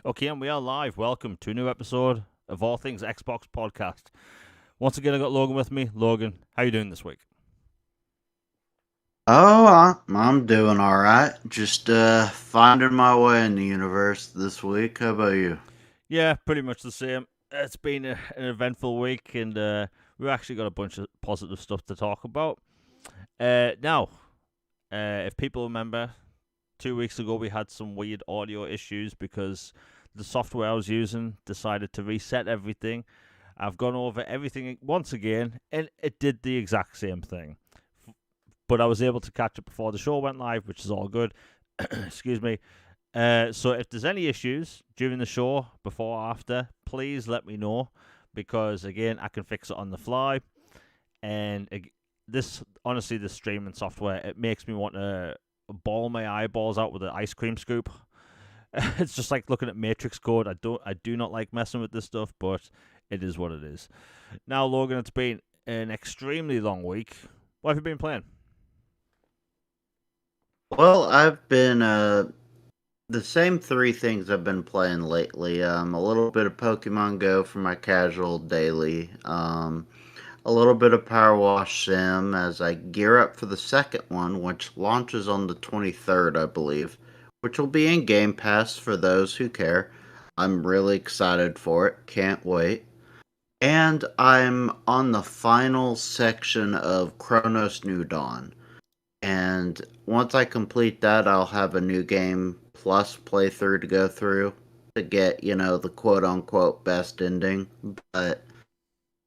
Okay, and we are live. Welcome to a new episode of All Things Xbox Podcast. Once again, I got Logan with me. Logan, how you doing this week? I'm doing all right. Just finding my way in the universe this week. How about you? Yeah, pretty much the same. It's been an eventful week, and we've actually got a bunch of positive stuff to talk about. Now, if people remember, 2 weeks ago we had some weird audio issues because the software I was using decided to reset everything. I've gone over everything once again, and it did the exact same thing. But I was able to catch it before the show went live, which is all good. Excuse me. So if there's any issues during the show, before or after, please let me know because again, I can fix it on the fly. And this, honestly, the streaming software, it makes me want to ball my eyeballs out with an ice cream scoop. It's just like looking at matrix code. I do not like messing with this stuff, but it is what it is. Now, Logan, it's been an extremely long week. What have you been playing? Well, I've been the same three things I've been playing lately. A little bit of Pokemon Go for my casual daily. A little bit of Power Wash Sim as I gear up for the second one, which launches on the 23rd, I believe, which will be in Game Pass for those who care. I'm really excited for it. Can't wait. And I'm on the final section of Chronos New Dawn. And once I complete that, I'll have a new game plus playthrough to go through to get, the quote unquote best ending. But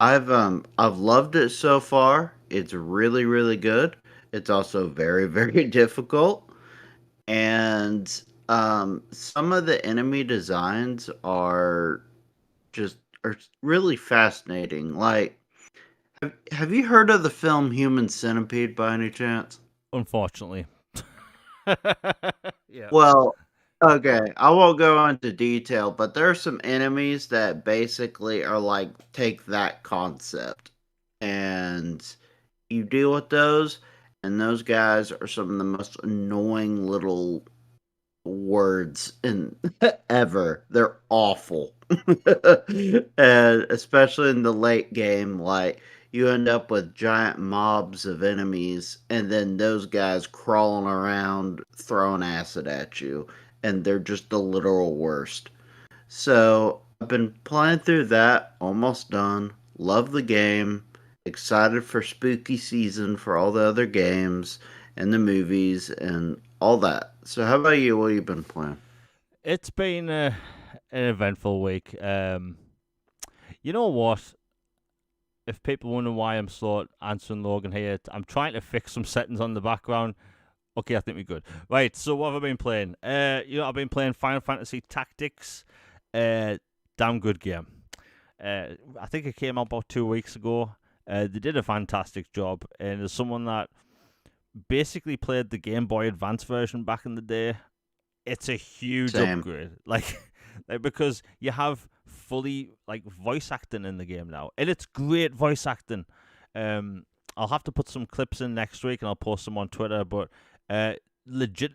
I've loved it so far. It's really, really good. It's also very, very difficult. And some of the enemy designs just are really fascinating. Like have you heard of the film Human Centipede by any chance? Unfortunately. Yeah. Well, okay, I won't go into detail, but there are some enemies that basically are like take that concept and you deal with those, and those guys are some of the most annoying little words in ever. They're awful. And especially in the late game, like you end up with giant mobs of enemies and then those guys crawling around throwing acid at you, and they're just the literal worst. So I've been playing through that, almost done. Love the game. Excited for spooky season for all the other games and the movies and all that. So how about you? What have you been playing? It's been an eventful week. You know what? If people wonder why I'm slow at answering Logan here, I'm trying to fix some settings on the background. Okay, I think we're good. Right, so what have I been playing? I've been playing Final Fantasy Tactics. Damn good game. I think it came out about 2 weeks ago. They did a fantastic job, and as someone that basically played the Game Boy Advance version back in the day, it's a huge Same. upgrade. Like because you have fully like voice acting in the game now, and it's great voice acting. Um, I'll have to put some clips in next week, and I'll post them on Twitter. But legit,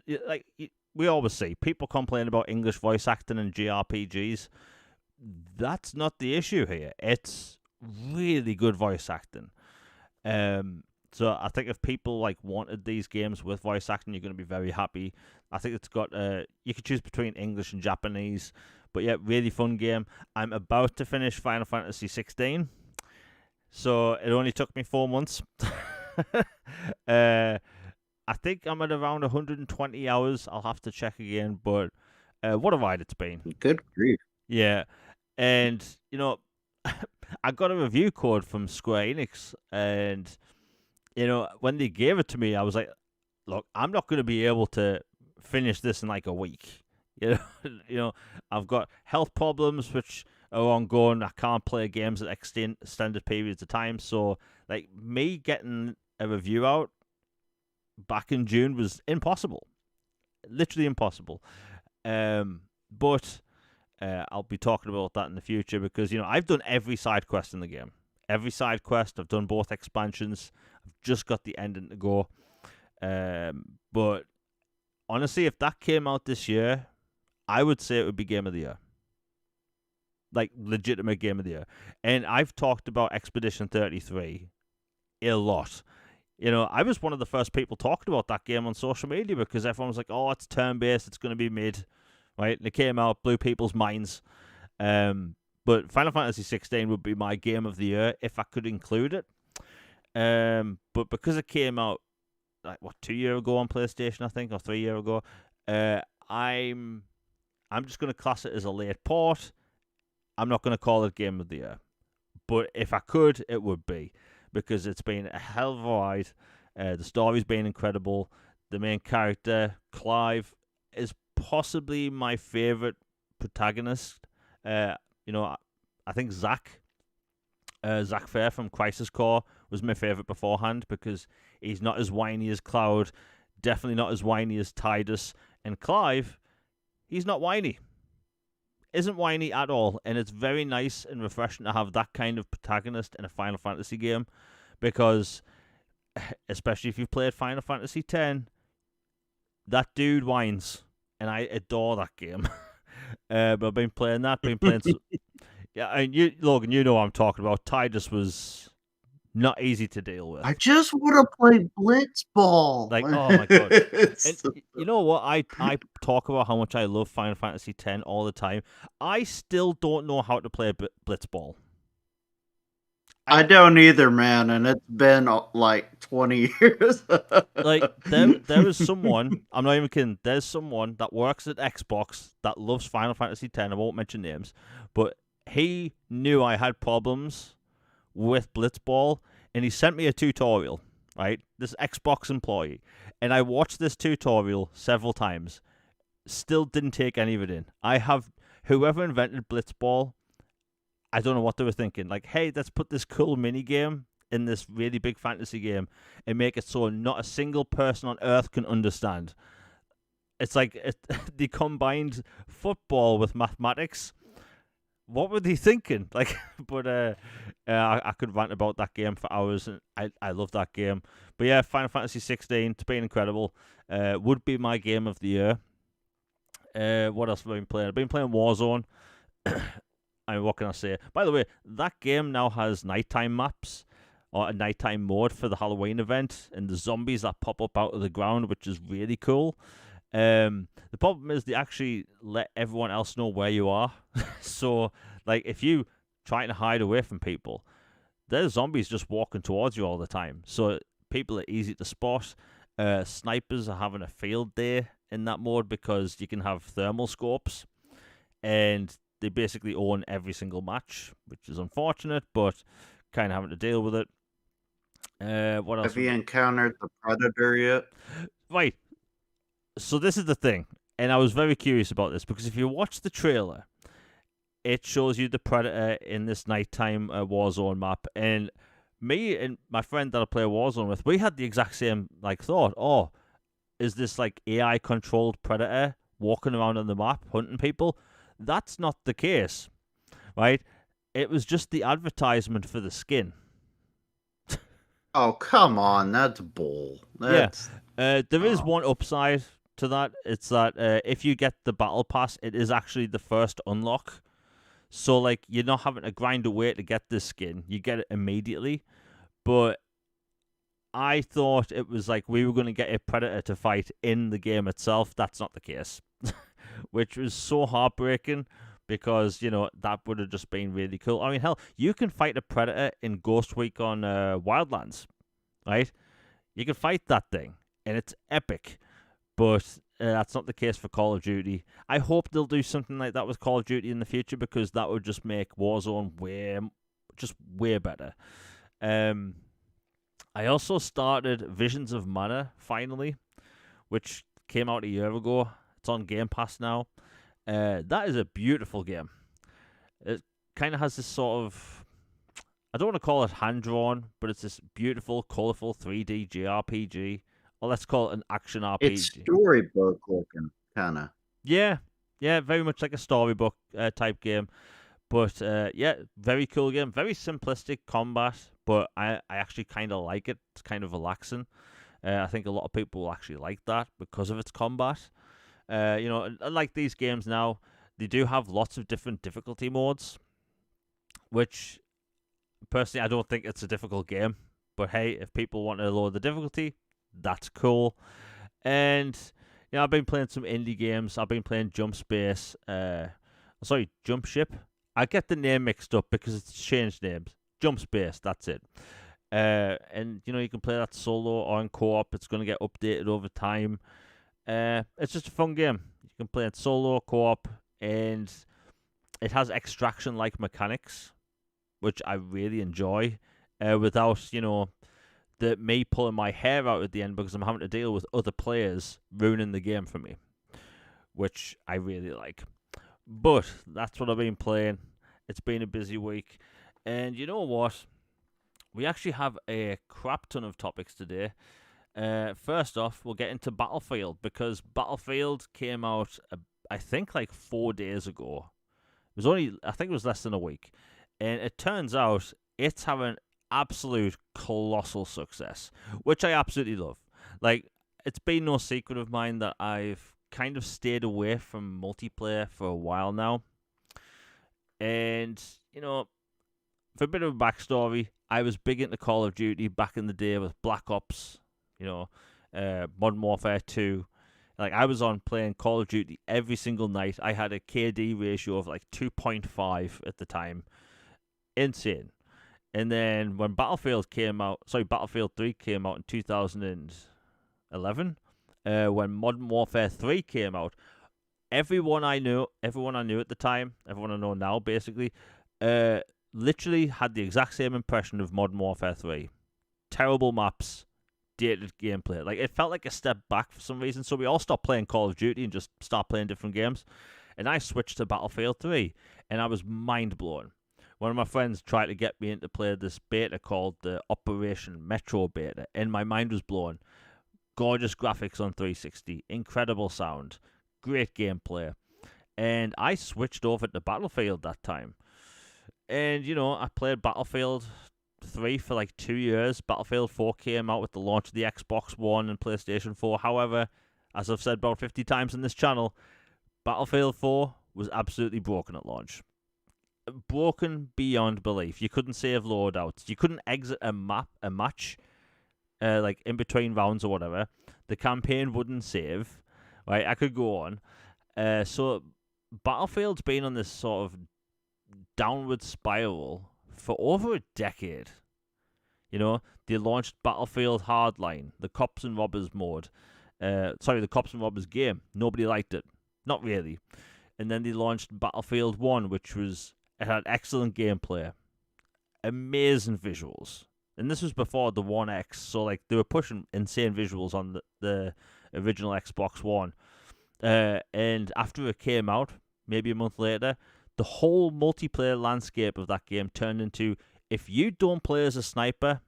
we always see people complain about English voice acting in JRPGs. That's not the issue here. It's really good voice acting. Um, so I think if people like wanted these games with voice acting, you're going to be very happy. I think it's got you could choose between English and Japanese, but yeah, really fun game. I'm about to finish Final Fantasy 16, so it only took me 4 months. uh, I think I'm at around 120 hours. I'll have to check again, but what a ride it's been. Good grief. Yeah, and I got a review code from Square Enix, and when they gave it to me, I was like, look, I'm not going to be able to finish this in like a week. You know, I've got health problems which are ongoing. I can't play games at extended periods of time. So, like, me getting a review out back in June was impossible, literally impossible. But I'll be talking about that in the future because I've done every side quest in the game. Every side quest, I've done both expansions. I've just got the ending to go. But honestly, if that came out this year, I would say it would be game of the year. like legitimate game of the year. And I've talked about Expedition 33 a lot. I was one of the first people talking about that game on social media because everyone was like, "Oh, it's turn-based, it's going to be mid," right? And it came out, blew people's minds. But Final Fantasy 16 would be my game of the year if I could include it. But because it came out 2 years ago on PlayStation, I think, or 3 years ago, I'm just going to class it as a late port. I'm not going to call it game of the year, but if I could, it would be, because it's been a hell of a ride. The story's been incredible. The main character, Clive, is possibly my favorite protagonist. I think Zack Fair from Crisis Core was my favorite beforehand because he's not as whiny as Cloud, definitely not as whiny as Tidus, and Clive, he's not whiny. Isn't whiny at all, and it's very nice and refreshing to have that kind of protagonist in a Final Fantasy game, because especially if you've played Final Fantasy X, that dude whines, and I adore that game. But I've been playing that, yeah, and Logan, you know what I'm talking about. Tidus was not easy to deal with. I just want to play Blitzball. Like, oh my god! And you know what? I talk about how much I love Final Fantasy X all the time. I still don't know how to play Blitzball. I don't either, man, and it's been like 20 years. Like there is someone, I'm not even kidding. There's someone that works at Xbox that loves Final Fantasy X. I won't mention names, but he knew I had problems with Blitzball, and he sent me a tutorial, right? This Xbox employee. And I watched this tutorial several times. Still didn't take any of it in. Whoever invented Blitzball, I don't know what they were thinking. Like, hey, let's put this cool mini game in this really big fantasy game and make it so not a single person on Earth can understand. It's like they combined football with mathematics. What were they thinking? Like, but I could rant about that game for hours, and I love that game. But yeah, Final Fantasy 16, it's been incredible. Would be my game of the year. What else have I been playing? I've been playing Warzone. I mean, what can I say? By the way, that game now has nighttime maps, or a nighttime mode for the Halloween event, and the zombies that pop up out of the ground, which is really cool. The problem is they actually let everyone else know where you are. So, like, if you trying to hide away from people, there's zombies just walking towards you all the time. So people are easy to spot. Snipers are having a field day in that mode because you can have thermal scopes, and they basically own every single match, which is unfortunate, but kind of having to deal with it. What else? Have you encountered the Predator yet? Right. So this is the thing, and I was very curious about this, because if you watch the trailer, it shows you the Predator in this nighttime Warzone map, and me and my friend that I play Warzone with, we had the exact same thought. Oh, is this like AI controlled Predator walking around on the map hunting people? That's not the case, right? It was just the advertisement for the skin. Oh, come on, that's bull. That's... Yeah, there is one upside to that. It's that if you get the battle pass, it is actually the first unlock. So, like, you're not having to grind away to get this skin. You get it immediately. But I thought it was like we were going to get a Predator to fight in the game itself. That's not the case. Which was so heartbreaking, because, that would have just been really cool. I mean, hell, you can fight a Predator in Ghost Week on Wildlands, right? You can fight that thing, and it's epic. But that's not the case for Call of Duty. I hope they'll do something like that with Call of Duty in the future, because that would just make Warzone way better. I also started Visions of Mana, finally, which came out a year ago. It's on Game Pass now. That is a beautiful game. It kind of has this sort of, I don't want to call it hand-drawn, but it's this beautiful, colourful 3D JRPG. Or let's call it an action RPG. It's storybook looking, kind of. Yeah, very much like a storybook type game. But yeah, very cool game. Very simplistic combat, but I actually kind of like it. It's kind of relaxing. I think a lot of people will actually like that because of its combat. Like these games now, they do have lots of different difficulty modes. which personally I don't think it's a difficult game. But hey, if people want to lower the difficulty, that's cool. And I've been playing some indie games. I've been playing Jump Ship. I get the name mixed up because it's changed names. Jump Space, that's it. And you can play that solo or in co-op. It's going to get updated over time. It's just a fun game. You can play it solo, co-op, and it has extraction-like mechanics, which I really enjoy. Without me pulling my hair out at the end because I'm having to deal with other players ruining the game for me, which I really like. But that's what I've been playing. It's been a busy week. And you know what? We actually have a crap ton of topics today. First off, we'll get into Battlefield, because Battlefield came out, I think, like 4 days ago. I think it was less than a week. And it turns out it's having absolute colossal success, which I absolutely love. Like, it's been no secret of mine that I've kind of stayed away from multiplayer for a while now. And, for a bit of a backstory, I was big into Call of Duty back in the day with Black Ops, Modern Warfare 2. Like, I was on playing Call of Duty every single night. I had a KD ratio of like 2.5 at the time. Insane. And then when Battlefield 3 came out in 2011, when Modern Warfare 3 came out, everyone I knew at the time, everyone I know now basically, literally had the exact same impression of Modern Warfare 3. Terrible maps, dated gameplay. Like, it felt like a step back for some reason, so we all stopped playing Call of Duty and just started playing different games. And I switched to Battlefield 3, and I was mind-blown. One of my friends tried to get me into play this beta called the Operation Metro beta, and my mind was blown. Gorgeous graphics on 360, incredible sound, great gameplay. And I switched over to Battlefield that time. And, I played Battlefield 3 for like 2 years. Battlefield 4 came out with the launch of the Xbox One and PlayStation 4. However, as I've said about 50 times in this channel, Battlefield 4 was absolutely broken at launch. Broken beyond belief. You couldn't save loadouts. You couldn't exit a match, like in between rounds or whatever. The campaign wouldn't save. Right, I could go on. So Battlefield's been on this sort of downward spiral for over a decade. They launched Battlefield Hardline, the Cops and Robbers mode. The Cops and Robbers game. Nobody liked it. Not really. And then they launched Battlefield 1, it had excellent gameplay, amazing visuals. And this was before the One X, so like they were pushing insane visuals on the original Xbox One. And after it came out, maybe a month later, the whole multiplayer landscape of that game turned into, if you don't play as a sniper,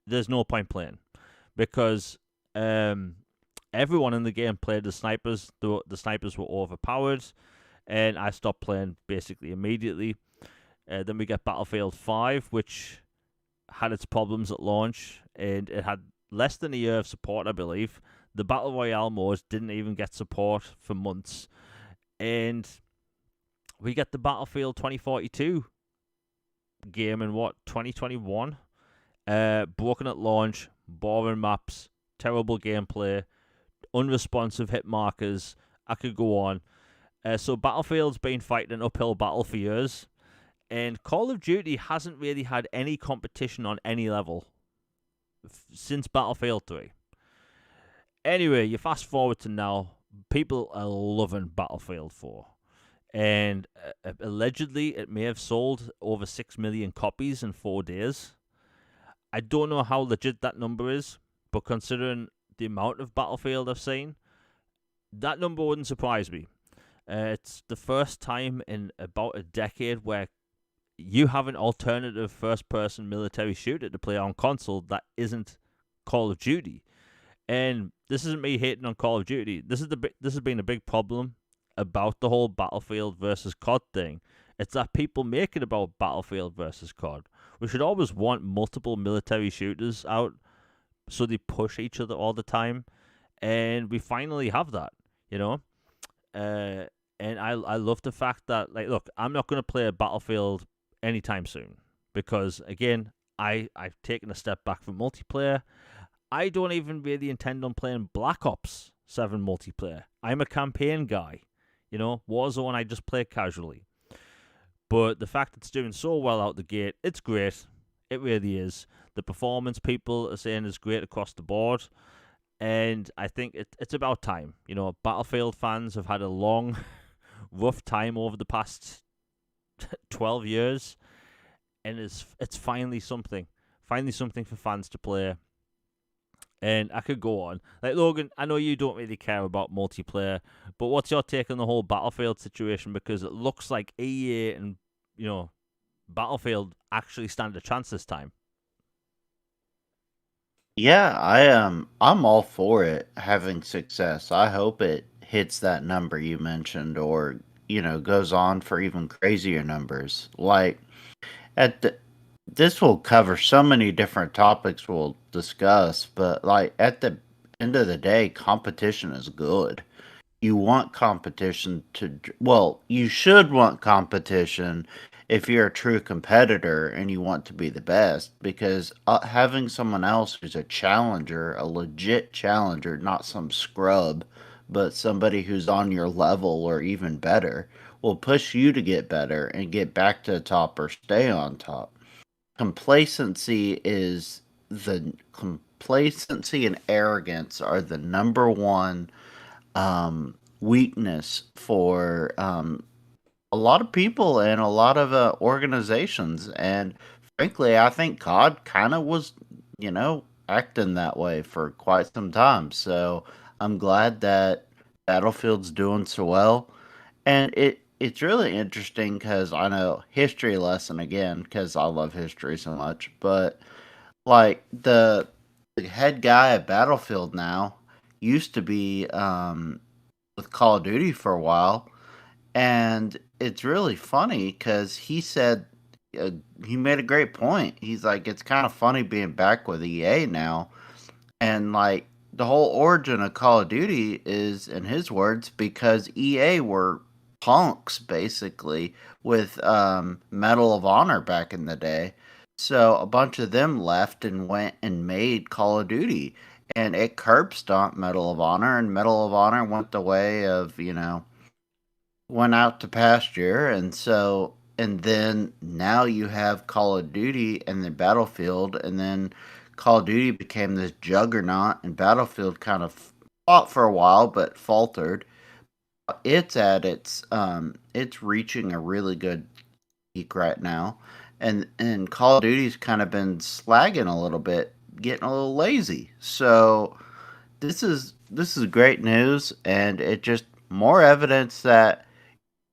there's no point playing. Because everyone in the game played as snipers. The snipers were overpowered. And I stopped playing basically immediately. Then we get Battlefield 5, which had its problems at launch, and it had less than a year of support, I believe. The Battle Royale mode didn't even get support for months. And we get the Battlefield 2042 game in 2021? Broken at launch, boring maps, terrible gameplay, unresponsive hit markers. I could go on. So Battlefield's been fighting an uphill battle for years, and Call of Duty hasn't really had any competition on any level since Battlefield 3. Anyway, you fast forward to now, people are loving Battlefield 4, and allegedly it may have sold over 6 million copies in 4 days. I don't know how legit that number is, but considering the amount of Battlefield I've seen, that number wouldn't surprise me. It's the first time in about a decade where you have an alternative first-person military shooter to play on console that isn't Call of Duty. And this isn't me hating on Call of Duty. This has been a big problem about the whole Battlefield versus COD thing. It's that people make it about Battlefield versus COD. We should always want multiple military shooters out so they push each other all the time. And we finally have that, And I love the fact that, like, look, I'm not going to play a Battlefield anytime soon. Because again, I've taken a step back from multiplayer. I don't even really intend on playing Black Ops 7 multiplayer. I'm a campaign guy. Warzone I just play casually. But the fact it's doing so well out the gate, it's great. It really is. The performance people are saying is great across the board. And I think it's about time. Battlefield fans have had a long, rough time over the past 12 years. And it's finally something. Finally something for fans to play. And I could go on. Like, Logan, I know you don't really care about multiplayer, but what's your take on the whole Battlefield situation? Because it looks like EA and, Battlefield actually stand a chance this time. Yeah, I'm all for it having success. I hope it hits that number you mentioned or, goes on for even crazier numbers. Like at the this will cover so many different topics we'll discuss, but like at the end of the day, competition is good. You want competition well, you should want competition if you're a true competitor and you want to be the best because having someone else who's a challenger, a legit challenger, not some scrub, but somebody who's on your level or even better, will push you to get better and get back to the top or stay on top. Complacency and arrogance are the number one weakness for a lot of people and a lot of organizations. And frankly, I think COD kind of was, acting that way for quite some time. So I'm glad that Battlefield's doing so well. And it's really interesting because I know history lesson again because I love history so much. But like the head guy at Battlefield now used to be with Call of Duty for a while, and it's really funny because he said uh, he made a great point. He's like, it's kind of funny being back with EA now, and like the whole origin of Call of Duty is, in his words, because EA were punks basically with Medal of Honor back in the day. So a bunch of them left and went and made Call of Duty, and it curb stomped Medal of Honor, and Medal of Honor went the way of went out to pasture, and then now you have Call of Duty and then Battlefield, and then Call of Duty became this juggernaut, and Battlefield kind of fought for a while but faltered. It's reaching a really good peak right now, and Call of Duty's kind of been slagging a little bit, getting a little lazy. So this is great news, and it just more evidence that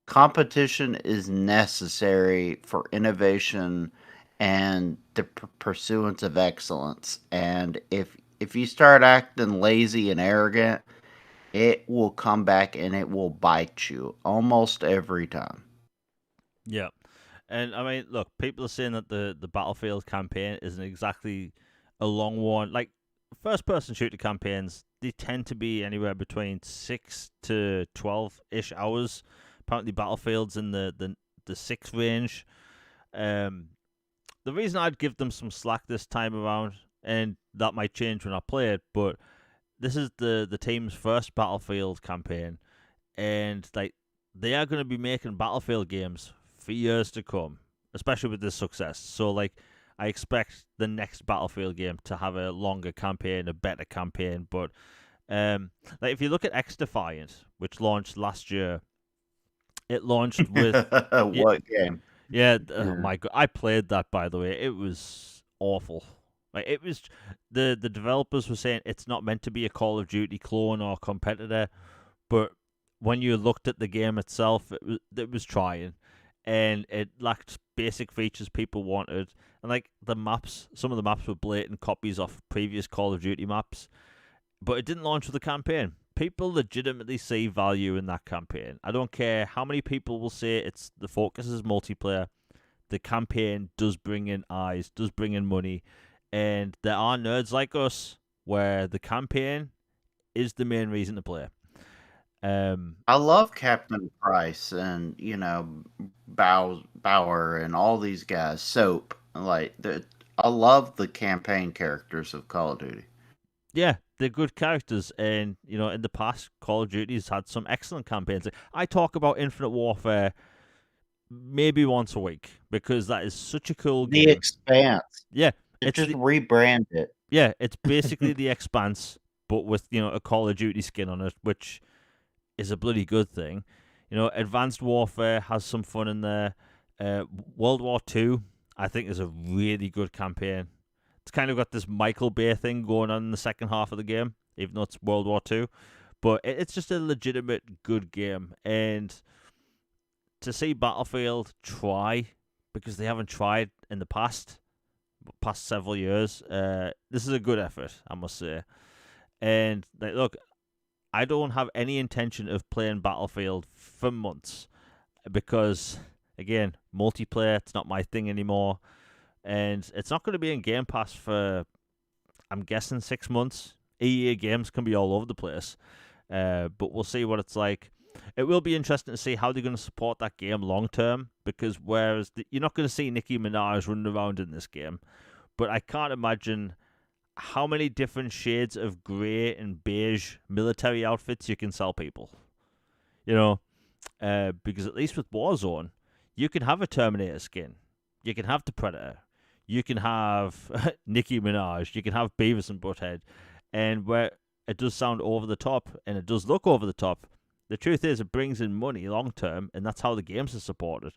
competition is necessary for innovation and the pursuance of excellence. And if you start acting lazy and arrogant, it will come back and it will bite you almost every time. Yeah. And I mean, look, people are saying that the Battlefield campaign isn't exactly a long one. Like, first person shooter campaigns, they tend to be anywhere between 6 to 12 ish hours. Apparently, Battlefield's in the 6 range. Um, the reason I'd give them some slack this time around, and that might change when I play it, but this is the team's first Battlefield campaign, and like they are going to be making Battlefield games for years to come, especially with this success. So like I expect the next Battlefield game to have a longer campaign, a better campaign. But like if you look at X Defiant, which launched last year, it launched with What game? yeah. Oh Yeah. my god, I played that by the way. It was awful. Like it was, the developers were saying it's not meant to be a Call of Duty clone or competitor, but when you looked at the game itself, it was trying, and it lacked basic features people wanted, and like the maps, some of the maps were blatant copies of previous Call of Duty maps, but it didn't launch with a campaign. People legitimately see value in that campaign. I don't care how many people will say it's the focus is multiplayer. The campaign does bring in eyes, does bring in money, and there are nerds like us where the campaign is the main reason to play. I love Captain Price and Bauer and all these guys. Soap, I love the campaign characters of Call of Duty. Yeah, they're good characters, and in the past, Call of Duty's had some excellent campaigns. I talk about Infinite Warfare maybe once a week because that is such a cool The game. Expanse. Yeah, Just rebrand it. Yeah, it's basically the Expanse, but with a Call of Duty skin on it, which is a bloody good thing. Advanced Warfare has some fun in there. World War Two, I think, is a really good campaign. It's kind of got this Michael Bay thing going on in the second half of the game, even though it's World War Two. But it's just a legitimate good game, and to see Battlefield try, because they haven't tried in the past several years, this is a good effort, I must say. And look, I don't have any intention of playing Battlefield for months because, again, multiplayer, it's not my thing anymore. And it's not going to be in Game Pass for, I'm guessing, 6 months. EA games can be all over the place. But we'll see what it's like. It will be interesting to see how they're going to support that game long term, because whereas you're not going to see Nicki Minaj running around in this game, but I can't imagine how many different shades of grey and beige military outfits you can sell people. Because at least with Warzone, you can have a Terminator skin, you can have the Predator, you can have Nicki Minaj, you can have Beavis and Butthead, and where it does sound over the top and it does look over the top, the truth is it brings in money long term, and that's how the games are supported.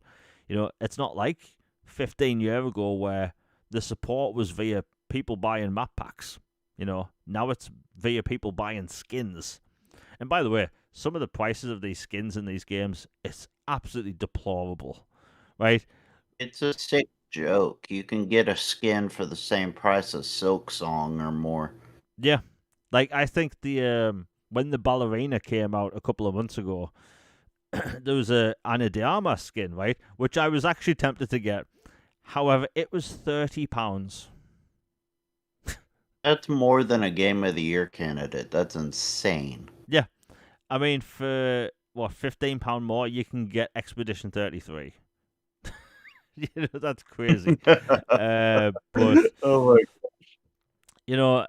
It's not like 15 years ago where the support was via people buying map packs. Now it's via people buying skins. And by the way, some of the prices of these skins in these games, it's absolutely deplorable, right? It's a sick joke. You can get a skin for the same price as Silk Song or more. Yeah, like I think the when the ballerina came out a couple of months ago, there was a Ana de Armas skin, right, which I was actually tempted to get. However, it was £30. That's more than a Game of the Year candidate. That's insane. Yeah, I mean, for what, £15 more, you can get Expedition 33. That's crazy. But oh my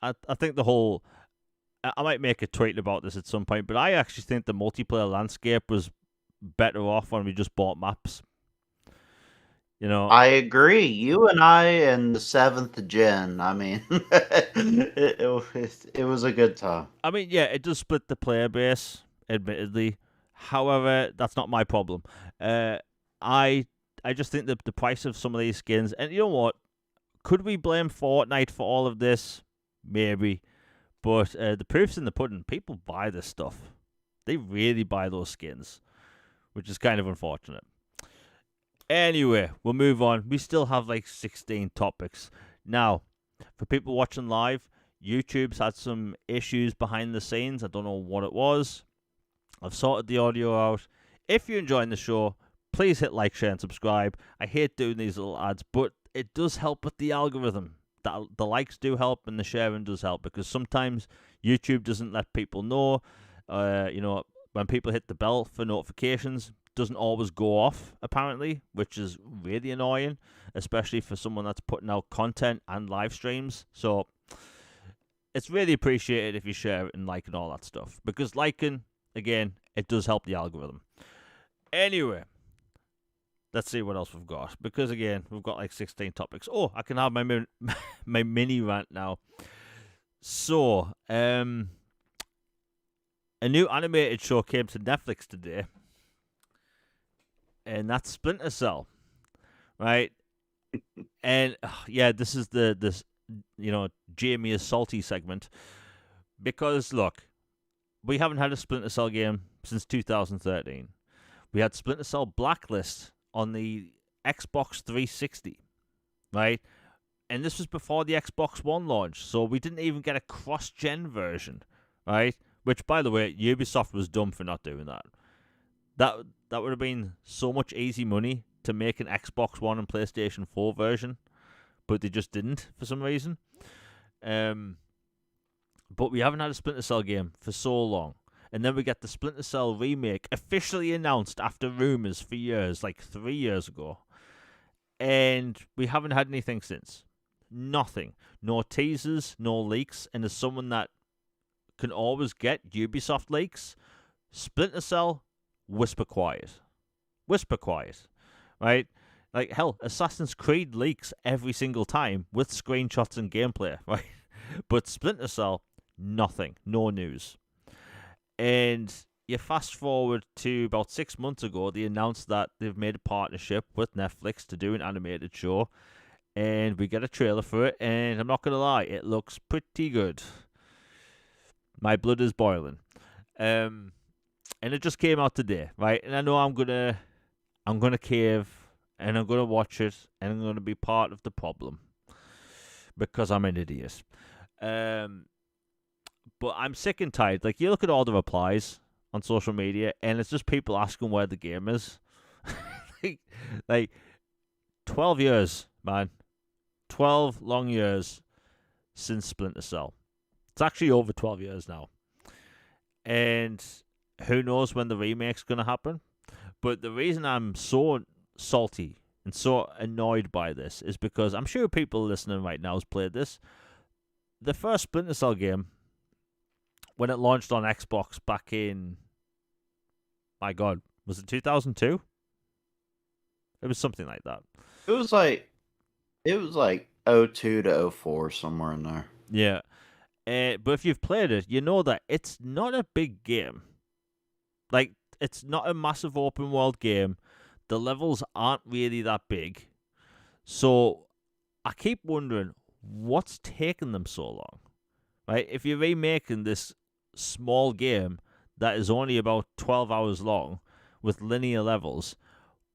I think the whole. I might make a tweet about this at some point, but I actually think the multiplayer landscape was better off when we just bought maps. I agree. You and I and the 7th gen. I mean, it was a good time. I mean, yeah, it does split the player base, admittedly. However, that's not my problem. I just think that the price of some of these skins, and you know what? Could we blame Fortnite for all of this? Maybe. But the proof's in the pudding. People buy this stuff. They really buy those skins, which is kind of unfortunate. Anyway, we'll move on. We still have like 16 topics. Now, for people watching live, YouTube's had some issues behind the scenes. I don't know what it was. I've sorted the audio out. If you're enjoying the show, please hit like, share, and subscribe. I hate doing these little ads, but it does help with the algorithm. The likes do help and the sharing does help, because sometimes YouTube doesn't let people know. When people hit the bell for notifications, doesn't always go off, apparently, which is really annoying, especially for someone that's putting out content and live streams. So it's really appreciated if you share it and like and all that stuff, because liking, again, it does help the algorithm. Anyway, let's see what else we've got, because again, we've got like 16 topics. Oh, I can have my my mini rant now. So, a new animated show came to Netflix today, and that's Splinter Cell, right? And yeah, this is this Jamie is salty segment, because look, we haven't had a Splinter Cell game since 2013. We had Splinter Cell Blacklist on the Xbox 360, right? And this was before the Xbox One launch, so we didn't even get a cross-gen version, right? Which, by the way, Ubisoft was dumb for not doing that. That would have been so much easy money to make an Xbox One and PlayStation 4 version, but they just didn't for some reason. But we haven't had a Splinter Cell game for so long. And then we get the Splinter Cell remake officially announced after rumors for years, like 3 years ago. And we haven't had anything since. Nothing. No teasers, no leaks. And as someone that can always get Ubisoft leaks, Splinter Cell, whisper quiet. Whisper quiet. Right? Like, hell, Assassin's Creed leaks every single time with screenshots and gameplay, right? But Splinter Cell, nothing. No news. And you fast forward to about 6 months ago, they announced that they've made a partnership with Netflix to do an animated show. And we get a trailer for it, and I'm not going to lie, it looks pretty good. My blood is boiling. And it just came out today, right? And I know I'm gonna cave, and I'm gonna watch it, and I'm gonna be part of the problem because I'm an idiot. But I'm sick and tired. Like, you look at all the replies on social media, and it's just people asking where the game is. like 12 years, man. 12 long years since Splinter Cell. It's actually over 12 years now. And who knows when the remake's going to happen. But the reason I'm so salty and so annoyed by this is because I'm sure people listening right now has played this. The first Splinter Cell game, when it launched on Xbox back in, my God, was it 2002? It was something like that. It was like 02 to 04, somewhere in there. Yeah. But if you've played it, you know that it's not a big game. Like, it's not a massive open world game. The levels aren't really that big. So I keep wondering, what's taking them so long? Right? If you're remaking this small game that is only about 12 hours long with linear levels,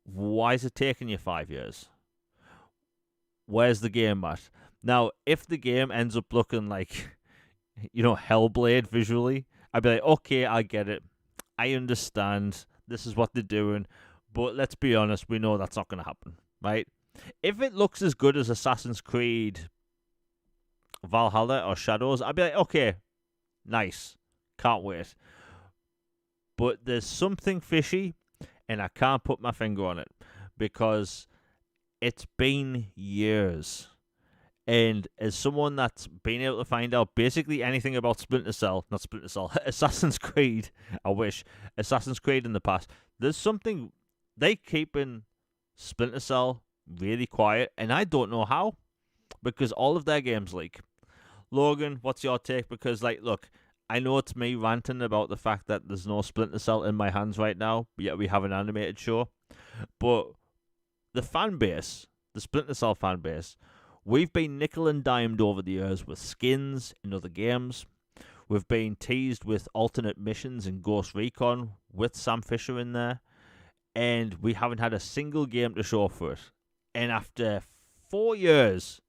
why is it taking you 5 years? Where's the game at? Now, if the game ends up looking like, Hellblade visually, I'd be like, okay, I get it. I understand. This is what they're doing. But let's be honest, we know that's not going to happen, right? If it looks as good as Assassin's Creed Valhalla or Shadows, I'd be like, okay, nice. Can't wait. But there's something fishy, and I can't put my finger on it because it's been years. And as someone that's been able to find out basically anything about Assassin's Creed, Assassin's Creed in the past, there's something, they keeping Splinter Cell really quiet, and I don't know how, because all of their games leak. Logan, what's your take? Because, look, I know it's me ranting about the fact that there's no Splinter Cell in my hands right now, yet we have an animated show, but the fan base, the Splinter Cell fan base, we've been nickel and dimed over the years with skins in other games. We've been teased with alternate missions in Ghost Recon with Sam Fisher in there. And we haven't had a single game to show for it. And after 4 years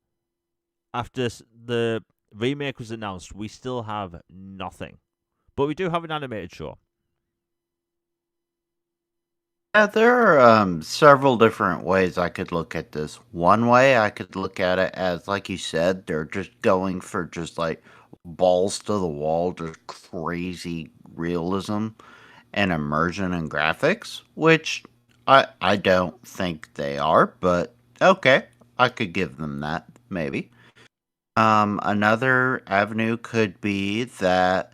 after the remake was announced, we still have nothing. But we do have an animated show. Yeah, there are several different ways I could look at this. One way I could look at it as, like you said, they're just going for just balls to the wall, just crazy realism and immersion and graphics, which I don't think they are, but okay, I could give them that, maybe. Another avenue could be that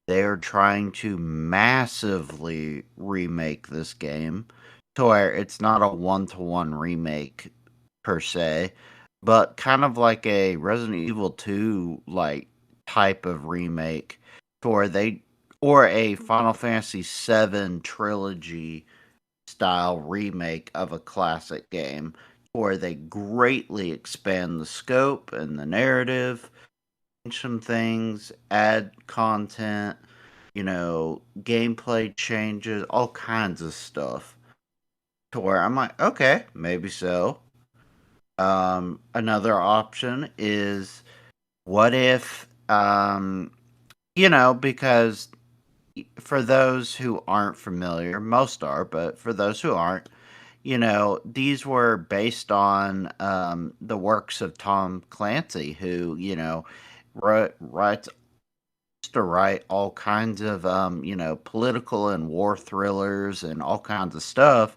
they're trying to massively remake this game to where it's not a one-to-one remake per se, but kind of like a Resident Evil 2 type of remake or a Final Fantasy 7 trilogy style remake of a classic game where they greatly expand the scope and the narrative, some things, add content, gameplay changes, all kinds of stuff. To where I'm like, okay, maybe so. Another option is, what if, because for those who aren't familiar, most are, but for those who aren't, these were based on the works of Tom Clancy, who, writes to write all kinds of political and war thrillers and all kinds of stuff.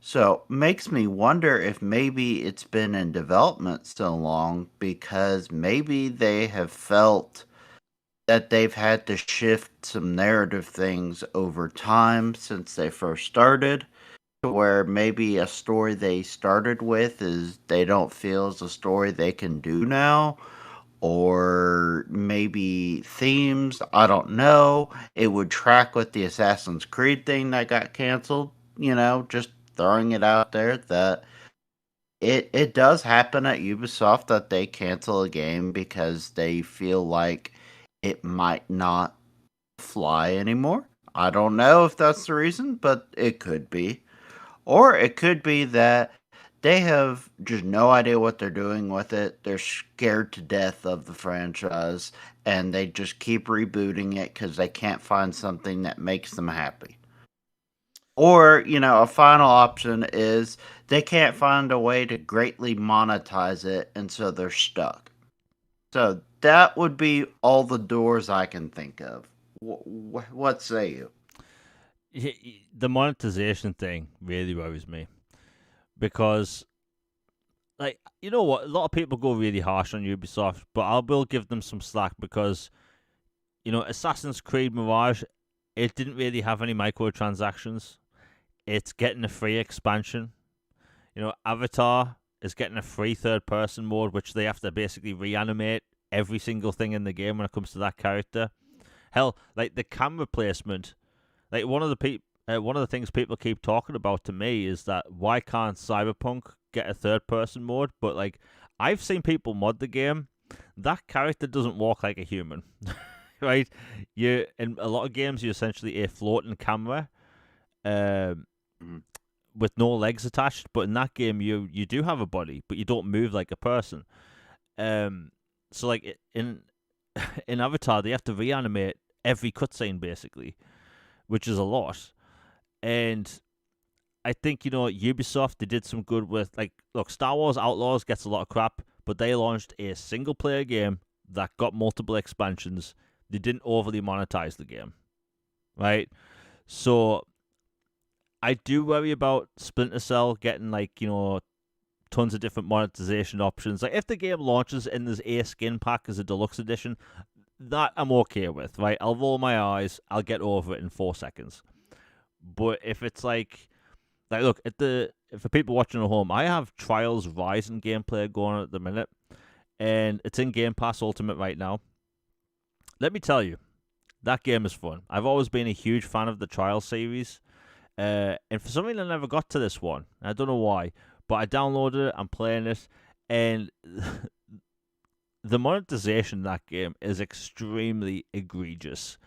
So makes me wonder if maybe it's been in development so long because maybe they have felt that they've had to shift some narrative things over time since they first started, to where maybe a story they started with is they don't feel is a story they can do now, or maybe themes, I don't know. It would track with the Assassin's Creed thing that got canceled, just throwing it out there that it does happen at Ubisoft that they cancel a game because they feel like it might not fly anymore. I don't know if that's the reason, but it could be. Or it could be that they have just no idea what they're doing with it. They're scared to death of the franchise and they just keep rebooting it because they can't find something that makes them happy. Or, a final option is they can't find a way to greatly monetize it and so they're stuck. So that would be all the doors I can think of. What say you? The monetization thing really worries me because, like, you know what? A lot of people go really harsh on Ubisoft, but I will give them some slack because, Assassin's Creed Mirage, it didn't really have any microtransactions. It's getting a free expansion. Avatar is getting a free third-person mode, which they have to basically reanimate every single thing in the game when it comes to that character. Hell, like the camera placement, like one of the things people keep talking about to me is that why can't Cyberpunk get a third-person mode? But like, I've seen people mod the game. That character doesn't walk like a human, right? You in a lot of games, you're essentially a floating camera. With no legs attached, but in that game you do have a body, but you don't move like a person. So like in in Avatar, they have to reanimate every cutscene basically, which is a lot. And I think Ubisoft, they did some good with, like, look, Star Wars Outlaws gets a lot of crap, but they launched a single player game that got multiple expansions. They didn't overly monetize the game, right? So I do worry about Splinter Cell getting, like, tons of different monetization options. Like, if the game launches and there's a skin pack as a deluxe edition, that I'm okay with, right? I'll roll my eyes. I'll get over it in 4 seconds. But if it's like look, for people watching at home, I have Trials Rising gameplay going on at the minute, and it's in Game Pass Ultimate right now. Let me tell you, that game is fun. I've always been a huge fan of the Trials series. And for some reason, I never got to this one. I don't know why, but I downloaded it. I'm playing it, and the monetization in that game is extremely egregious.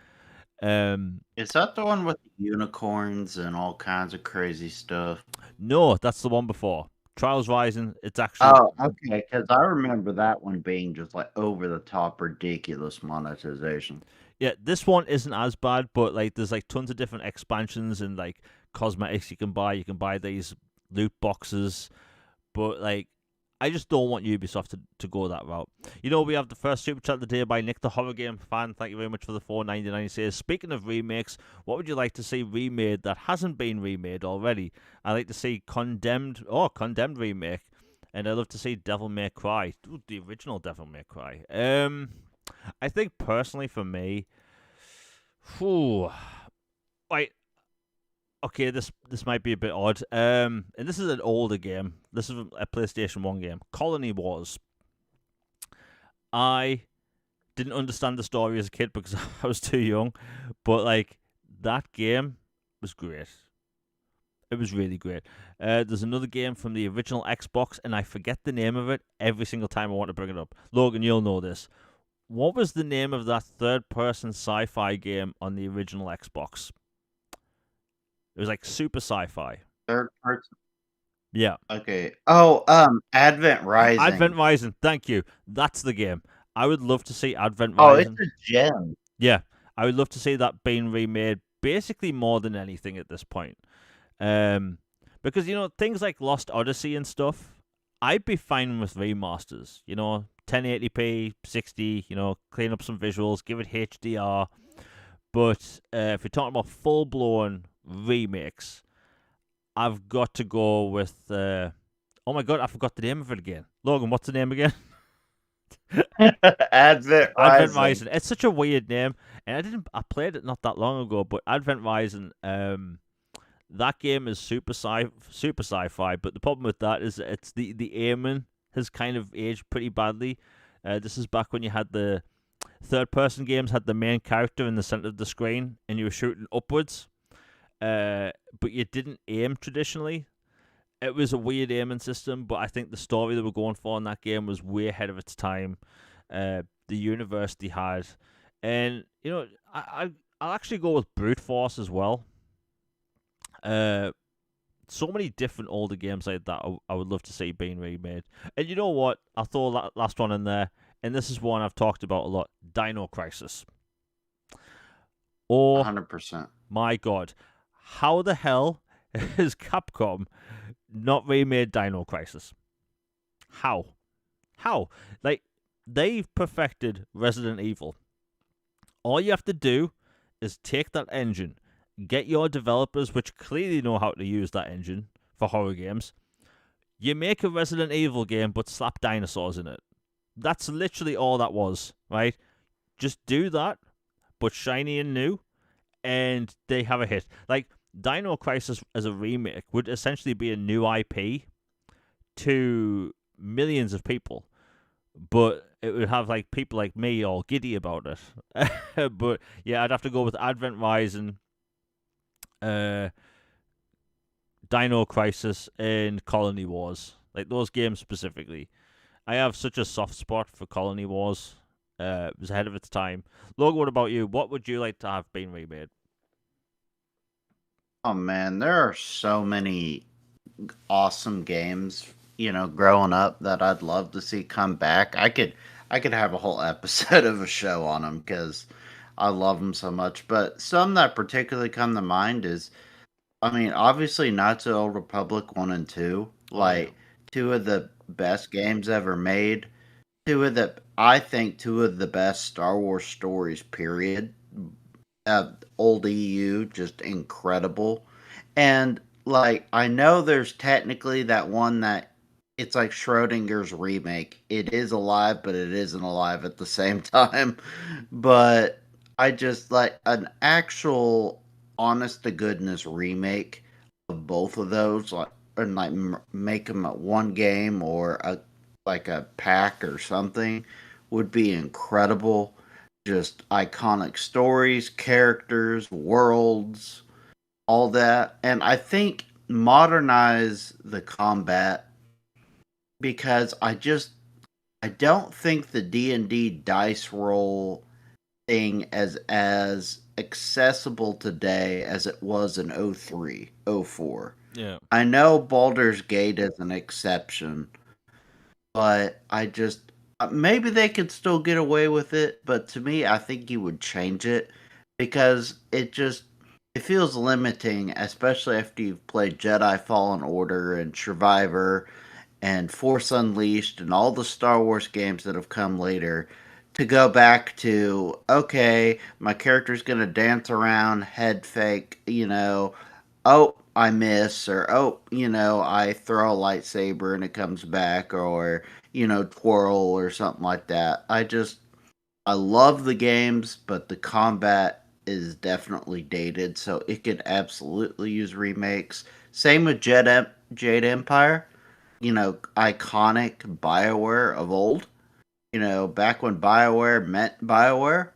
Is that the one with unicorns and all kinds of crazy stuff? No, that's the one before. Trials Rising. It's actually. Oh, okay, because I remember that one being just like over the top, ridiculous monetization. Yeah, this one isn't as bad, but like there's like tons of different expansions and like cosmetics you can buy. You can buy these loot boxes, but like I just don't want Ubisoft to go that route. We have the first super chat of the day by Nick, the horror game fan. Thank you very much for the $4.99. He says, speaking of remakes, what would you like to see remade that hasn't been remade already? I'd like to see Condemned remake, and I'd love to see Devil May Cry. Ooh, the original Devil May Cry. I think personally for me, like, okay, this might be a bit odd. And this is an older game. This is a PlayStation 1 game, Colony Wars. I didn't understand the story as a kid because I was too young, but like that game was great. It was really great. There's another game from the original Xbox, and I forget the name of it every single time I want to bring it up. Logan, you'll know this. What was the name of that third-person sci-fi game on the original Xbox? It was like super sci-fi. Third person. Yeah. Okay. Oh, Advent Rising. Advent Rising. Thank you. That's the game. I would love to see Advent Rising. Oh, it's a gem. Yeah. I would love to see that being remade basically more than anything at this point. Because, things like Lost Odyssey and stuff, I'd be fine with remasters. 1080p, 60, clean up some visuals, give it HDR. But if you're talking about full-blown remakes, I've got to go with... oh my god, I forgot the name of it again. Logan, what's the name again? Advent Advent Rising. Rising. It's such a weird name, and I played it not that long ago. But Advent Rising, that game is super sci-fi. But the problem with that is it's the aiming has kind of aged pretty badly. This is back when you had the third-person games had the main character in the center of the screen, and you were shooting upwards. But you didn't aim traditionally. It was a weird aiming system, but I think the story they were going for in that game was way ahead of its time. The universe they had, and I'll actually go with Brute Force as well. So many different older games like that I would love to see being remade. And you know what? I'll throw that last one in there, and this is one I've talked about a lot: Dino Crisis. Or 100%. my God, how the hell has Capcom not remade Dino Crisis? How? Like, they've perfected Resident Evil. All you have to do is take that engine, get your developers, which clearly know how to use that engine for horror games. You make a Resident Evil game, but slap dinosaurs in it. That's literally all that was, right? Just do that, but shiny and new, and they have a hit. Like, Dino Crisis as a remake would essentially be a new IP to millions of people, but it would have like people like me all giddy about it. But yeah, I'd have to go with Advent Rising, Dino Crisis, and Colony Wars. Like those games specifically. I have such a soft spot for Colony Wars. It was ahead of its time. Logan, what about you? What would you like to have been remade? Oh man, there are so many awesome games, growing up that I'd love to see come back. I could have a whole episode of a show on them because I love them so much. But some that particularly come to mind is, I mean, obviously Knights of the Old Republic 1 and 2, like two of the best games ever made. I think two of the best Star Wars stories, period. Old EU, just incredible. And like I know there's technically that one that it's like Schrodinger's remake. It is alive, but it isn't alive at the same time. But I just like an actual honest to goodness remake of both of those, like and like make them a one game or a pack or something would be incredible. Just iconic stories, characters, worlds, all that. And I think modernize the combat because I don't think the D&D dice roll thing as accessible today as it was in 03, 04. Yeah. I know Baldur's Gate is an exception, but I just maybe they could still get away with it, but to me I think you would change it because it feels limiting, especially after you've played Jedi Fallen Order and Survivor and Force Unleashed and all the Star Wars games that have come later, to go back to, okay, my character's going to dance around, head fake, oh, I miss, or oh, I throw a lightsaber and it comes back, or, twirl or something like that. I love the games, but the combat is definitely dated, so it could absolutely use remakes. Same with Jade Empire, iconic BioWare of old, back when BioWare meant BioWare.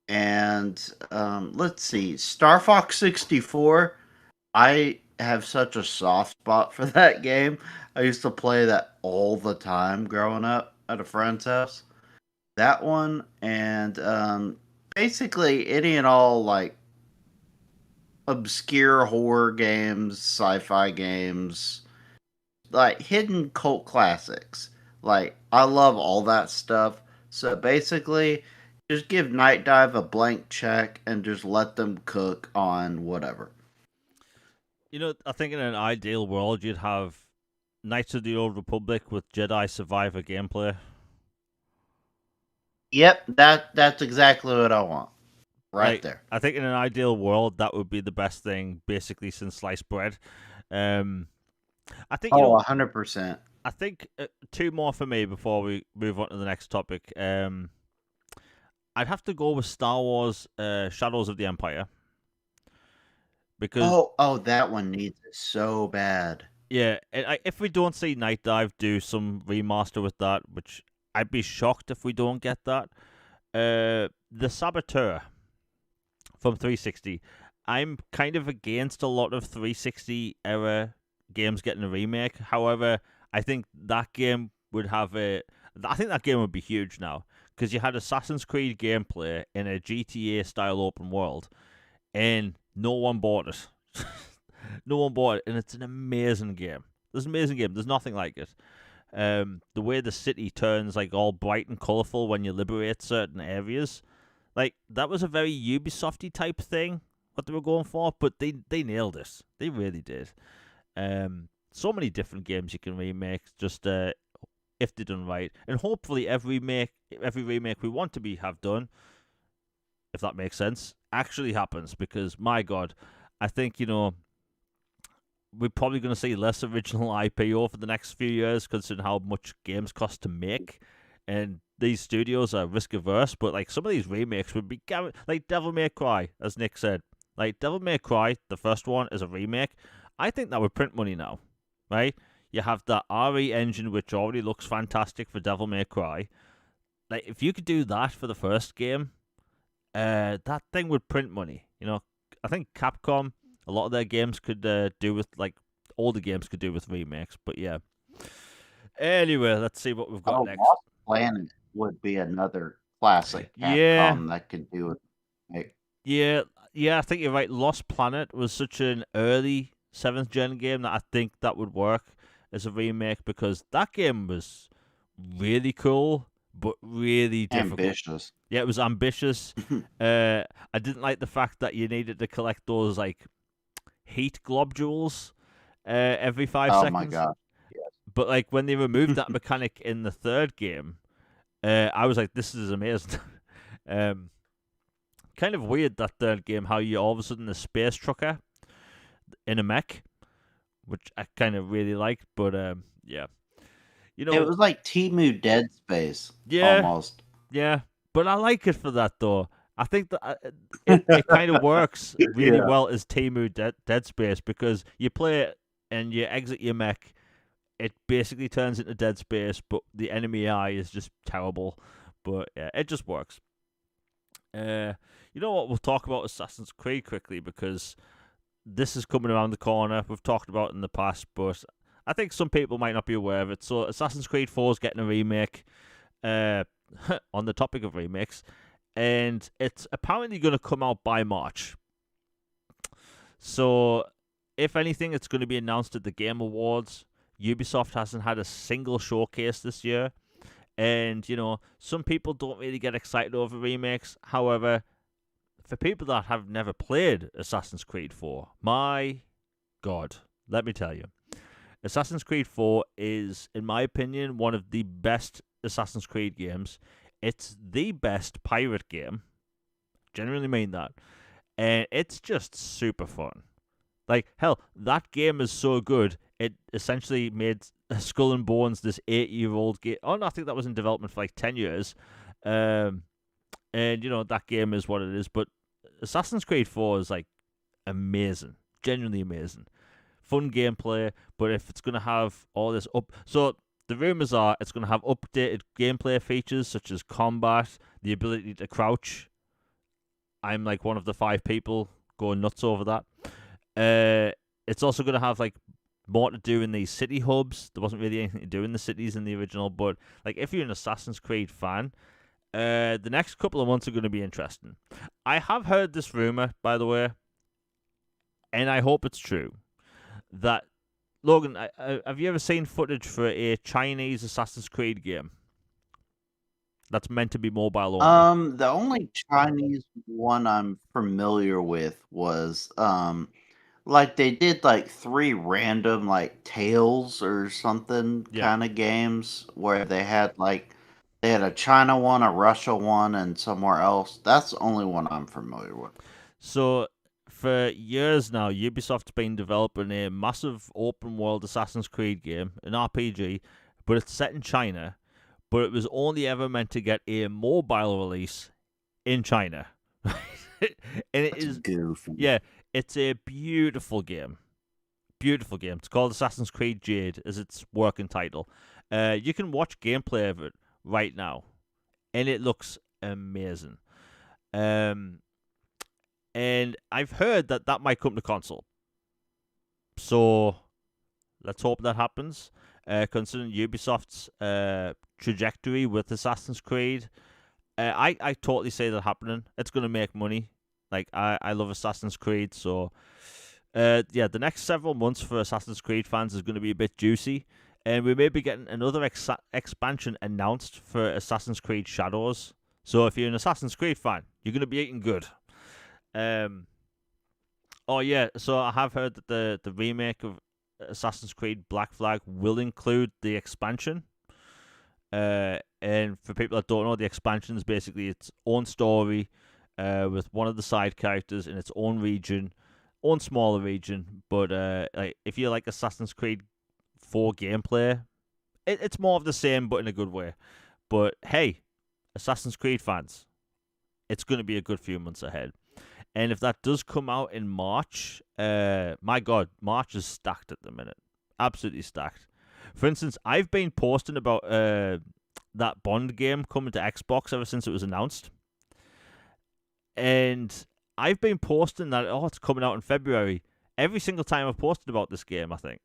And let's see, Star Fox 64. I have such a soft spot for that game. I used to play that all the time growing up at a friend's house. That one, and basically any and all like obscure horror games, sci-fi games, like hidden cult classics. Like I love all that stuff. So basically, just give Night Dive a blank check and just let them cook on whatever. I think in an ideal world, you'd have Knights of the Old Republic with Jedi Survivor gameplay. Yep, that's exactly what I want. Right Like, there. I think in an ideal world, that would be the best thing, basically, since sliced bread. Um, I think Oh, 100%. I think two more for me before we move on to the next topic. I'd have to go with Star Wars: Shadows of the Empire because Oh, that one needs it so bad. yeah, if we don't see Night Dive do some remaster with that, which I'd be shocked if we don't get that. The Saboteur from 360. I'm kind of against a lot of 360 era games getting a remake. However, I think that game would have a. I think that game would be huge now because you had Assassin's Creed gameplay in a GTA style open world, and no one bought it. No one bought it, and it's an amazing game. There's an amazing game. There's nothing like it. The way the city turns like all bright and colorful when you liberate certain areas, like that was a very Ubisofty type thing. What they were going for, but they nailed it. They really did. So many different games you can remake, just if they're done right, and hopefully every remake we want to have done, if that makes sense, actually happens. Because my God, I think we're probably going to see less original IP over the next few years, considering how much games cost to make, and these studios are risk averse. But like some of these remakes would be like Devil May Cry, as Nick said. Like Devil May Cry, the first one is a remake. I think that would print money now, right? You have that RE engine, which already looks fantastic for Devil May Cry. Like if you could do that for the first game, that thing would print money. I think Capcom, a lot of their games could do with like all the games could do with remakes. But yeah. Anyway, let's see what we've got Oh, next. Lost Planet would be another classic Yeah, Capcom that could do it. Like, yeah, yeah. I think you're right. Lost Planet was such an early seventh gen game that I think that would work as a remake because that game was really cool but really difficult. ambitious. Yeah, it was ambitious. I didn't like the fact that you needed to collect those like heat globules every five Oh my seconds. god. Yes. But like when they removed that mechanic in the third game, I was like, "This is amazing." um, Kind of weird that third game how you all of a sudden a space trucker in a mech, which I kind of really liked. But yeah, you It know, was like Timu Dead Space yeah, almost. yeah. But I like it for that though. I think that it kind of works really Yeah. well as Timu Dead Space because you play it and you exit your mech. It basically turns into Dead Space, but the enemy AI is just terrible. But yeah, it just works. Uh, you know what? We'll talk about Assassin's Creed quickly because this is coming around the corner. We've talked about it in the past, but I think some people might not be aware of it. So Assassin's Creed 4 is getting a remake. Uh, on the topic of remakes, and it's apparently going to come out by March. So, if anything, it's going to be announced at the Game Awards. Ubisoft hasn't had a single showcase this year, and some people don't really get excited over remakes. However, for people that have never played Assassin's Creed 4, my God, let me tell you, Assassin's Creed 4 is, in my opinion, one of the best Assassin's Creed games. It's the best pirate game. Genuinely mean that. And it's just super fun. Like, hell, that game is so good, it essentially made Skull and Bones this 8-year-old game. Oh, no, I think that was in development for like 10 years. Um, and, that game is what it is. But Assassin's Creed 4 is like amazing. Genuinely amazing. Fun gameplay, but if it's going to have all this up. So the rumors are it's going to have updated gameplay features such as combat, the ability to crouch. I'm like one of the 5 people going nuts over that. It's also going to have like more to do in these city hubs. There wasn't really anything to do in the cities in the original, but like if you're an Assassin's Creed fan, the next couple of months are going to be interesting. I have heard this rumor, by the way, and I hope it's true. That Logan, have you ever seen footage for a Chinese Assassin's Creed game that's meant to be mobile only? The only Chinese one I'm familiar with was like they did like 3 random like Tales or something Yeah, kind of games where they had like They had a China one, a Russia one, and somewhere else. That's the only one I'm familiar with. So for years now, Ubisoft's been developing a massive open world Assassin's Creed game, an RPG, but it's set in China. But it was only ever meant to get a mobile release in China. And it That's is, goofy. yeah, it's a beautiful game. Beautiful game. It's called Assassin's Creed Jade, as its working title. You can watch gameplay of it right now, and it looks amazing. Um, and I've heard that that might come to console. So let's hope that happens. Considering Ubisoft's trajectory with Assassin's Creed, I totally see that happening. It's going to make money. Like, I love Assassin's Creed, so yeah, the next several months for Assassin's Creed fans is going to be a bit juicy. And we may be getting another expansion announced for Assassin's Creed Shadows. So if you're an Assassin's Creed fan, you're going to be eating good. Oh yeah, so I have heard that the remake of Assassin's Creed Black Flag will include the expansion. And for people that don't know, the expansion is basically its own story, with one of the side characters in its own region, own smaller region. But like if you like Assassin's Creed 4 gameplay, it's more of the same, but in a good way. But hey, Assassin's Creed fans, it's going to be a good few months ahead. And if that does come out in March, my God, March is stacked at the minute. Absolutely stacked. For instance, I've been posting about that Bond game coming to Xbox ever since it was announced. And I've been posting that, oh, it's coming out in February. Every single time I've posted about this game, I think.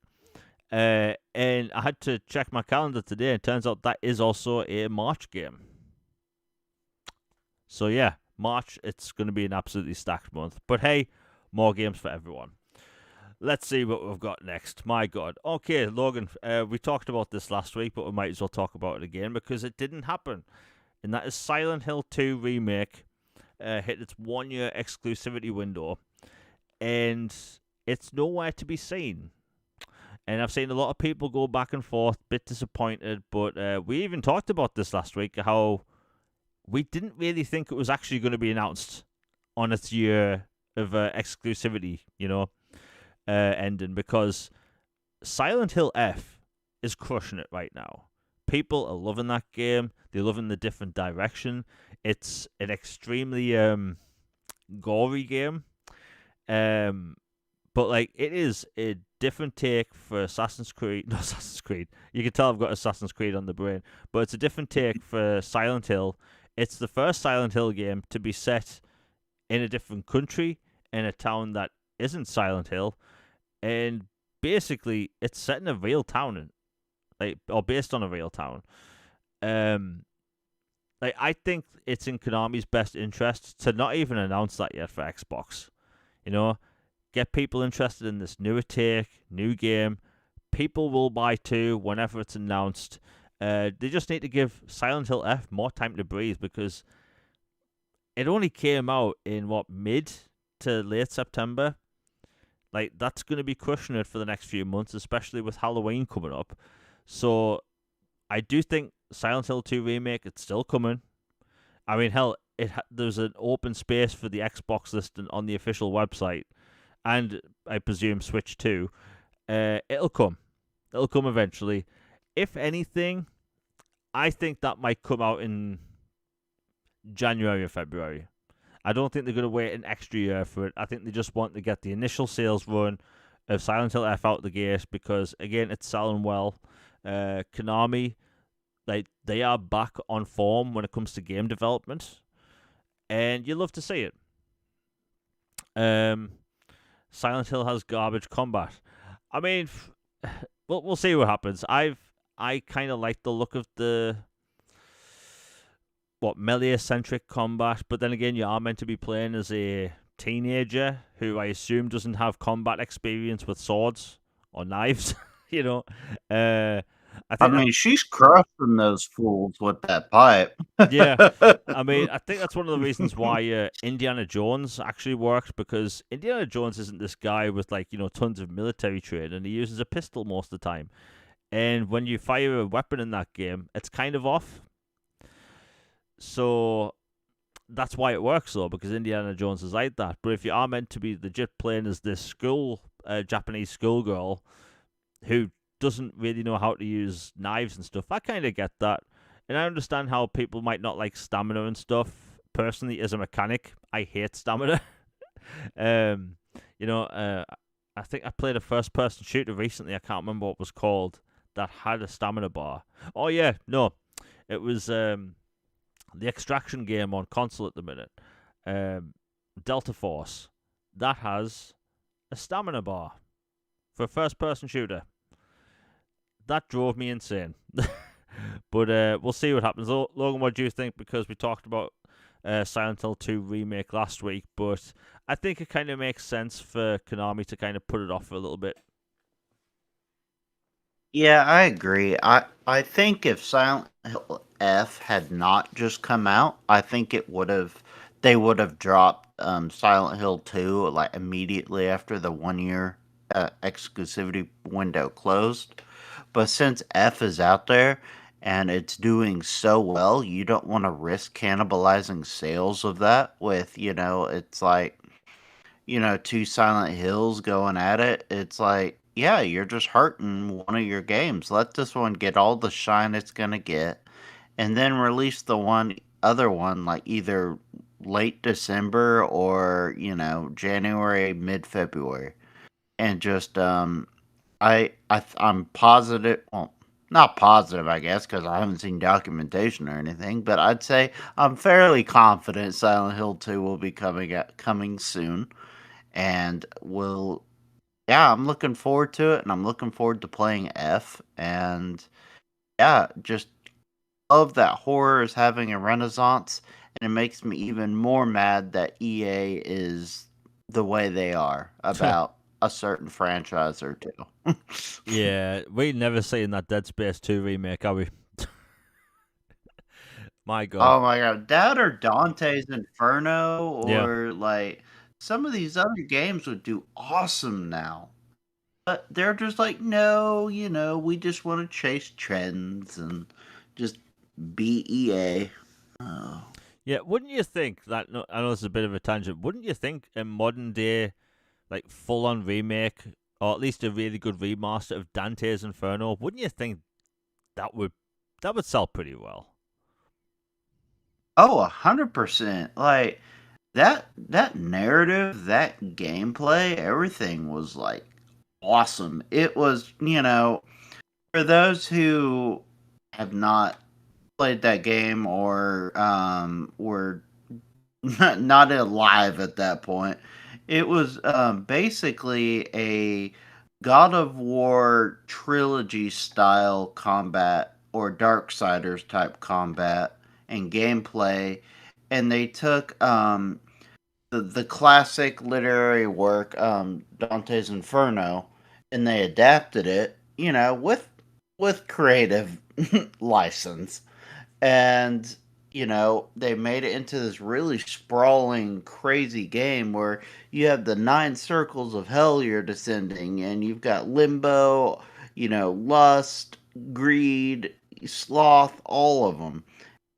And I had to check my calendar today, and it turns out that is also a March game. So yeah, March, it's going to be an absolutely stacked month. But hey, more games for everyone. Let's see what we've got next. My God. Okay, Logan, we talked about this last week, but we might as well talk about it again because it didn't happen. And that is Silent Hill 2 Remake hit its 1-year exclusivity window, and it's nowhere to be seen. And I've seen a lot of people go back and forth, bit disappointed, but we even talked about this last week, how we didn't really think it was actually going to be announced on its year of exclusivity, ending, because Silent Hill F is crushing it right now. People are loving that game. They're loving the different direction. It's an extremely gory game. But like it is a different take for Assassin's Creed. Not Assassin's Creed. You can tell I've got Assassin's Creed on the brain. But it's a different take for Silent Hill. It's the first Silent Hill game to be set in a different country, in a town that isn't Silent Hill. And basically it's set in a real town, or based on a real town. I think it's in Konami's best interest to not even announce that yet for Xbox. Get people interested in this newer take, new game. People will buy 2 whenever it's announced. They just need to give Silent Hill F more time to breathe, because it only came out in mid to late September. Like, that's going to be crushing it for the next few months, especially with Halloween coming up. So I do think Silent Hill 2 Remake, it's still coming. I mean, hell, there's an open space for the Xbox listing on the official website, and I presume Switch too. It'll come. It'll come eventually. If anything, I think that might come out in January or February. I don't think they're going to wait an extra year for it. I think they just want to get the initial sales run of Silent Hill F out the gate, because, again, it's selling well. Konami, they are back on form when it comes to game development, and you love to see it. Silent Hill has garbage combat. I mean, we'll see what happens. I kind of like the look of the melee-centric combat, but then again, you are meant to be playing as a teenager who I assume doesn't have combat experience with swords or knives. I mean, she's crushing those fools with that pipe. Yeah, I mean, I think that's one of the reasons why Indiana Jones actually works, because Indiana Jones isn't this guy with tons of military training. He uses a pistol most of the time, and when you fire a weapon in that game, it's kind of off. So that's why it works though, because Indiana Jones is like that. But if you are meant to be legit playing as this Japanese schoolgirl who doesn't really know how to use knives and stuff, I kind of get that. And I understand how people might not like stamina and stuff. Personally, as a mechanic, I hate stamina. um, I think I played a first-person shooter recently. I can't remember what it was called that had a stamina bar. Oh yeah, no, it was the Extraction game on console at the minute. Delta Force that has a stamina bar for a first-person shooter. That drove me insane. But we'll see what happens. Logan, what do you think? Because we talked about Silent Hill 2 remake last week, but I think it kind of makes sense for Konami to kind of put it off for a little bit. Yeah, I agree. I think if Silent Hill F had not just come out, I think they would have dropped Silent Hill 2 like immediately after the 1 year exclusivity window closed. But since F is out there and it's doing so well, you don't want to risk cannibalizing sales of that with, it's like two Silent Hills going at it. It's like, yeah, you're just hurting one of your games. Let this one get all the shine it's gonna get, and then release the other one like either late December or January, mid February, and just I'm positive. Well, not positive, I guess, because I haven't seen documentation or anything. But I'd say I'm fairly confident Silent Hill 2 will be coming soon, and I'm looking forward to it, and I'm looking forward to playing F, and yeah, just love that horror is having a renaissance, and it makes me even more mad that EA is the way they are about a certain franchise or two. Yeah, we never seen that Dead Space 2 remake, are we? My God. Oh my god, that or Dante's Inferno, Yeah. or like some of these other games would do awesome now. But they're just like, no, we just want to chase trends and just be EA. Oh. Yeah, wouldn't you think that? No, I know this is a bit of a tangent. Wouldn't you think a modern day, like full on remake, or at least a really good remaster of Dante's Inferno? Wouldn't you think that would sell pretty well? Oh, 100%. Like that narrative, that gameplay, everything was like awesome. It was, for those who have not played that game or were not alive at that point, it was basically a God of War trilogy style combat or Darksiders type combat and gameplay, and they took the classic literary work Dante's Inferno, and they adapted it, with creative license, and they made it into this really sprawling crazy game where you have the nine circles of hell you're descending, and you've got limbo, lust, greed, sloth, all of them.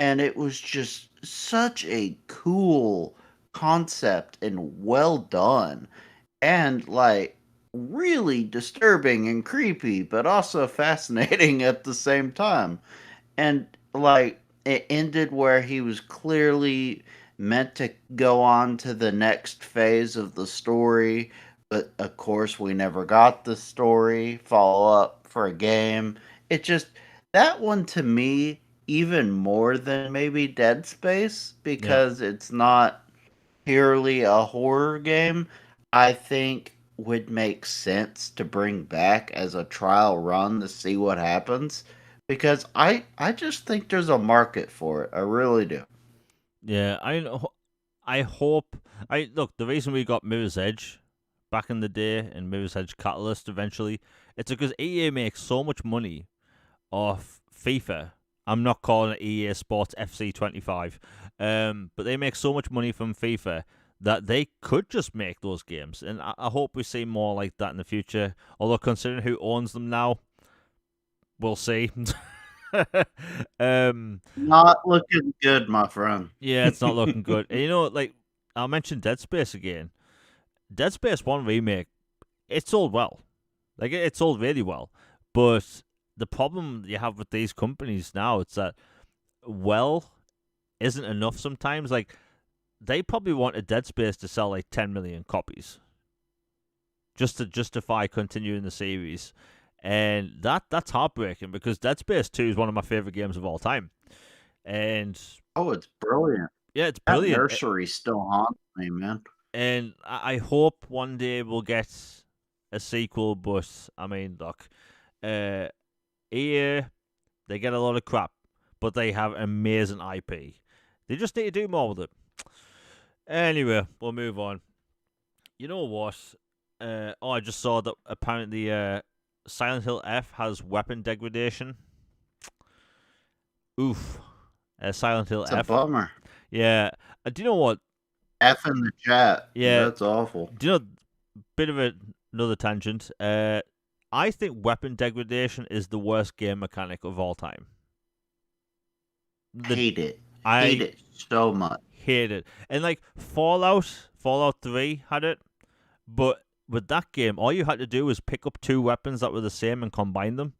And it was just such a cool concept and well done, and like really disturbing and creepy, but also fascinating at the same time. And like it ended where he was clearly meant to go on to the next phase of the story, but of course we never got the story follow up for a game. It just, that one to me, even more than maybe Dead Space, Yeah. because it's not purely a horror game, I think would make sense to bring back as a trial run to see what happens, because I just think there's a market for it. I really do. Yeah, I hope. I look. The reason we got Mirror's Edge back in the day and Mirror's Edge Catalyst eventually, it's because EA makes so much money off FIFA. I'm not calling it EA Sports FC 25, but they make so much money from FIFA that they could just make those games, and I hope we see more like that in the future. Although considering who owns them now, we'll see. Not looking good, my friend. Yeah, it's not looking good. And like I'll mention Dead Space again. Dead Space 1 remake, it sold well. Like it sold really well. But the problem you have with these companies now, it's that well isn't enough sometimes. Like they probably wanted Dead Space to sell like 10 million copies just to justify continuing the series. And that's heartbreaking because Dead Space 2 is one of my favorite games of all time. And Oh, it's brilliant. yeah, it's That brilliant. nursery still haunts me, man. And I hope one day we'll get a sequel, but I mean, look, EA, they get a lot of crap, but they have amazing IP. They just need to do more with it. Anyway, we'll move on. You know what? I just saw that apparently Silent Hill F has weapon degradation. Oof. Silent Hill It's F. a bummer. Yeah. Do you know what? F in the chat. Yeah. That's awful. Do you know, bit of another tangent. I think weapon degradation is the worst game mechanic of all time. Hate it. Hate it so much. Hate it. And like Fallout 3 had it, but with that game, all you had to do was pick up two weapons that were the same and combine them.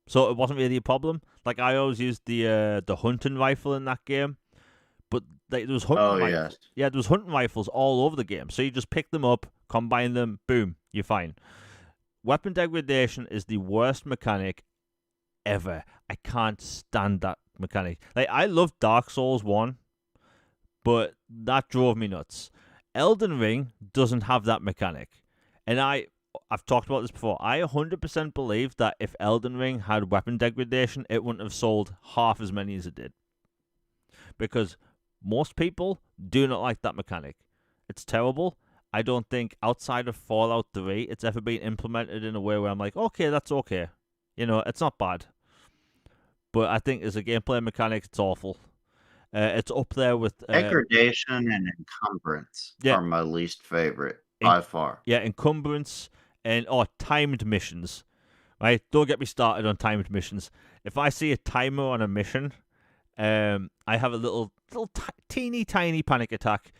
So it wasn't really a problem. Like I always used the hunting rifle in that game, but there was hunting rifles. Yes. Yeah, there was hunting rifles all over the game. So you just pick them up, combine them, boom, you're fine. Weapon degradation is the worst mechanic ever. I can't stand that mechanic. Like I love Dark Souls 1, but that drove me nuts. Elden Ring doesn't have that mechanic. And I've talked about this before. I 100% believe that if Elden Ring had weapon degradation, it wouldn't have sold half as many as it did. Because most people do not like that mechanic. It's terrible. I don't think outside of Fallout 3 it's ever been implemented in a way where I'm like, okay, that's okay. It's not bad. But I think as a gameplay mechanic, it's awful. It's up there with... degradation and encumbrance are my least favorite, by far. Yeah, encumbrance and timed missions. Right? Don't get me started on timed missions. If I see a timer on a mission, I have a little teeny tiny panic attack.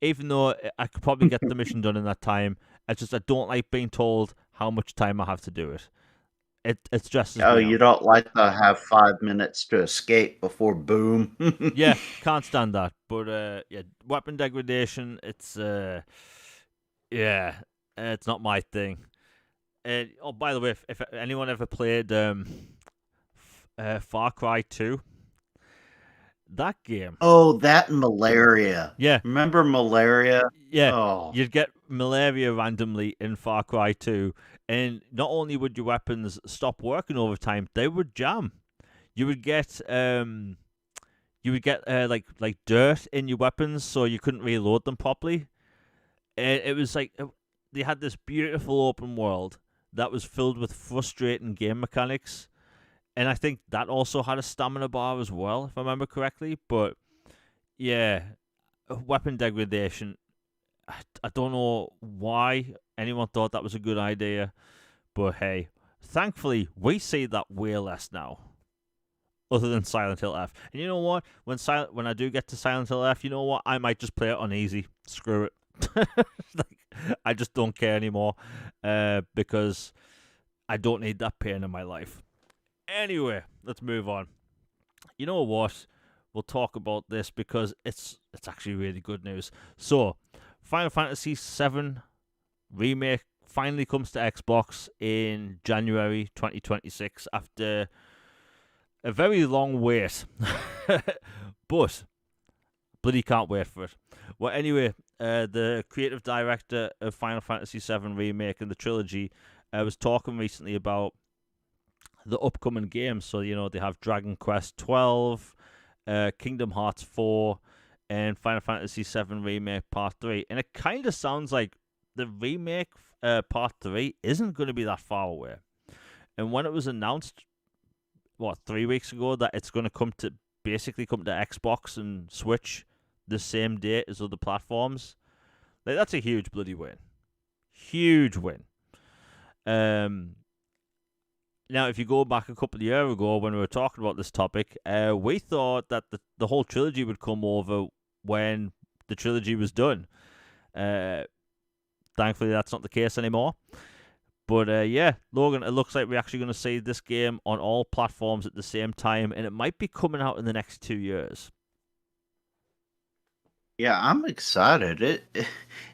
Even though I could probably get the mission done in that time, I don't like being told how much time I have to do it. It stresses me out. You don't like to have 5 minutes to escape before boom? Yeah, can't stand that. But yeah, weapon degradation, it's it's not my thing. By the way, if anyone ever played Far Cry 2, that game. Oh, that and malaria. Yeah. Remember malaria? Yeah. Oh. You'd get malaria randomly in Far Cry 2, and not only would your weapons stop working over time, they would jam. You would get like dirt in your weapons, so you couldn't reload them properly. And it was like they had this beautiful open world that was filled with frustrating game mechanics. And I think that also had a stamina bar as well, if I remember correctly. But, yeah, weapon degradation, I don't know why anyone thought that was a good idea. But, hey, thankfully, we see that way less now, other than Silent Hill F. And you know what? When I do get to Silent Hill F, you know what? I might just play it on easy. Screw it. I just don't care anymore because I don't need that pain in my life. Anyway, let's move on. You know what? We'll talk about this because it's actually really good news. So, Final Fantasy VII Remake finally comes to Xbox in January 2026 after a very long wait. But bloody can't wait for it. Well, anyway, the creative director of Final Fantasy VII Remake and the trilogy was talking recently about the upcoming games. So, they have Dragon Quest 12, Kingdom Hearts 4, and Final Fantasy VII Remake Part 3. And it kind of sounds like the Remake Part 3 isn't going to be that far away. And when it was announced, 3 weeks ago, that it's going to come to Xbox and Switch the same day as other platforms, like that's a huge bloody win. Huge win. Now, if you go back a couple of years ago when we were talking about this topic, we thought that the whole trilogy would come over when the trilogy was done. Uh, Thankfully, that's not the case anymore. But yeah, Logan, it looks like we're actually going to see this game on all platforms at the same time, and it might be coming out in the next 2 years. Yeah, I'm excited.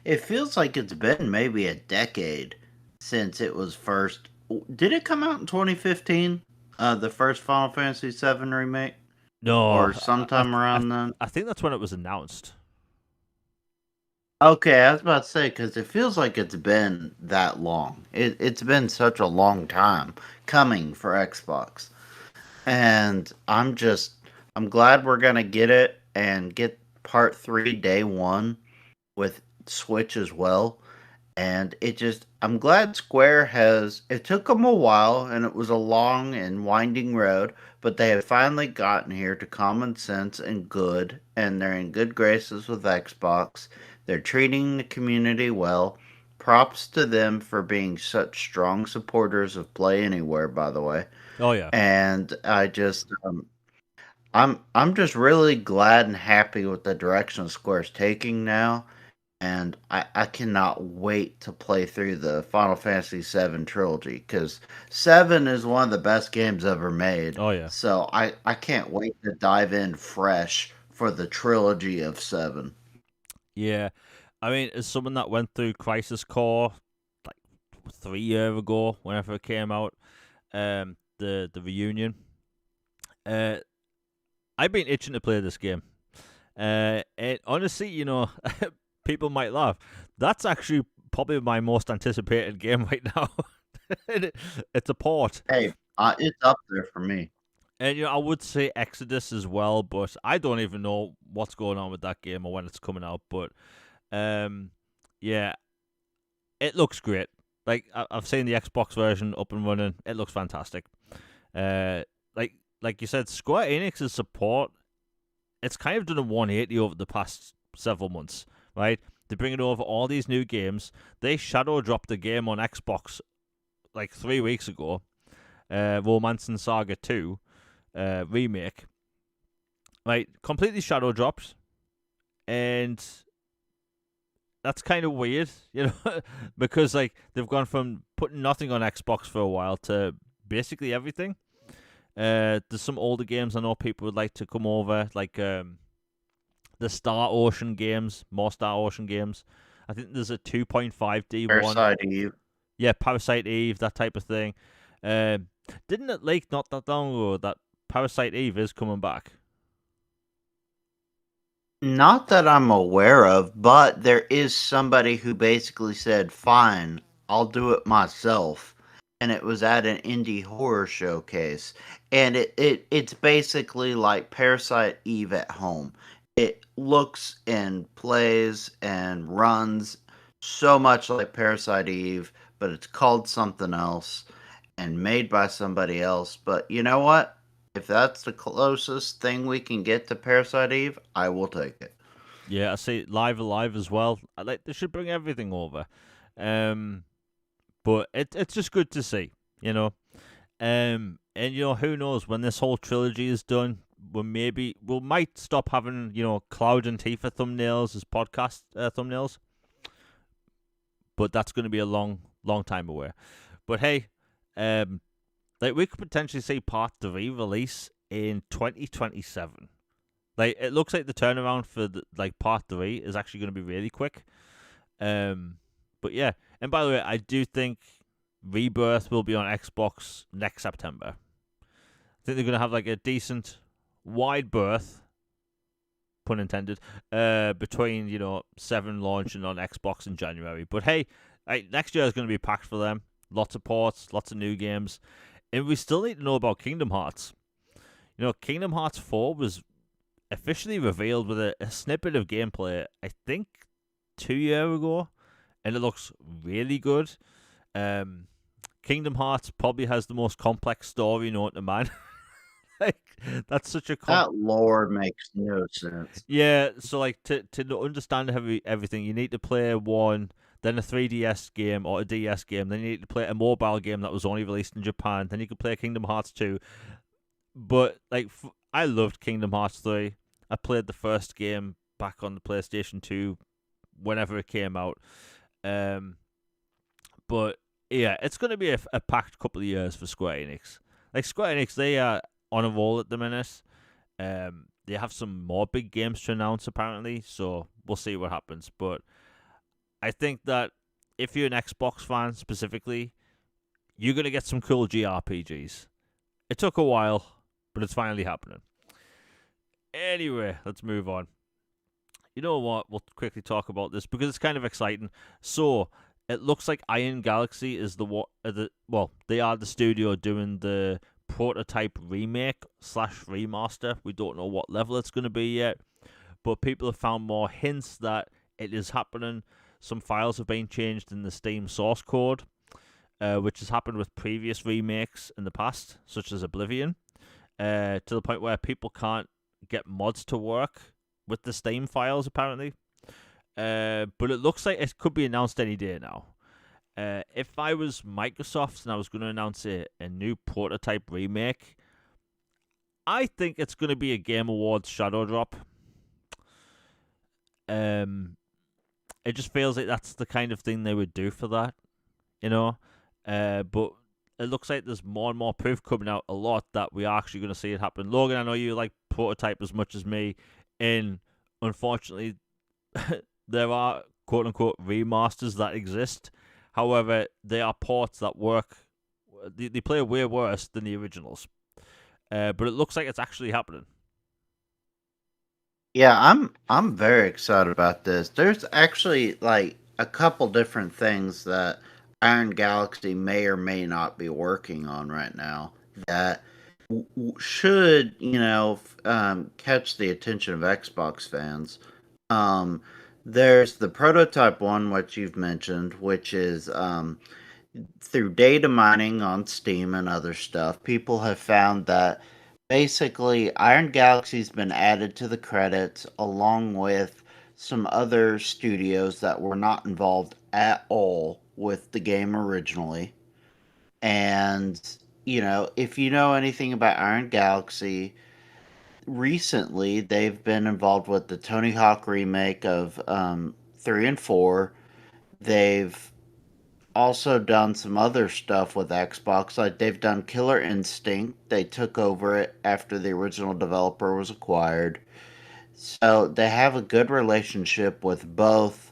It feels like it's been maybe a decade since it was first. Did it come out in 2015? The first Final Fantasy VII remake, No, or sometime around then? I think that's when it was announced. Okay, I was about to say because it feels like it's been that long. It's been such a long time coming for Xbox, and I'm glad we're gonna get it and get part three day one with Switch as well. And I'm glad Square has, it took them a while and it was a long and winding road, but they have finally gotten here to common sense and good, and they're in good graces with Xbox. They're treating the community well. Props to them for being such strong supporters of Play Anywhere, by the way. Oh yeah, And I'm just really glad and happy with the direction Square's taking now, and I cannot wait to play through the Final Fantasy VII trilogy because Seven is one of the best games ever made. oh yeah, So I can't wait to dive in fresh for the trilogy of Seven. yeah. I mean, as someone that went through Crisis Core like 3 years ago, whenever it came out, the reunion, uh, I've been itching to play this game. And honestly, people might laugh. That's actually probably my most anticipated game right now. It's a port. Hey, it's up there for me. And I would say Exodus as well, but I don't even know what's going on with that game or when it's coming out. But yeah, it looks great. Like I've seen the Xbox version up and running. It looks fantastic. Uh, like like you said, Square Enix's support, it's kind of done a 180 over the past several months, right? They're bringing over all these new games. They shadow dropped a game on Xbox like 3 weeks ago, Romance and Saga 2 remake, right? Completely shadow dropped, and that's kind of weird, because like they've gone from putting nothing on Xbox for a while to basically everything. There's some older games I know people would like to come over, like the Star Ocean games, more Star Ocean games. I think there's a 2.5D one. Parasite Eve. Yeah, Parasite Eve, that type of thing. Didn't it leak not that long ago that Parasite Eve is coming back? Not that I'm aware of, but there is somebody who basically said, "Fine, I'll do it myself," and it was at an indie horror showcase, and it's basically like Parasite Eve at home. It looks and plays and runs so much like Parasite Eve, but it's called something else and made by somebody else. But you know what? If that's the closest thing we can get to Parasite Eve, I will take it. Yeah, I see Live Alive as well. They should bring everything over. But it's just good to see, you know. And who knows when this whole trilogy is done, we might stop having Cloud and Tifa thumbnails as podcast thumbnails. But that's going to be a long time away. But hey, like we could potentially see Part 3 release in 2027. Like it looks like the turnaround for Part 3 is actually going to be really quick. But yeah, and by the way, I do think Rebirth will be on Xbox next September. I think they're going to have like a decent wide berth, pun intended, between 7 launching on Xbox in January. But hey, next year is going to be packed for them. Lots of ports, lots of new games, and we still need to know about Kingdom Hearts. Kingdom Hearts 4 was officially revealed with a snippet of gameplay, I think 2 years ago, and it looks really good. Kingdom Hearts probably has the most complex story known to man. Like that's such a That lore makes no sense. yeah. So like to understand everything, you need to play one then a 3DS game or a DS game, then you need to play a mobile game that was only released in Japan, then you could play Kingdom Hearts 2. But like, I loved Kingdom Hearts 3. I played the first game back on the PlayStation 2 whenever it came out. But yeah, it's going to be a packed couple of years for Square Enix. Like, Square Enix, they are on a roll at the minute. They have some more big games to announce apparently, so we'll see what happens. But I think that if you're an Xbox fan specifically, you're going to get some cool JRPGs. It took a while, but it's finally happening. Anyway, let's move on. You know what? We'll quickly talk about this because it's kind of exciting. So, it looks like Iron Galaxy is they are the studio doing the prototype remake / remaster. We don't know what level it's going to be yet, but people have found more hints that it is happening. Some files have been changed in the Steam source code, which has happened with previous remakes in the past, such as Oblivion, to the point where people can't get mods to work with the Steam files, apparently. But it looks like it could be announced any day now. If I was Microsoft and I was going to announce a new prototype remake, I think it's going to be a Game Awards shadow drop. It just feels like that's the kind of thing they would do for that, you know. But it looks like there's more and more proof coming out a lot that we are actually going to see it happen. Logan, I know you like prototype as much as me, and unfortunately, there are quote-unquote remasters that exist. However, they are ports that work. They play way worse than the originals. But it looks like it's actually happening. Yeah, I'm very excited about this. There's actually like a couple different things that Iron Galaxy may or may not be working on right now that should, catch the attention of Xbox fans. Um, there's the prototype one, which you've mentioned, which is through data mining on Steam and other stuff, people have found that basically Iron Galaxy's been added to the credits along with some other studios that were not involved at all with the game originally. And, if you know anything about Iron Galaxy, recently they've been involved with the Tony Hawk remake of 3 and 4. They've also done some other stuff with Xbox. Like they've done Killer Instinct. They took over it after the original developer was acquired. So they have a good relationship with both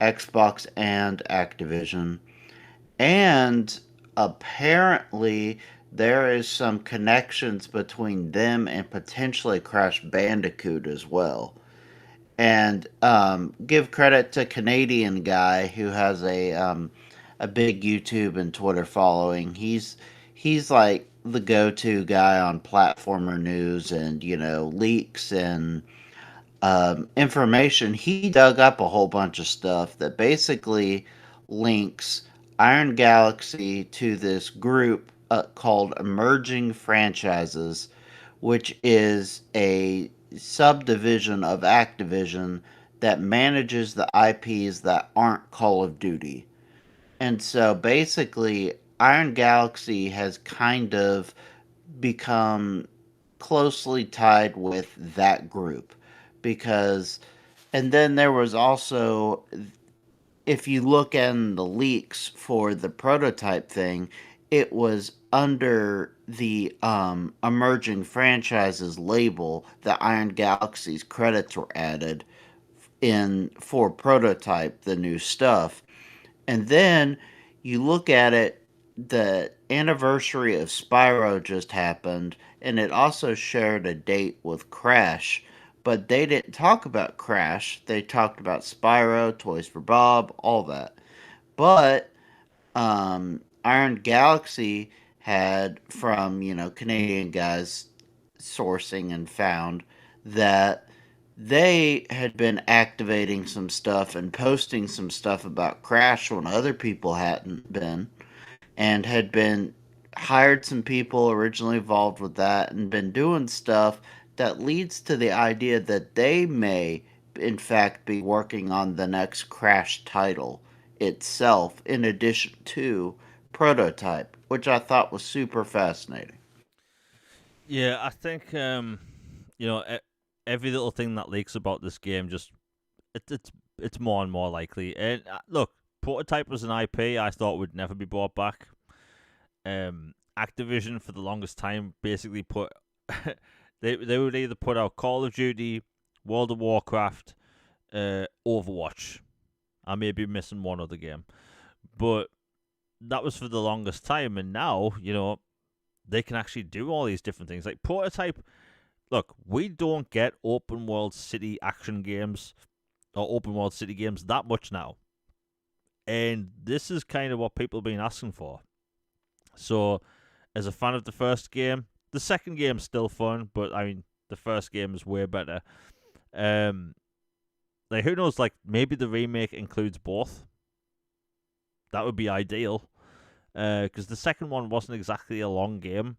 Xbox and Activision. And apparently there is some connections between them and potentially Crash Bandicoot as well. And give credit to Canadian guy who has a big YouTube and Twitter following. He's like the go-to guy on platformer news and leaks and information. He dug up a whole bunch of stuff that basically links Iron Galaxy to this group called Emerging Franchises, which is a subdivision of Activision that manages the IPs that aren't Call of Duty. And so basically, Iron Galaxy has kind of become closely tied with that group because, and then there was also, if you look in the leaks for the prototype thing, it was under the emerging franchises label that Iron Galaxy's credits were added in for prototype, the new stuff. And then you look at it, the anniversary of Spyro just happened, and it also shared a date with Crash. But they didn't talk about Crash. They talked about Spyro, Toys for Bob, all that. But Iron Galaxy had, from, Canadian guys sourcing and found that they had been activating some stuff and posting some stuff about Crash when other people hadn't been, and had been hired some people originally involved with that and been doing stuff that leads to the idea that they may in fact be working on the next Crash title. itself in addition to prototype, which I thought was super fascinating. Yeah, I think you know, every little thing that leaks about this game just it's more and more likely. And look, prototype was an IP I thought would never be brought back. Activision for the longest time basically put they would either put out Call of Duty, World of Warcraft, Overwatch. I may be missing one other game, but that was for the longest time. And now, you know, they can actually do all these different things. Like prototype, look, we don't get open world city action games or open world city games that much now. And this is kind of what people have been asking for. So, as a fan of the first game, the second game's still fun, but I mean, the first game is way better. Um, like who knows? Like maybe the remake includes both. That would be ideal. Because the second one wasn't exactly a long game.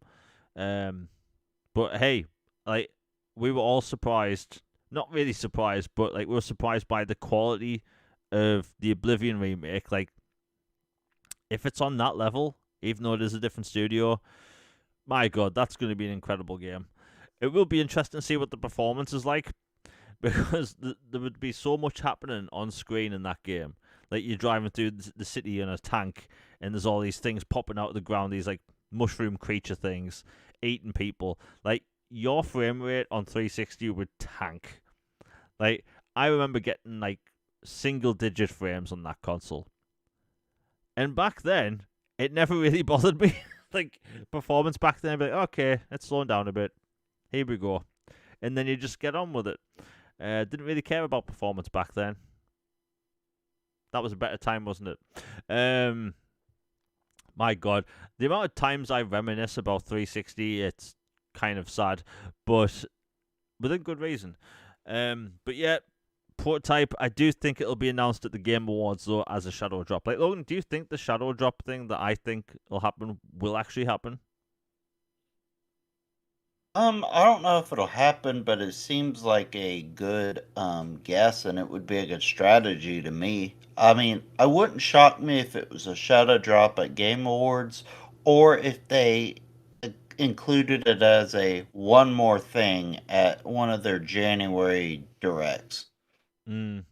But hey, like we were all surprised. Not really surprised, but like we were surprised by the quality of the Oblivion remake. Like if it's on that level, even though it is a different studio, my god, that's going to be an incredible game. It will be interesting to see what the performance is like because there would be so much happening on screen in that game. Like you're driving through the city in a tank, and there's all these things popping out of the ground. These like mushroom creature things eating people. Like your frame rate on 360 would tank. Like I remember getting like single digit frames on that console, and back then it never really bothered me. Like performance back then, I'd be like, okay, it's slowing down a bit. Here we go, and then you just get on with it. Didn't really care about performance back then. That was a better time, wasn't it? My God, the amount of times I reminisce about 360, it's kind of sad, but within good reason. But yeah, prototype. I do think it'll be announced at the Game Awards though as a shadow drop. Like Logan, do you think the shadow drop thing that I think will actually happen? I don't know if it'll happen, but it seems like a good guess, and it would be a good strategy to me. I mean, I wouldn't shock me if it was a shadow drop at Game Awards, or if they included it as a one more thing at one of their January directs.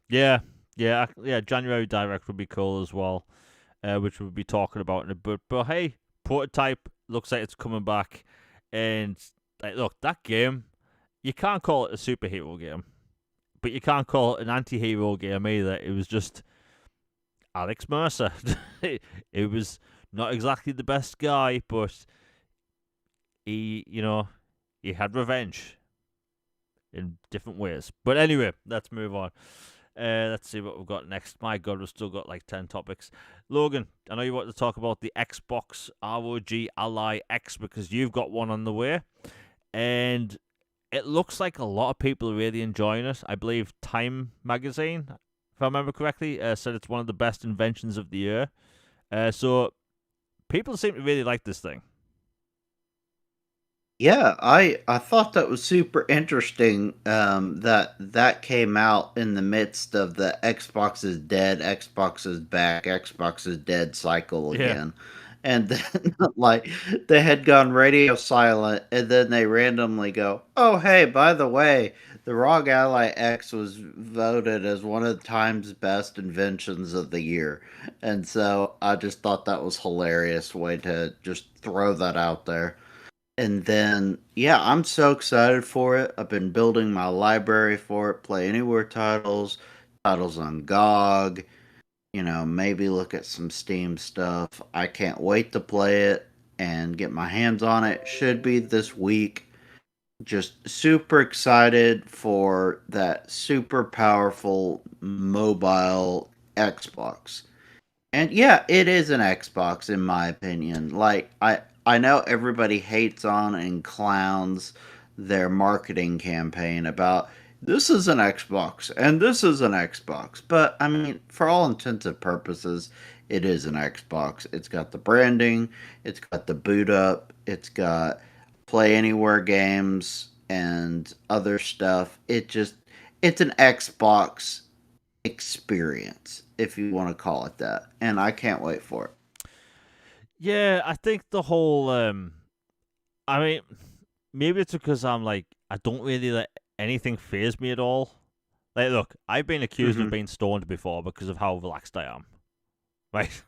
Yeah. January Direct would be cool as well, which we'll be talking about in a bit. But hey, prototype looks like it's coming back, and like, look, that game, you can't call it a superhero game, but you can't call it an anti-hero game either. It was just Alex Mercer. It was not exactly the best guy, but he had revenge in different ways. But anyway, let's move on. Let's see what we've got next. My God, we've still got like 10 topics. Logan, I know you want to talk about the Xbox ROG Ally X because you've got one on the way. And it looks like a lot of people are really enjoying it. I believe Time magazine, if I remember correctly, said it's one of the best inventions of the year. So people seem to really like this thing. Yeah, I thought that was super interesting. That came out in the midst of the Xbox is dead, Xbox is back, Xbox is dead cycle Yeah. again, and then like they had gone radio silent, and then they randomly go, "Oh hey, by the way, the ROG Ally X was voted as one of the time's best inventions of the year," and so I just thought that was hilarious way to just throw that out there. And then, yeah, I'm so excited for it. I've been building my library for it, Play Anywhere titles, titles on GOG, maybe look at some Steam stuff. I can't wait to play it and get my hands on it. Should be this week. Just super excited for that super powerful mobile Xbox. And yeah, it is an Xbox in my opinion. Like I know everybody hates on and clowns their marketing campaign about this is an Xbox and this is an Xbox. But I mean, for all intents and purposes, it is an Xbox. It's got the branding, it's got the boot up, it's got play anywhere games and other stuff. It's an Xbox experience. if you want to call it that. And I can't wait for it. Yeah, I think the whole I mean, maybe it's because I'm like I don't really let anything faze me at all. Like, look, I've been accused of Hmm. being stoned before because of how relaxed I am. Right?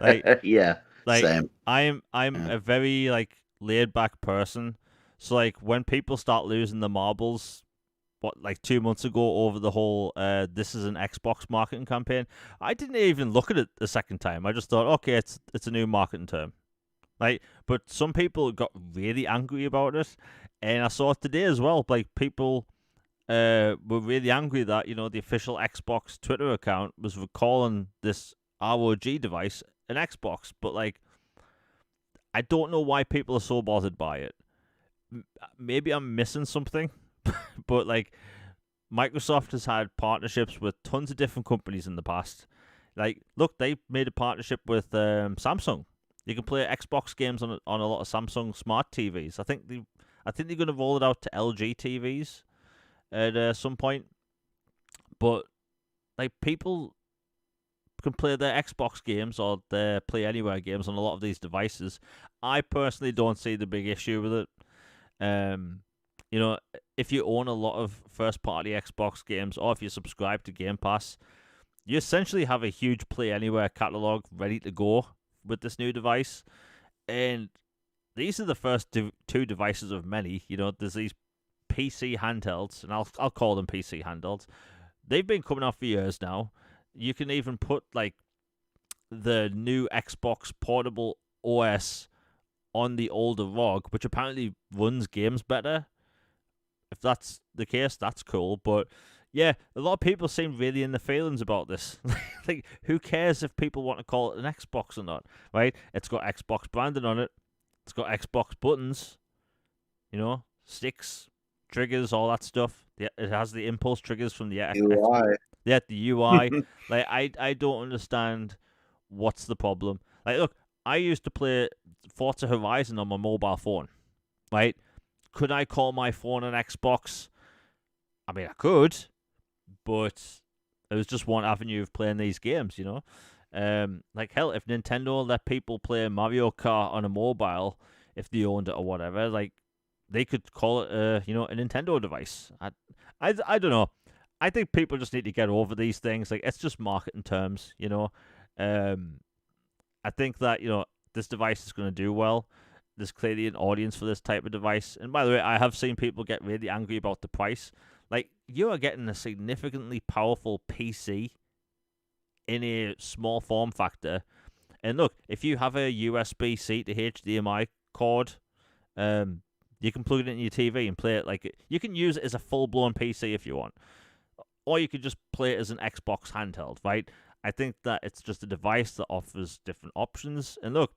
like, Yeah, like same. I'm Yeah. a very like laid back person. So like when people start losing the marbles, what like 2 months ago over the whole this is an Xbox marketing campaign, I didn't even look at it the second time. I just thought, okay, it's a new marketing term. Like, but some people got really angry about it, and I saw it today as well. Like people were really angry that the official Xbox Twitter account was calling this ROG device an Xbox, but like I don't know why people are so bothered by it. Maybe I'm missing something, but like Microsoft has had partnerships with tons of different companies in the past. Like, look, they made a partnership with Samsung. You can play Xbox games on a lot of Samsung smart TVs. I think they're going to roll it out to LG TVs at some point. But like, people can play their Xbox games or their Play Anywhere games on a lot of these devices. I personally don't see the big issue with it. Um, you know, if you own a lot of first-party Xbox games or if you subscribe to Game Pass, you essentially have a huge Play Anywhere catalog ready to go with this new device. And these are the first two devices of many. There's these PC handhelds, and I'll call them PC handhelds. They've been coming out for years now. You can even put like the new Xbox portable OS on the older ROG, which apparently runs games better. If that's the case, that's cool. But yeah, a lot of people seem really in the feelings about this. Like, who cares if people want to call it an Xbox or not, right? It's got Xbox branding on it. It's got Xbox buttons, sticks, triggers, all that stuff. Yeah, it has the impulse triggers from the UI. yeah, the UI. Like, I don't understand what's the problem. Like, look, I used to play Forza Horizon on my mobile phone, right? Could I call my phone an Xbox? I mean, I could, but it was just one avenue of playing these games. Like, hell, if Nintendo let people play Mario Kart on a mobile, if they owned it or whatever, like, they could call it a Nintendo device. I don't know. I think people just need to get over these things. Like, it's just marketing terms. Um, I think that this device is going to do well. There's clearly an audience for this type of device. And by the way, I have seen people get really angry about the price. Like, you are getting a significantly powerful PC in a small form factor. And look, if you have a USB-C to HDMI cord, you can plug it in your TV and play it like it. You can use it as a full-blown PC if you want, or you could just play it as an Xbox handheld, right? I think that it's just a device that offers different options. And look,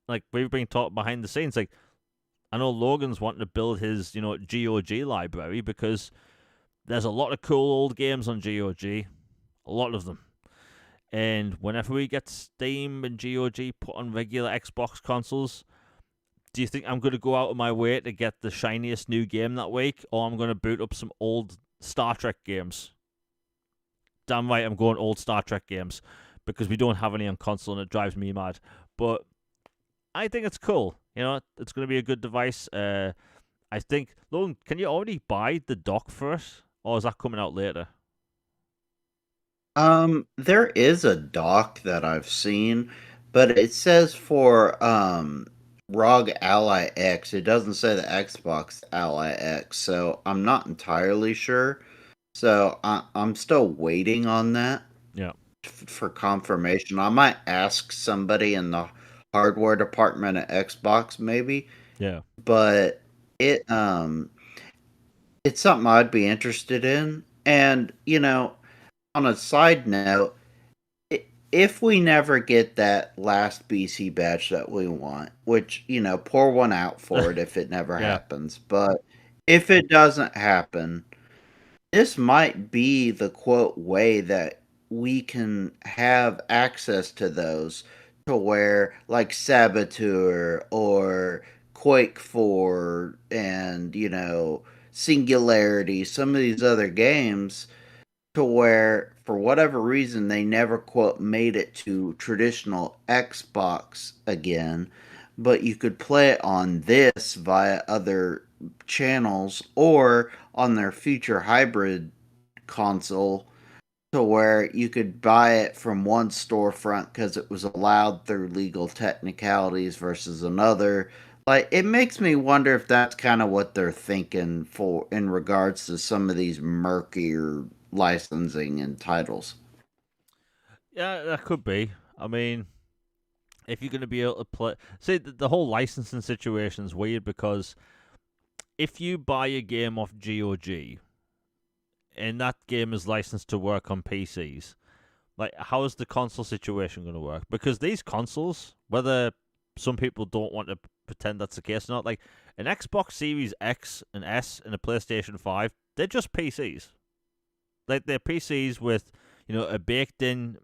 like we've been talking behind the scenes, like I know Logan's wanting to build his, GOG library because there's a lot of cool old games on GOG, a lot of them. And whenever we get Steam and GOG put on regular Xbox consoles, do you think I'm going to go out of my way to get the shiniest new game that week, or I'm going to boot up some old Star Trek games? Damn right, I'm going old Star Trek games because we don't have any on console and it drives me mad. But I think it's cool. It's going to be a good device. I think, Logan, can you already buy the dock for it, or is that coming out later? There is a dock that I've seen, but it says for ROG Ally X. It doesn't say the Xbox Ally X, so I'm not entirely sure. So I'm still waiting on that Yeah, for confirmation. I might ask somebody in the hardware department at Xbox maybe, yeah, but it it's something I'd be interested in. And on a side note, if we never get that last BC batch that we want, which, pour one out for it if it never yeah, happens. But if it doesn't happen, this might be the quote way that we can have access to those to where like Saboteur or Quake 4 and, Singularity, some of these other games to where for whatever reason, they never quote made it to traditional Xbox again, but you could play it on this via other channels or on their future hybrid console to where you could buy it from one storefront because it was allowed through legal technicalities versus another. Like, it makes me wonder if that's kind of what they're thinking for in regards to some of these murkier licensing and titles. Yeah, that could be. I mean, if you're going to be able to play, see, the whole licensing situation is weird because if you buy a game off GOG and that game is licensed to work on PCs, like, how is the console situation going to work? Because these consoles, whether some people don't want to pretend that's the case or not, like an Xbox Series X and S and a PlayStation 5, they're just PCs. Like, they're PCs with, a baked-in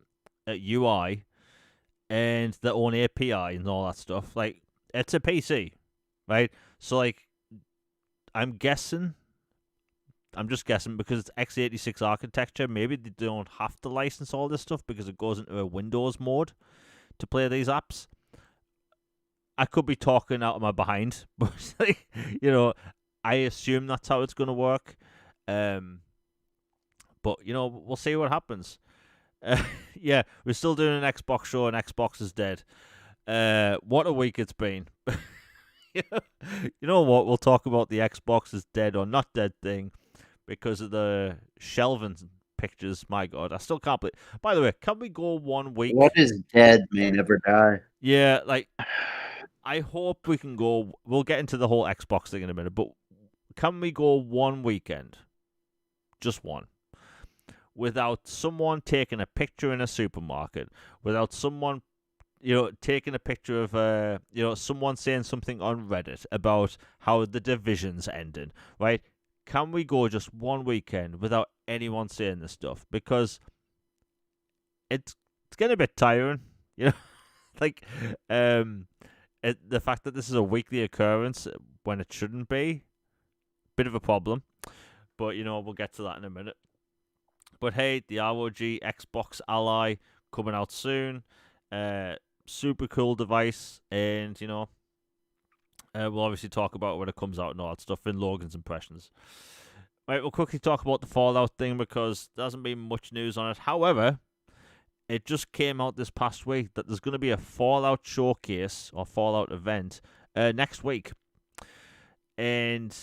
UI and their own API and all that stuff. Like, it's a PC, right? So, like, I'm just guessing because it's x86 architecture, maybe they don't have to license all this stuff because it goes into a Windows mode to play these apps. I could be talking out of my behind, but I assume that's how it's going to work. But we'll see what happens. Yeah, we're still doing an Xbox show, and Xbox is dead. What a week it's been. You know what? We'll talk about the Xbox is dead or not dead thing because of the shelving pictures. My God, I still can't believe. By the way, can we go 1 week? What is dead may never die. Yeah, like, I hope we can go. We'll get into the whole Xbox thing in a minute, but can we go 1 weekend? Just one. Without someone taking a picture in a supermarket, without someone, taking a picture of, someone saying something on Reddit about how the Division's ending, right? Can we go just 1 weekend without anyone saying this stuff? Because it's getting a bit tiring, like, the fact that this is a weekly occurrence when it shouldn't be, bit of a problem. But, we'll get to that in a minute. But hey, the ROG Xbox Ally coming out soon. Super cool device. And, we'll obviously talk about it when it comes out and all that stuff in Logan's impressions. Right, we'll quickly talk about the Fallout thing because there hasn't been much news on it. However, it just came out this past week that there's going to be a Fallout showcase or Fallout event next week. And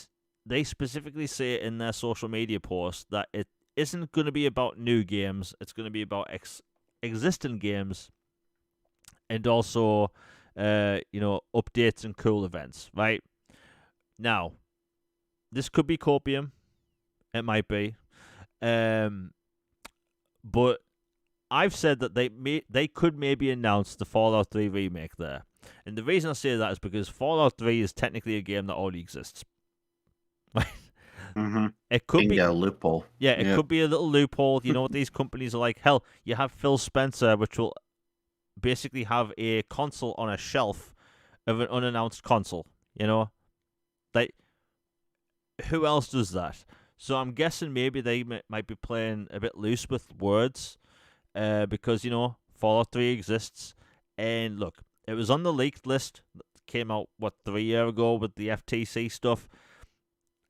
they specifically say in their social media post that it isn't going to be about new games. It's going to be about existing games and also, updates and cool events, right? Now, this could be copium. It might be. But I've said that they could maybe announce the Fallout 3 remake there. And the reason I say that is because Fallout 3 is technically a game that already exists. Right? Mm-hmm. It could be a loophole. Yeah, it could be a little loophole. You know what these companies are like? Hell, you have Phil Spencer, which will basically have a console on a shelf of an unannounced console. Like, who else does that? So I'm guessing maybe they might be playing a bit loose with words, because Fallout 3 exists, and look, it was on the leaked list that came out 3 years ago with the FTC stuff.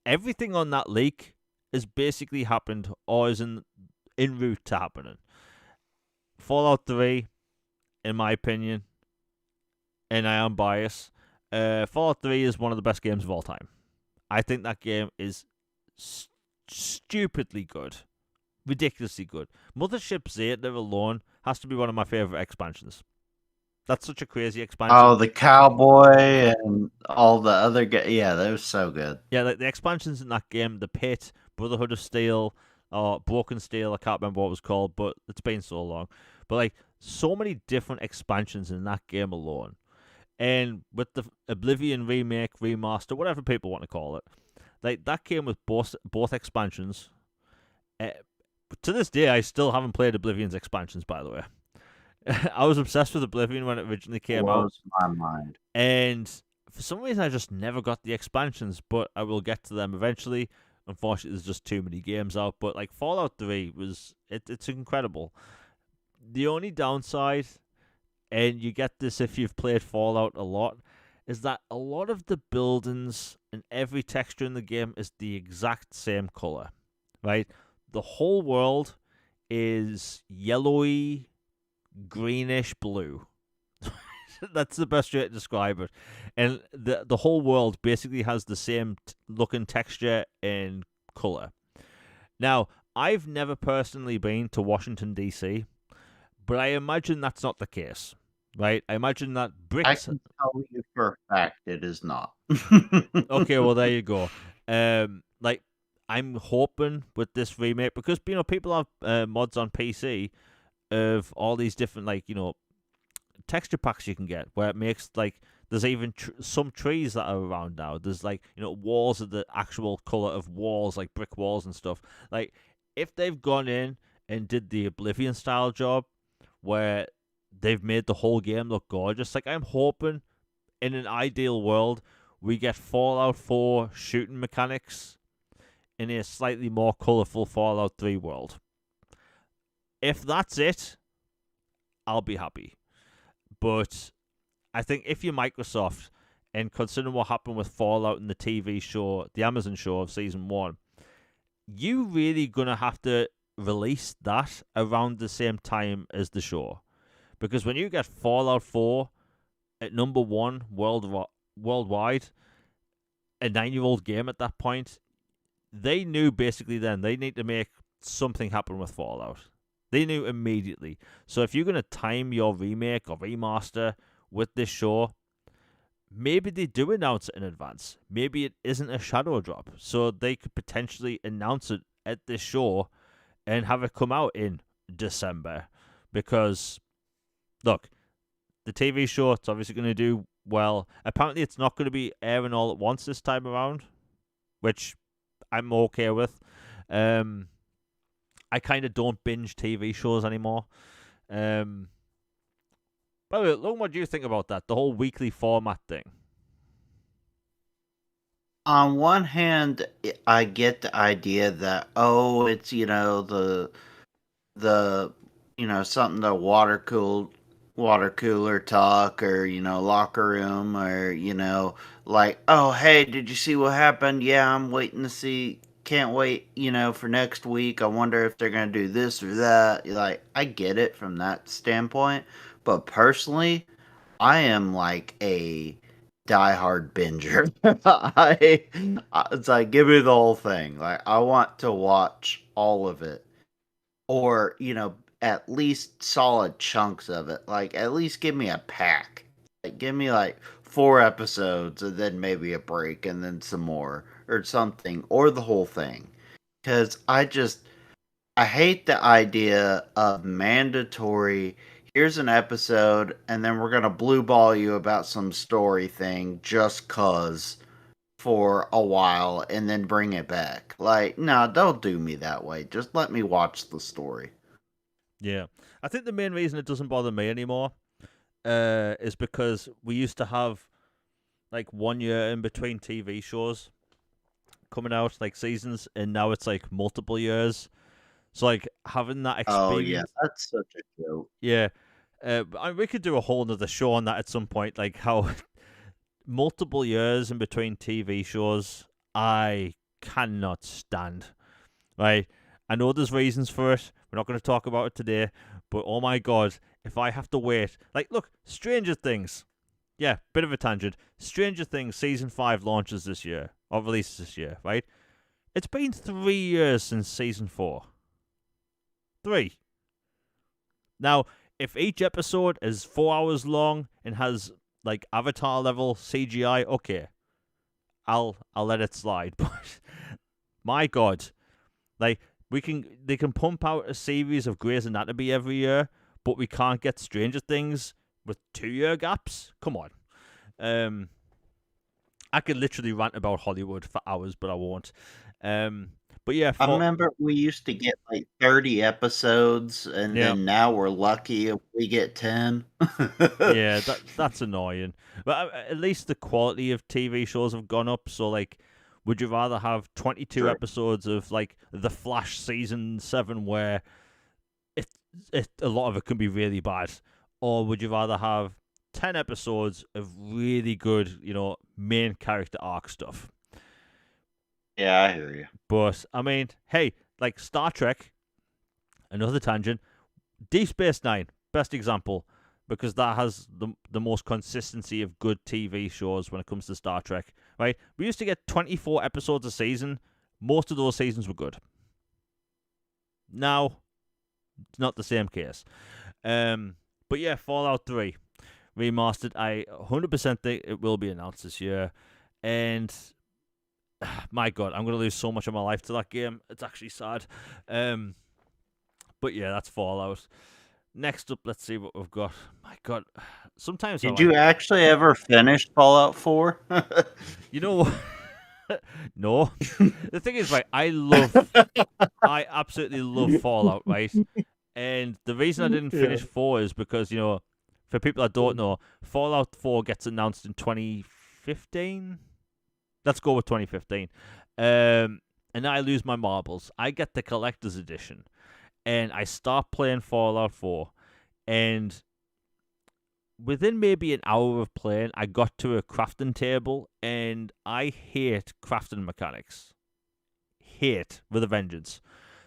Everything on that leak has basically happened or is en route to happening. Fallout 3, in my opinion, and I am biased, Fallout 3 is one of the best games of all time. I think that game is stupidly good. Ridiculously good. Mothership Zeta alone has to be one of my favorite expansions. That's such a crazy expansion. Oh, the cowboy and all the other guys. Yeah, that was so good. Yeah, like the expansions in that game, The Pit, Brotherhood of Steel, or Broken Steel, I can't remember what it was called, but it's been so long. But like, so many different expansions in that game alone. And with the Oblivion remake, remaster, whatever people want to call it, like, that came with both expansions. To this day, I still haven't played Oblivion's expansions, by the way. I was obsessed with Oblivion when it originally came out. My mind. And for some reason, I just never got the expansions, but I will get to them eventually. Unfortunately, there's just too many games out. But like Fallout 3 it's incredible. The only downside, and you get this if you've played Fallout a lot, is that a lot of the buildings and every texture in the game is the exact same color, right? The whole world is yellowy, greenish blue. That's the best way to describe it. And the whole world basically has the same looking texture and color. Now, I've never personally been to Washington, D.C., but I imagine that's not the case, right? I imagine that I bricks. can tell you for a fact it is not. Okay, well, there you go. Like, I'm hoping with this remake, because, people have mods on PC of all these different, like, texture packs you can get where it makes like there's even some trees that are around now. There's like walls of the actual color of walls, like brick walls and stuff. Like if they've gone in and did the Oblivion style job where they've made the whole game look gorgeous, like I'm hoping in an ideal world we get Fallout 4 shooting mechanics in a slightly more colorful Fallout 3 world. If that's it, I'll be happy. But I think if you're Microsoft, and considering what happened with Fallout and the TV show, the Amazon show of season 1, you really gonna have to release that around the same time as the show. Because when you get Fallout 4 at number 1 worldwide, a 9-year-old game at that point, they knew basically then they need to make something happen with Fallout. They knew immediately. So if you're going to time your remake or remaster with this show, maybe they do announce it in advance. Maybe it isn't a shadow drop. So they could potentially announce it at this show and have it come out in December. Because, look, the TV show, it's obviously going to do well. Apparently it's not going to be airing all at once this time around, which I'm okay with. I kind of don't binge TV shows anymore. By the way, Logan, what do you think about that? The whole weekly format thing. On one hand, I get the idea that it's the something the water cooler talk, or locker room, or like, oh hey, did you see what happened? Yeah, I'm waiting to see. Can't wait, for next week. I wonder if they're gonna do this or that. Like, I get it from that standpoint, but personally, I am like a diehard binger. It's like, give me the whole thing. Like, I want to watch all of it, or at least solid chunks of it. Like, at least give me a pack. Like, give me like 4 episodes and then maybe a break and then some more or something, or the whole thing. Because I hate the idea of mandatory. Here's an episode, and then we're gonna blue ball you about some story thing just cause for a while, and then bring it back. Like, no, don't do me that way. Just let me watch the story. Yeah. I think the main reason it doesn't bother me anymore is because we used to have like 1 year in between TV shows coming out, like seasons, and now it's like multiple years. So like having that experience. Oh yeah, that's such a joke. Yeah. We could do a whole nother show on that at some point, like how multiple years in between TV shows I cannot stand. Right? I know there's reasons for it. We're not going to talk about it today, but oh my god, if I have to wait, like, look, Stranger Things. Yeah, bit of a tangent. Stranger Things season 5 launches this year, or releases this year, right? It's been 3 years since season 4. 3. Now, if each episode is 4 hours long and has like Avatar level CGI, okay, I'll let it slide. But my god, like they can pump out a series of Grey's Anatomy every year, but we can't get Stranger Things with 2-year gaps. Come on. I could literally rant about Hollywood for hours, but I won't. But yeah, I remember we used to get like 30 episodes, and yeah. then now we're lucky if we get 10. Yeah, that's annoying. But at least the quality of TV shows have gone up. So like, Would you rather have 22 Sure. episodes of like The Flash season 7 where a lot of it can be really bad, or would you rather have 10 episodes of really good, main character arc stuff? Yeah, I hear you. But I mean, hey, like Star Trek, another tangent. Deep Space Nine, best example, because that has the most consistency of good TV shows when it comes to Star Trek. Right? We used to get 24 episodes a season. Most of those seasons were good. Now, it's not the same case. But yeah, Fallout 3 remastered. I 100% think it will be announced this year, and my God, I'm gonna lose so much of my life to that game. It's actually sad. But yeah, that's Fallout. Next up, let's see what we've got. My God, sometimes Did you actually ever finish Fallout 4? You know what? No. The thing is, right, I absolutely love Fallout, right? And the reason I didn't finish 4 is because, for people that don't know, Fallout 4 gets announced in 2015. Let's go with 2015. And I lose my marbles. I get the collector's edition. And I start playing Fallout 4. And within maybe an hour of playing, I got to a crafting table. And I hate crafting mechanics. Hate with a vengeance.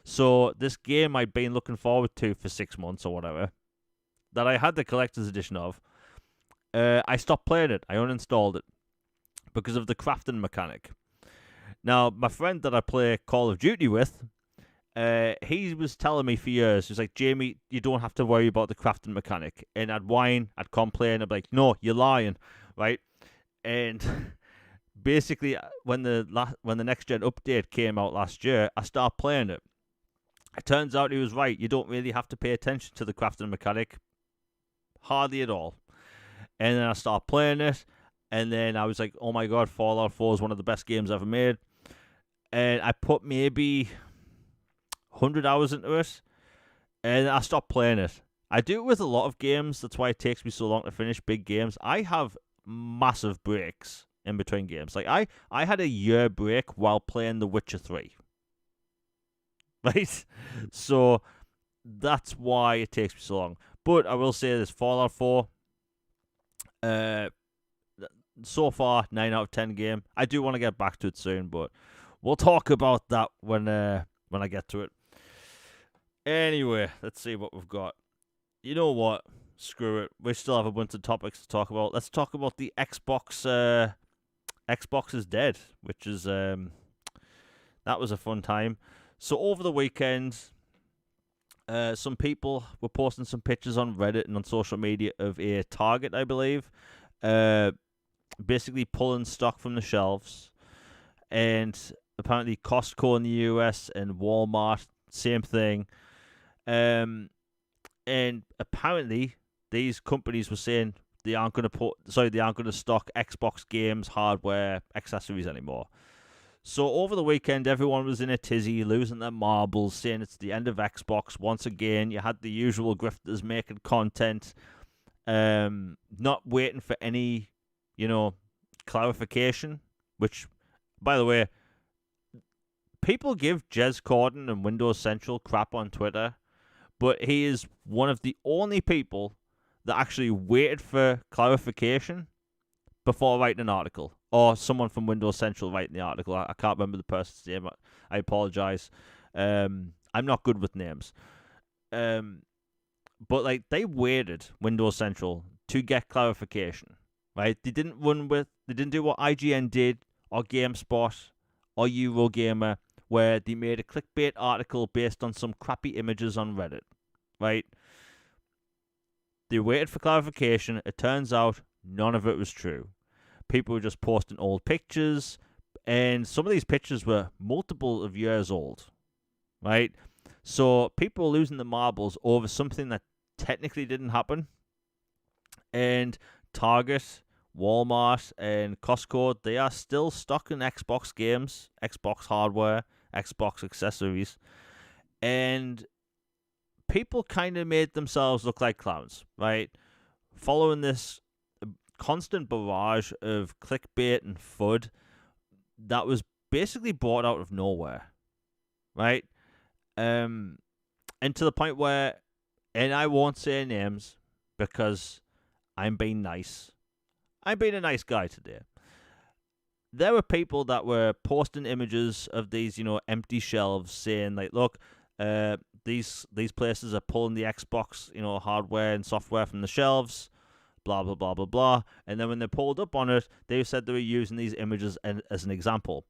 So this game I'd been looking forward to for 6 months or whatever, that I had the collector's edition of, I stopped playing it. I uninstalled it because of the crafting mechanic. Now, my friend that I play Call of Duty with, he was telling me for years, he was like, Jamie, you don't have to worry about the crafting mechanic. And I'd whine, I'd complain, I'd be like, no, you're lying, right? And basically, when the next gen update came out last year, I started playing it. It turns out he was right. You don't really have to pay attention to the crafting mechanic. Hardly at all. And then I started playing it. And then I was like, oh my God, Fallout 4 is one of the best games ever made. And I put maybe 100 hours into it. And I stopped playing it. I do it with a lot of games. That's why it takes me so long to finish big games. I have massive breaks in between games. Like, I had a year break while playing The Witcher 3. Right? So that's why it takes me so long. But I will say this, Fallout 4, so far, 9 out of 10 game. I do want to get back to it soon, but we'll talk about that when I get to it. Anyway, let's see what we've got. You know what? Screw it. We still have a bunch of topics to talk about. Let's talk about the Xbox. Xbox is dead, which is that was a fun time. So over the weekend, some people were posting some pictures on Reddit and on social media of a Target, I believe, basically pulling stock from the shelves. And apparently Costco in the US and Walmart, same thing. And apparently these companies were saying they aren't going to stock Xbox games, hardware, accessories anymore. So over the weekend, everyone was in a tizzy, losing their marbles, saying it's the end of Xbox once again. You had the usual grifters making content, not waiting for any, clarification. Which, by the way, people give Jez Corden and Windows Central crap on Twitter, but he is one of the only people that actually waited for clarification before writing an article. Or someone from Windows Central writing the article. I can't remember the person's name. I apologize. I'm not good with names. But they waited, Windows Central, to get clarification. Right? They didn't do what IGN did, or GameSpot, or Eurogamer, where they made a clickbait article based on some crappy images on Reddit. Right? They waited for clarification. It turns out none of it was true. People were just posting old pictures, and some of these pictures were multiple of years old, right? So people were losing the marbles over something that technically didn't happen. And Target, Walmart, and Costco, they are still stocking Xbox games, Xbox hardware, Xbox accessories, and people kind of made themselves look like clowns, right? Following this constant barrage of clickbait and FUD that was basically brought out of nowhere, right? And to the point where, and I won't say names because I'm being nice. I'm being a nice guy today. There were people that were posting images of these, empty shelves, saying like, "Look, these places are pulling the Xbox, hardware and software from the shelves, blah blah blah blah blah." And then when they pulled up on it, they said they were using these images as an example.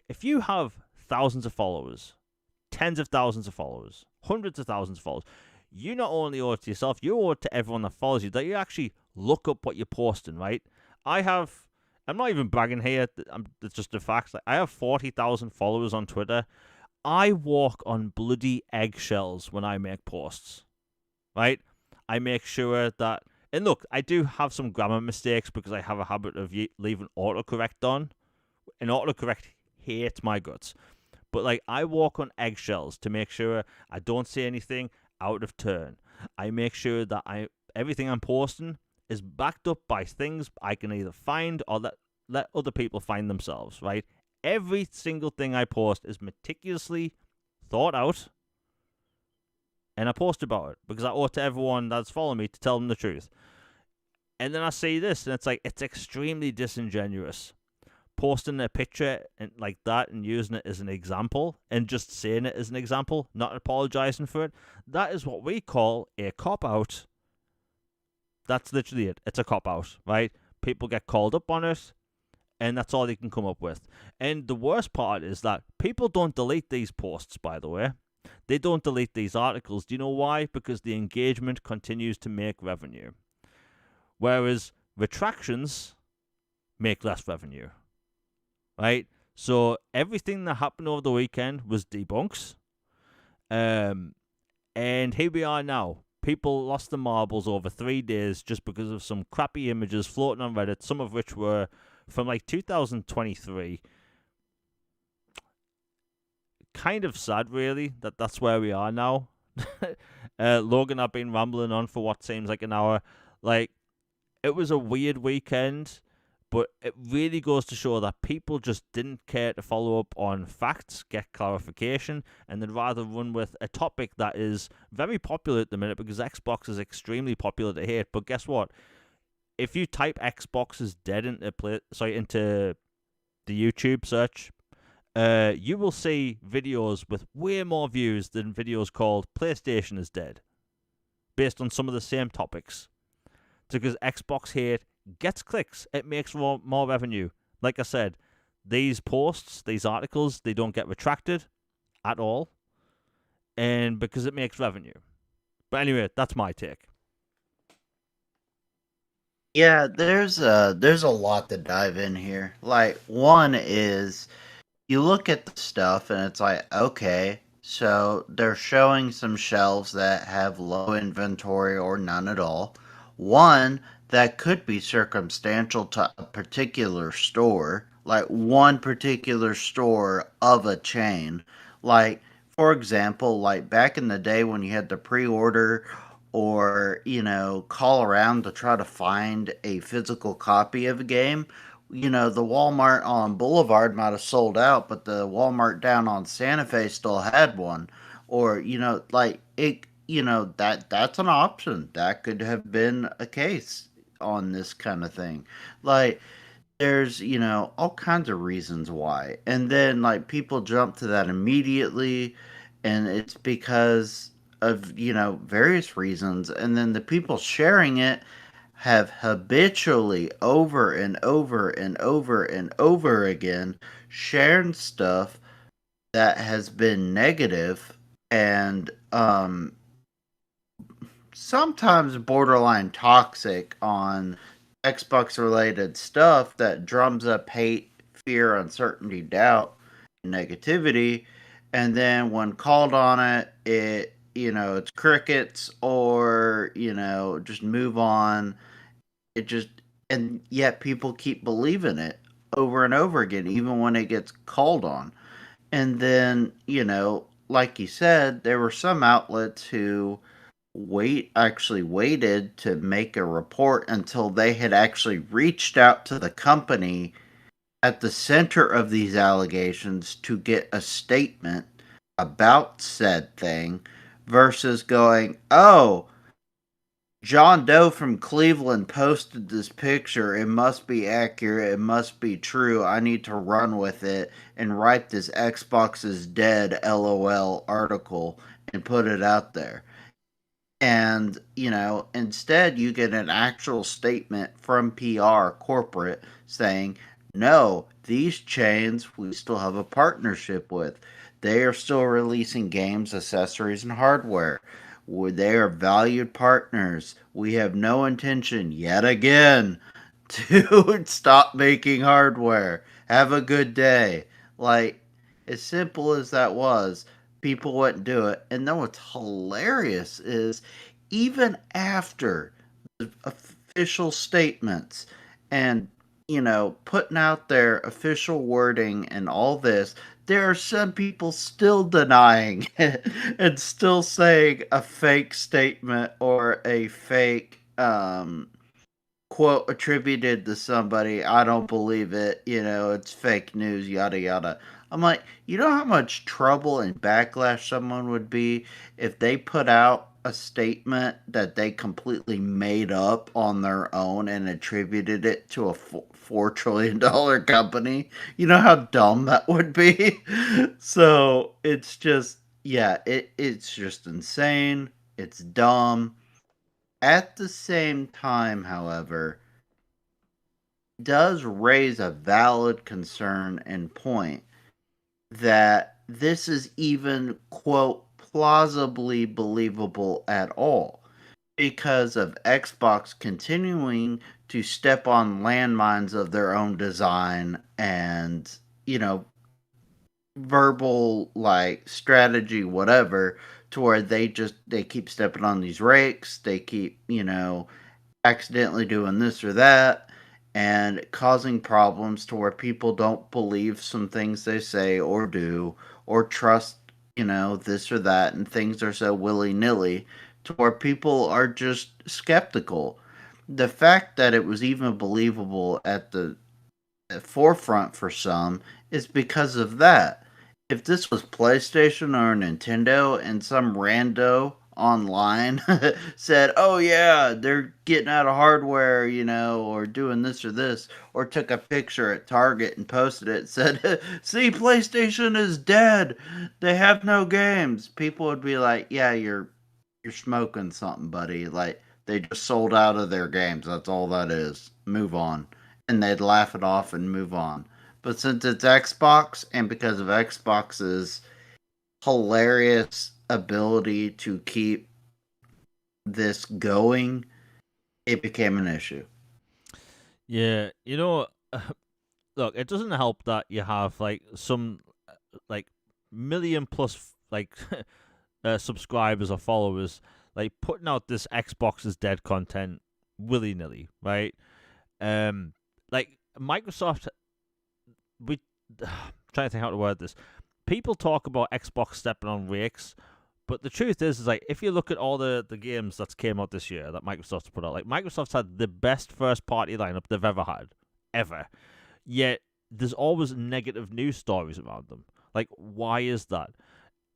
If you have thousands of followers, tens of thousands of followers, hundreds of thousands of followers, you not only owe it to yourself, you owe it to everyone that follows you, that you actually look up what you're posting, right? I'm not even bragging here, it's just a fact. I have 40,000 followers on Twitter. I walk on bloody eggshells when I make posts, right? I make sure that, and look, I do have some grammar mistakes because I have a habit of leaving autocorrect on, and autocorrect hates my guts. But like, I walk on eggshells to make sure I don't say anything out of turn. I make sure that everything I'm posting is backed up by things I can either find or let other people find themselves, right? Every single thing I post is meticulously thought out, and I post about it because I owe it to everyone that's following me to tell them the truth. And then I see this, and it's like, it's extremely disingenuous. Posting a picture and like that and using it as an example and just saying it as an example, not apologizing for it, that is what we call a cop-out. That's literally it. It's a cop-out, right? People get called up on it, and that's all they can come up with. And the worst part is that people don't delete these posts, by the way. They don't delete these articles. Do you know why? Because the engagement continues to make revenue. Whereas retractions make less revenue. Right? So everything that happened over the weekend was debunks. And here we are now. People lost their marbles over 3 days just because of some crappy images floating on Reddit, some of which were from like 2023. Kind of sad, really, that's where we are now. Logan, I've been rambling on for what seems like an hour. Like, it was a weird weekend. But it really goes to show that people just didn't care to follow up on facts, get clarification, and they'd rather run with a topic that is very popular at the minute because Xbox is extremely popular to hate. But guess what? If you type Xbox is dead into the YouTube search, you will see videos with way more views than videos called PlayStation is dead, based on some of the same topics. Because Xbox hate gets clicks, it makes more revenue. Like I said, these posts, these articles, they don't get retracted at all, and because it makes revenue. But anyway, that's my take. Yeah, there's a lot to dive in here. Like, one is you look at the stuff and it's like, okay, so they're showing some shelves that have low inventory or none at all. One, that could be circumstantial to a particular store, like one particular store of a chain. Like, for example, like back in the day when you had to pre-order or, call around to try to find a physical copy of a game, the Walmart on Boulevard might have sold out, but the Walmart down on Santa Fe still had one. Or, like it, that's an option. That could have been a case on this kind of thing. Like, there's, all kinds of reasons why. And then, like, people jump to that immediately, and it's because of, various reasons. And then the people sharing it have habitually, over and over and over and over again, shared stuff that has been negative and sometimes borderline toxic on Xbox related stuff that drums up hate, fear, uncertainty, doubt, and negativity. And then when called on it, it's crickets or, just move on. It just, and yet people keep believing it over and over again, even when it gets called on. And then, like you said, there were some outlets who actually waited to make a report until they had actually reached out to the company at the center of these allegations to get a statement about said thing versus going, oh, John Doe from Cleveland posted this picture. It must be accurate. It must be true. I need to run with it and write this Xbox is dead LOL article and put it out there. And, instead you get an actual statement from PR corporate saying, no, these chains we still have a partnership with. They are still releasing games, accessories, and hardware. They are valued partners. We have no intention, yet again, to stop making hardware. Have a good day. Like, as simple as that was, people wouldn't do it. And then what's hilarious is even after the official statements and, putting out their official wording and all this, there are some people still denying it and still saying a fake statement or a fake quote attributed to somebody. I don't believe it. It's fake news, yada yada. I'm like, you know how much trouble and backlash someone would be if they put out a statement that they completely made up on their own and attributed it to a $4 trillion company? You know how dumb that would be? So it's just, yeah, it's just insane. It's dumb. At the same time, however, does raise a valid concern and point that this is even, quote, plausibly believable at all because of Xbox continuing to step on landmines of their own design and, verbal like strategy, whatever, to where they keep stepping on these rakes, they keep, accidentally doing this or that and causing problems to where people don't believe some things they say or do or trust, this or that, and things are so willy-nilly to where people are just skeptical. The fact that it was even believable at the forefront for some is because of that. If this was PlayStation or Nintendo and some rando online said, "Oh yeah, they're getting out of hardware, or doing this or this," or took a picture at Target and posted it, said, "See, PlayStation is dead. They have no games." People would be like, "Yeah, you're smoking something, buddy. Like they just sold out of their games. That's all that is. Move on." And they'd laugh it off and move on. But since it's Xbox, and because of Xbox's hilarious ability to keep this going, it became an issue. Yeah, look, it doesn't help that you have like some like million plus like subscribers or followers like putting out this Xbox is dead content willy nilly, right? Um, like Microsoft, we trying to think how to word this. People talk about Xbox stepping on rakes, but the truth is like if you look at all the games that came out this year that Microsoft's put out, like Microsoft's had the best first party lineup they've ever had, ever. Yet there's always negative news stories around them. Like, why is that?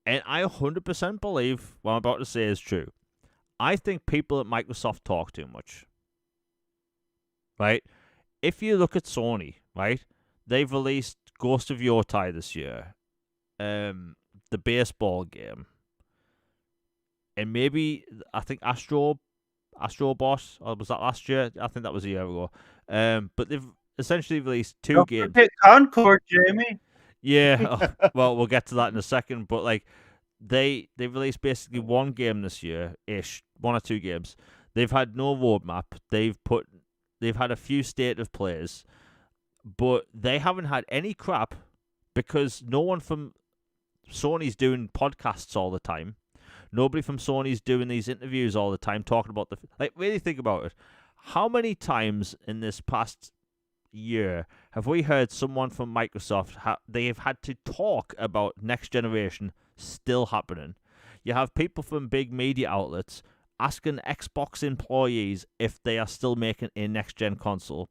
And I 100% believe what I'm about to say is true. I think people at Microsoft talk too much. Right? If you look at Sony, right? They've released Ghost of Yotei this year. The baseball game. And maybe I think Astro Boss, or was that last year? I think that was a year ago. But they've essentially released two games. Forget Concord, Jamie. Yeah, well, we'll get to that in a second. But like, they released basically one game this year ish, one or two games. They've had no roadmap. They've had a few state of plays, but they haven't had any crap because no one from Sony's doing podcasts all the time. Nobody from Sony's doing these interviews all the time talking about really think about it. How many times in this past year have we heard someone from Microsoft they've had to talk about next generation still happening? You have people from big media outlets asking Xbox employees if they are still making a next gen console.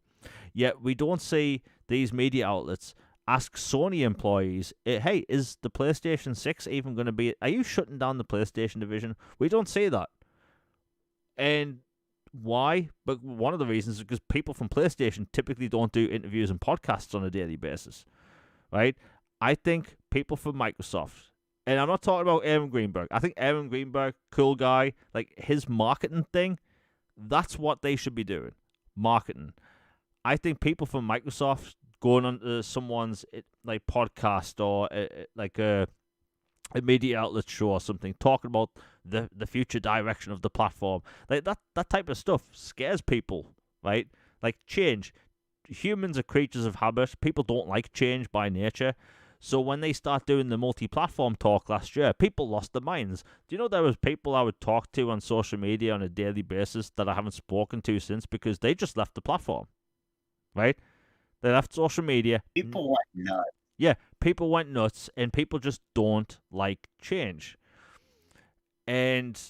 Yet we don't see these media outlets ask Sony employees, hey, is the PlayStation 6 even going to be... Are you shutting down the PlayStation division? We don't see that. And why? But one of the reasons is because people from PlayStation typically don't do interviews and podcasts on a daily basis, right? I think people from Microsoft, and I'm not talking about Aaron Greenberg. I think Aaron Greenberg, cool guy, like his marketing thing, that's what they should be doing, marketing. I think people from Microsoft going on to someone's like podcast or like a media outlet show or something, talking about the future direction of the platform, like that type of stuff scares people, right? Like change. Humans are creatures of habit. People don't like change by nature. So when they start doing the multi-platform talk last year, people lost their minds. Do you know there was people I would talk to on social media on a daily basis that I haven't spoken to since because they just left the platform, right? They left social media. People went nuts. Yeah, people went nuts, and people just don't like change. And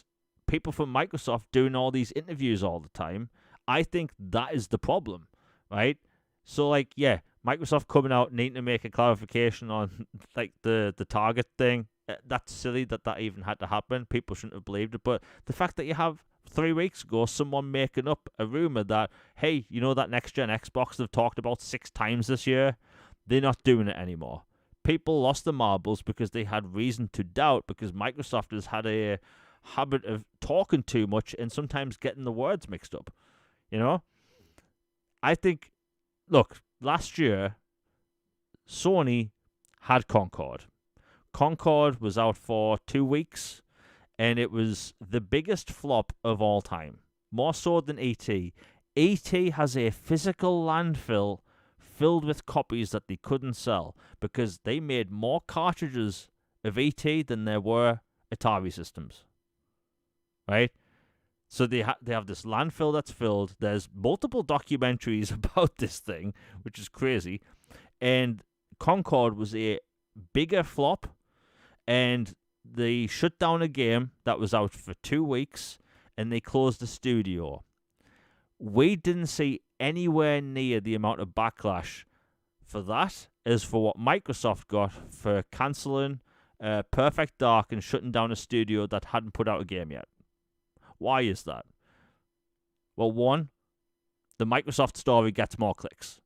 people from Microsoft doing all these interviews all the time, I think that is the problem, right? So, like, yeah, Microsoft coming out needing to make a clarification on, like, the target thing, that's silly that even had to happen. People shouldn't have believed it. But the fact that you have 3 weeks ago someone making up a rumor that, hey, you know that next-gen Xbox they've talked about 6 times this year? They're not doing it anymore. People lost the marbles because they had reason to doubt because Microsoft has had a habit of talking too much and sometimes getting the words mixed up. You know? I think, look, last year, Sony had Concord. Concord was out for 2 weeks, and it was the biggest flop of all time. More so than E.T. E.T. has a physical landfill filled with copies that they couldn't sell because they made more cartridges of E.T. than there were Atari systems. Right? So they have this landfill that's filled. There's multiple documentaries about this thing, which is crazy. And Concord was a bigger flop, and they shut down a game that was out for 2 weeks, and they closed the studio. We didn't see anywhere near the amount of backlash for that as for what Microsoft got for cancelling Perfect Dark and shutting down a studio that hadn't put out a game yet. Why is that? Well, one, the Microsoft story gets more clicks.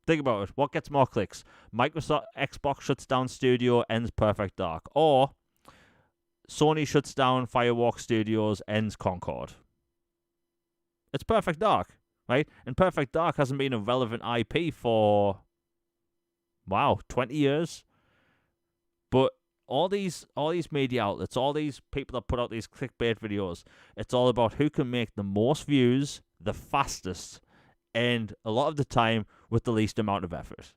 Think about it. What gets more clicks? Microsoft Xbox shuts down studio, ends Perfect Dark. Or Sony shuts down Firewalk Studios, ends Concord. It's Perfect Dark, right? And Perfect Dark hasn't been a relevant IP for, 20 years. But all these media outlets, all these people that put out these clickbait videos, it's all about who can make the most views, the fastest, and a lot of the time with the least amount of effort.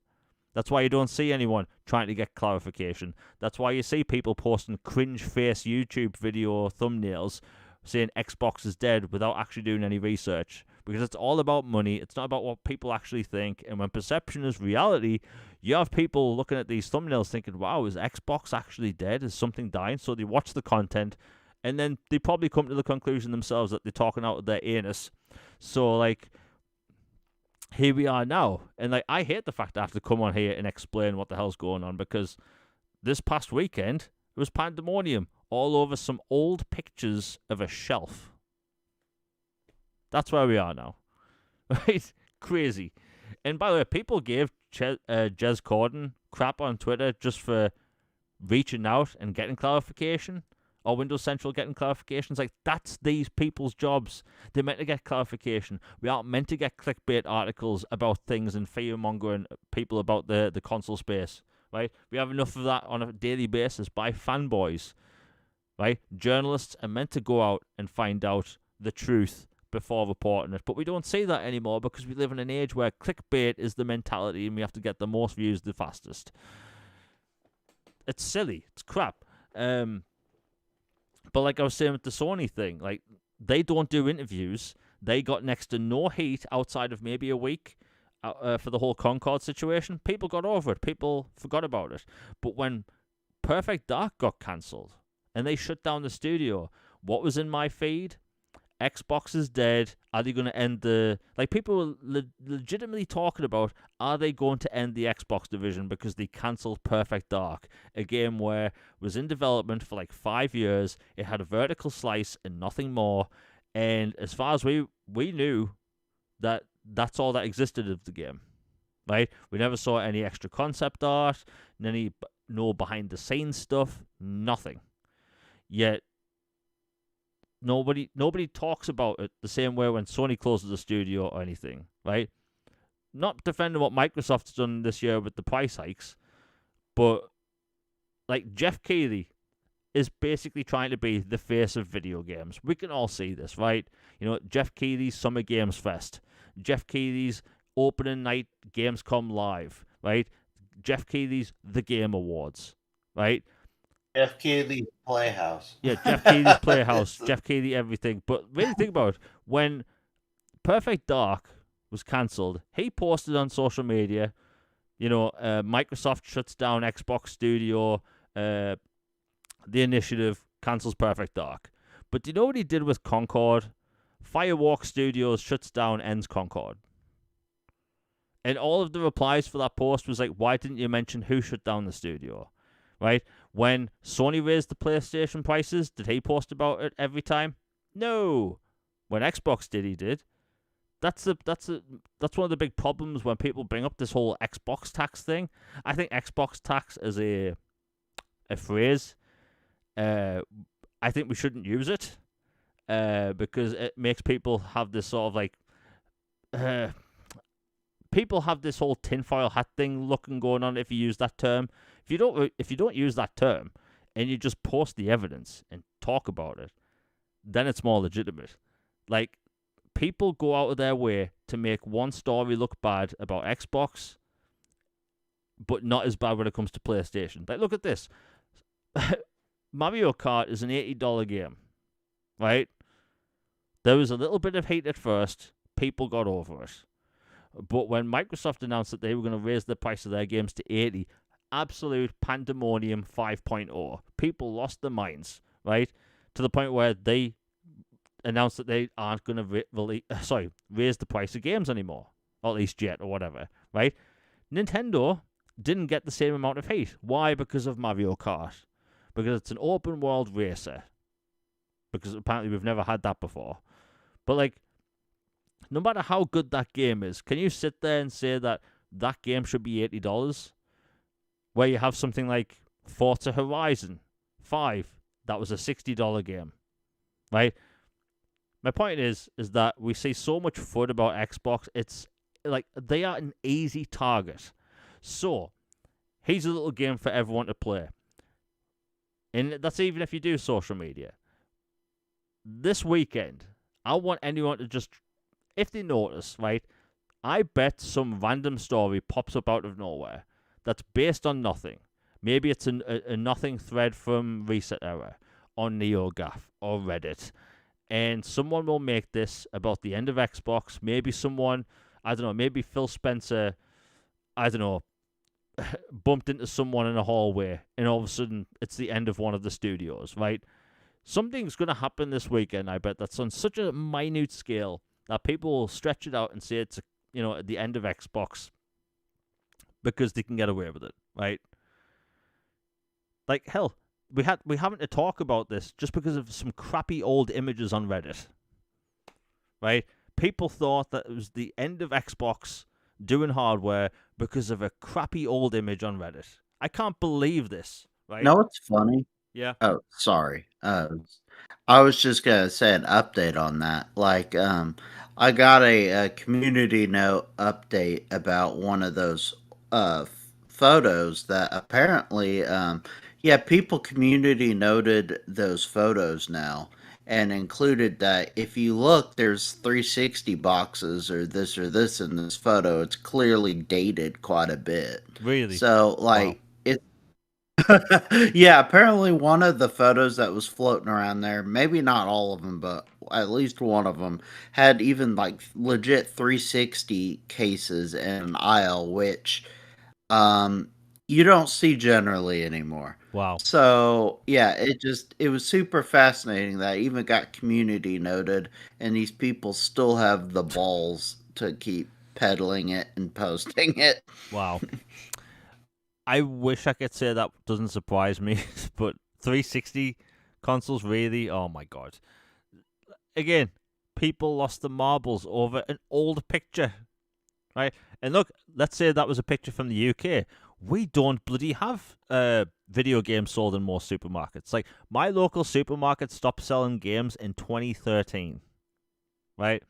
That's why you don't see anyone trying to get clarification. That's why you see people posting cringe face YouTube video thumbnails saying Xbox is dead without actually doing any research. Because it's all about money. It's not about what people actually think. And when perception is reality, you have people looking at these thumbnails thinking, wow, is Xbox actually dead? Is something dying? So they watch the content, and then they probably come to the conclusion themselves that they're talking out of their anus. So, like, here we are now. And, like, I hate the fact I have to come on here and explain what the hell's going on, because this past weekend, it was pandemonium all over some old pictures of a shelf. That's where we are now. Right? Crazy. And by the way, people gave Jez Corden crap on Twitter just for reaching out and getting clarification, or Windows Central getting clarifications. Like, that's these people's jobs. They're meant to get clarification. We aren't meant to get clickbait articles about things and fear-mongering people about the console space. Right? We have enough of that on a daily basis by fanboys. Right? Journalists are meant to go out and find out the truth before reporting it. But we don't see that anymore because we live in an age where clickbait is the mentality and we have to get the most views the fastest. It's silly. It's crap. But like I was saying with the Sony thing, like, they don't do interviews. They got next to no heat outside of maybe a week for the whole Concord situation. People got over it. People forgot about it. But when Perfect Dark got cancelled and they shut down the studio, what was in my feed? Xbox is dead. Are they going to end the... Like, people were legitimately talking about, are they going to end the Xbox division because they cancelled Perfect Dark, a game where it was in development for like 5 years. It had a vertical slice and nothing more. And as far as we knew, that's all that existed of the game, right? We never saw any extra concept art, no behind-the-scenes stuff, nothing. Yet, nobody talks about it the same way when Sony closes a studio or anything, right? Not defending what Microsoft's done this year with the price hikes, but like Jeff Keighley is basically trying to be the face of video games. We can all see this, right? You know, Jeff Keighley's Summer Games Fest, Jeff Keighley's opening night Gamescom Live, right? Jeff Keighley's The Game Awards, right? Jeff Keighley's Playhouse. Yeah, Jeff Keighley's Playhouse, Jeff Keighley everything. But really think about it. When Perfect Dark was cancelled, he posted on social media, you know, Microsoft shuts down Xbox Studio, the initiative cancels Perfect Dark. But do you know what he did with Concord? Firewalk Studios shuts down, ends Concord. And all of the replies for that post was like, why didn't you mention who shut down the studio? Right? When Sony raised the PlayStation prices, did he post about it every time? No. When Xbox did, he did. That's one of the big problems when people bring up this whole Xbox tax thing. I think Xbox tax is a phrase. I think we shouldn't use it because it makes people have this sort of like people have this whole tinfoil hat thing looking going on if you use that term. If you don't use that term and you just post the evidence and talk about it, then it's more legitimate. Like, people go out of their way to make one story look bad about Xbox, but not as bad when it comes to PlayStation. Like, look at this. Mario Kart is an $80 game, right? There was a little bit of hate at first. People got over it. But when Microsoft announced that they were going to raise the price of their games to $80, absolute pandemonium 5.0. People lost their minds, right? To the point where they announced that they aren't going to raise the price of games anymore, or at least yet, or whatever, right? Nintendo didn't get the same amount of hate. Why? Because of Mario Kart. Because it's an open world racer. Because apparently we've never had that before. But like, no matter how good that game is, can you sit there and say that that game should be $80? Where you have something like Forza Horizon 5, that was a $60 game, right? My point is that we see so much FUD about Xbox. It's like they are an easy target. So, here's a little game for everyone to play. And that's even if you do social media. This weekend, I want anyone to just, if they notice, right, I bet some random story pops up out of nowhere that's based on nothing. Maybe it's a nothing thread from Reset Era, or NeoGAF, or Reddit. And someone will make this about the end of Xbox. Maybe someone, I don't know, maybe Phil Spencer, I don't know, bumped into someone in a hallway, and all of a sudden it's the end of one of the studios, right? Something's going to happen this weekend, I bet, that's on such a minute scale that people will stretch it out and say it's, at the end of Xbox because they can get away with it, right? Like, hell, we haven't to talk about this just because of some crappy old images on Reddit, right? People thought that it was the end of Xbox doing hardware because of a crappy old image on Reddit. I can't believe this, right? No, it's funny. Yeah. Oh, sorry. I was just gonna say an update on that. Like, I got a community note update about one of those photos that apparently, people community noted those photos now and included that if you look, there's 360 boxes or this in this photo. It's clearly dated quite a bit. Really? So, like, wow. Yeah, apparently one of the photos that was floating around there, maybe not all of them, but at least one of them, had even like legit 360 cases in an aisle, which you don't see generally anymore. Wow. So yeah, it was super fascinating that it even got community noted, and these people still have the balls to keep peddling it and posting it. Wow. I wish I could say that doesn't surprise me, but 360 consoles really? Oh my god. Again, people lost the marbles over an old picture, right? And look, let's say that was a picture from the UK. We don't bloody have video games sold in more supermarkets. Like, my local supermarket stopped selling games in 2013, right?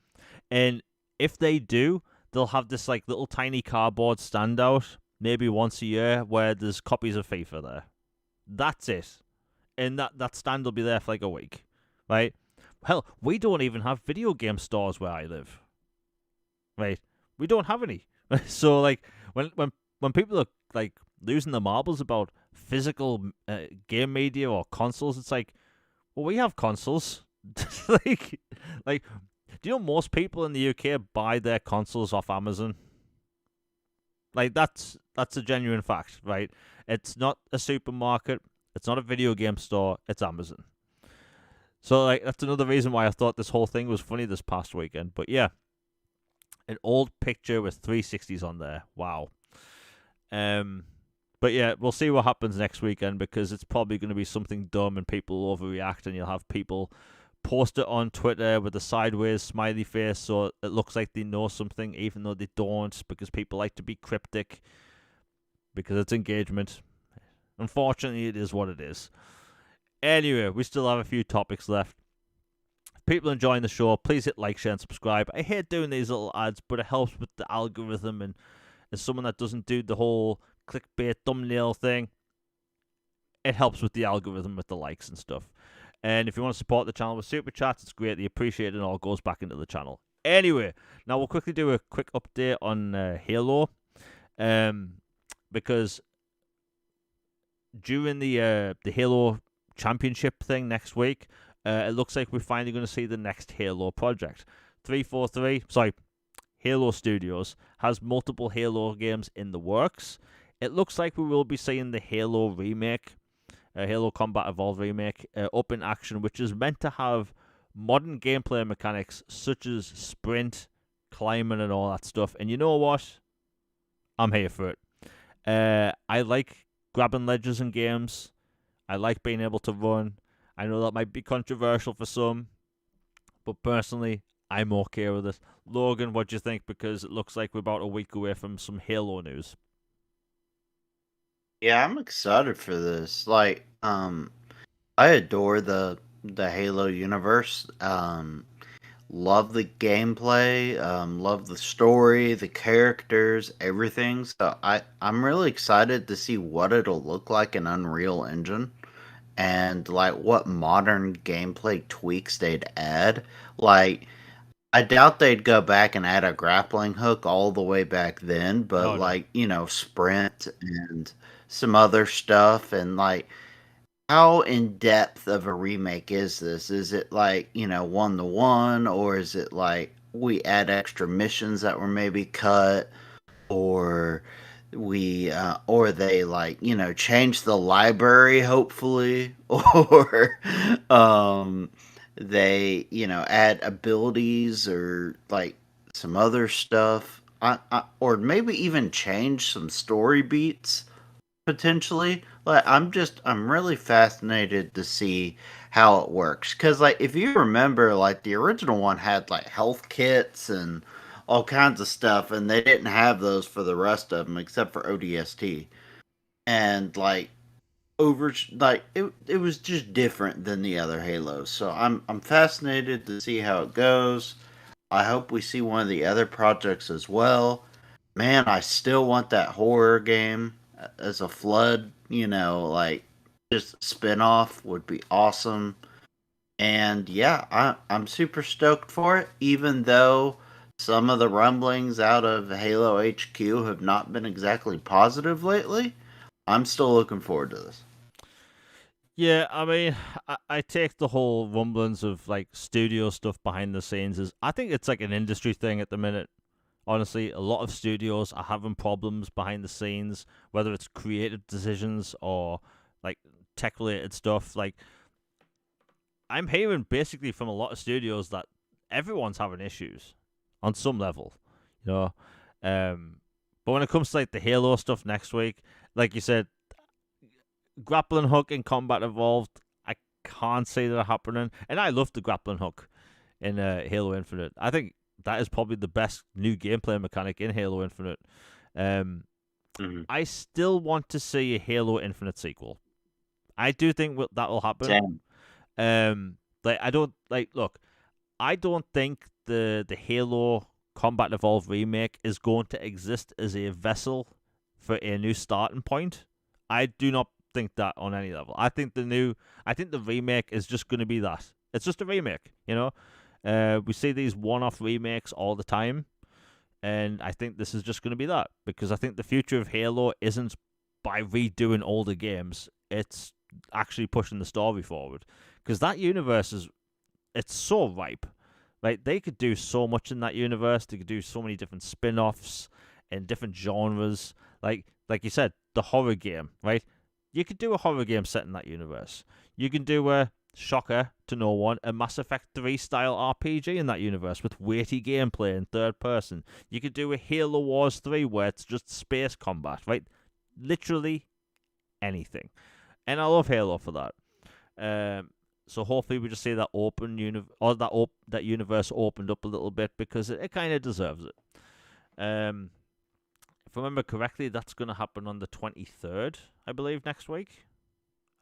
And if they do, they'll have this like little tiny cardboard standout maybe once a year where there's copies of FIFA there. That's it. And that stand will be there for like a week, right? Hell, we don't even have video game stores where I live, right? We don't have any. So like when people are like losing their marbles about physical game media or consoles, it's like, well, we have consoles. like like do you know most people in the UK buy their consoles off Amazon? Like, that's a genuine fact, right? It's not a supermarket, it's not a video game store, it's Amazon. So like that's another reason why I thought this whole thing was funny this past weekend. But yeah, an old picture with 360s on there. Wow. But yeah, we'll see what happens next weekend, because it's probably going to be something dumb and people will overreact, and you'll have people post it on Twitter with a sideways smiley face so it looks like they know something even though they don't, because people like to be cryptic because it's engagement. Unfortunately, it is what it is. Anyway, we still have a few topics left. If people enjoying the show, please hit like, share, and subscribe. I hate doing these little ads, but it helps with the algorithm, and as someone that doesn't do the whole clickbait thumbnail thing, it helps with the algorithm with the likes and stuff. And if you want to support the channel with super chats, it's greatly appreciated, and all goes back into the channel. Anyway, now we'll quickly do a quick update on Halo, because during the Halo Championship thing next week, it looks like we're finally going to see the next Halo project. Halo Studios has multiple Halo games in the works. It looks like we will be seeing the Halo remake, Halo Combat Evolved remake, up in action, which is meant to have modern gameplay mechanics such as sprint, climbing, and all that stuff. And you know what? I'm here for it. I like grabbing ledges in games. I like being able to run. I know that might be controversial for some, but personally, I'm okay with it. Logan, what do you think? Because it looks like we're about a week away from some Halo news. Yeah, I'm excited for this. Like, I adore the Halo universe. Love the gameplay, love the story, the characters, everything. So I'm really excited to see what it'll look like in Unreal Engine, and like what modern gameplay tweaks they'd add. Like, I doubt they'd go back and add a grappling hook all the way back then, but Oh no. like, sprint and some other stuff, and like, how in depth of a remake is this? Is it like, 1-to-1, or is it like we add extra missions that were maybe cut, or or they like, change the library hopefully, or they, add abilities or like some other stuff. Or maybe even change some story beats potentially. Like, I'm really fascinated to see how it works, because like, if you remember, like, the original one had like health kits and all kinds of stuff, and they didn't have those for the rest of them except for ODST. And like, it was just different than the other Halos. So I'm fascinated to see how it goes. I hope we see one of the other projects as well. Man, I still want that horror game as a Flood, like, just spin off would be awesome. And yeah, I'm super stoked for it, even though some of the rumblings out of Halo HQ have not been exactly positive lately. I'm still looking forward to this. Yeah, I mean, I take the whole rumblings of like studio stuff behind the scenes as, I think it's like an industry thing at the minute. Honestly, a lot of studios are having problems behind the scenes, whether it's creative decisions or like tech-related stuff. Like, I'm hearing basically from a lot of studios that everyone's having issues on some level, you know. But when it comes to like the Halo stuff next week, like you said, grappling hook in Combat Evolved, I can't see that happening. And I love the grappling hook in Halo Infinite. I think that is probably the best new gameplay mechanic in Halo Infinite. I still want to see a Halo Infinite sequel. I do think that will happen. Like I don't like. Look, I don't think the Halo Combat Evolved remake is going to exist as a vessel for a new starting point. I do not think that on any level. I think the remake is just going to be that. It's just a remake, you know. We see these one-off remakes all the time, and I think this is just going to be that, because I think the future of Halo isn't by redoing older games. It's actually pushing the story forward, because that universe it's so ripe. Like, they could do so much in that universe. They could do so many different spin-offs and different genres. Like you said, the horror game, right? You could do a horror game set in that universe. You can do a shocker to no one, a Mass Effect 3 style RPG in that universe with weighty gameplay in third person. You could do a Halo Wars 3 where it's just space combat, right? Literally anything. And I love Halo for that. So hopefully we just see that that universe opened up a little bit, because it kind of deserves it. If I remember correctly, that's going to happen on the 23rd, I believe, next week.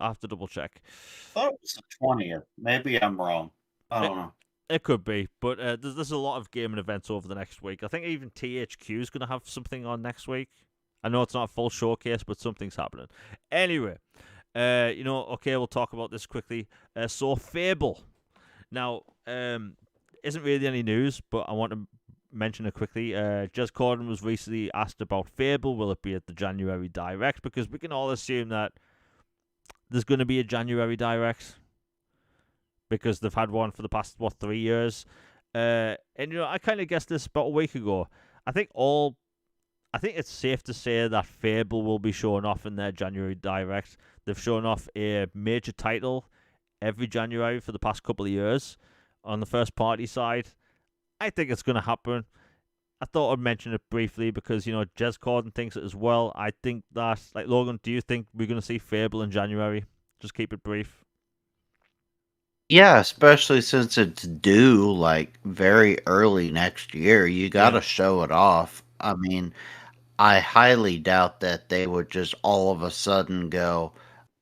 I'll have to double check. I thought it was the 20th. Maybe I'm wrong. I don't know. It could be, but there's a lot of gaming events over the next week. I think even THQ is going to have something on next week. I know it's not a full showcase, but something's happening. Anyway, okay, we'll talk about this quickly. So Fable. Now, isn't really any news, but I want to mention it quickly. Jez Corden was recently asked about Fable. Will it be at the January Direct? Because we can all assume that there's going to be a January Direct, because they've had one for the past 3 years. And I kind of guessed this about a week ago. I think it's safe to say that Fable will be showing off in their January Direct. They've shown off a major title every January for the past couple of years on the first party side. I think it's going to happen. I thought I'd mention it briefly because, Jez Corden thinks it as well. I think that, like, Logan, do you think we're going to see Fable in January? Just keep it brief. Yeah, especially since it's due, like, very early next year. You got to show it off. I mean, I highly doubt that they would just all of a sudden go,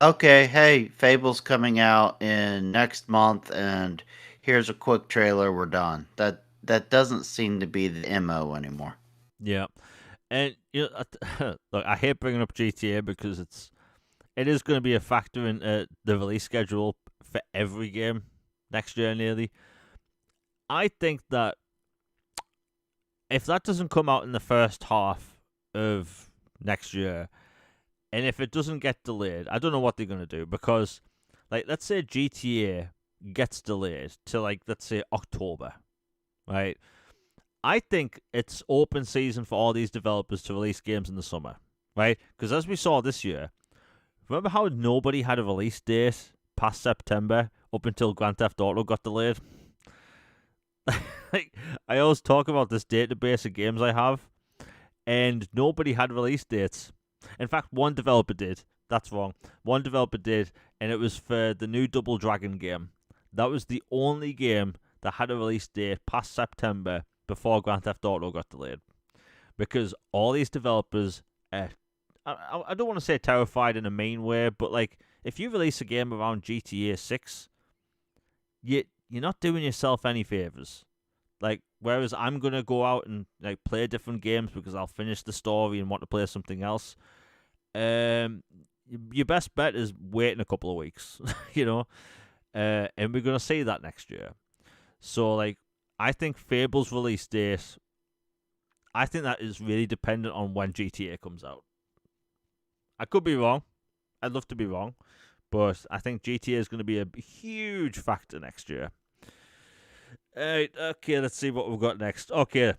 okay, hey, Fable's coming out in next month, and here's a quick trailer, we're done. That doesn't seem to be the MO anymore. Yeah. And, look, I hate bringing up GTA because it is going to be a factor in the release schedule for every game next year nearly. I think that if that doesn't come out in the first half of next year, and if it doesn't get delayed, I don't know what they're going to do, because, like, let's say GTA gets delayed to, like, let's say October, right? I think it's open season for all these developers to release games in the summer, right? Because as we saw this year, remember how nobody had a release date past September up until Grand Theft Auto got delayed? Like, I always talk about this database of games I have, and nobody had release dates. In fact, one developer did. That's wrong. One developer did, and it was for the new Double Dragon game. That was the only game that had a release date past September before Grand Theft Auto got delayed. Because all these developers, I don't want to say terrified in a mean way, but, like, if you release a game around GTA 6, you're not doing yourself any favors. Like, whereas I'm going to go out and, like, play different games because I'll finish the story and want to play something else, your best bet is waiting a couple of weeks, and we're going to see that next year. So, like, I think Fable's release date, I think that is really dependent on when GTA comes out. I could be wrong. I'd love to be wrong. But I think GTA is going to be a huge factor next year. Alright, okay, let's see what we've got next. Okay.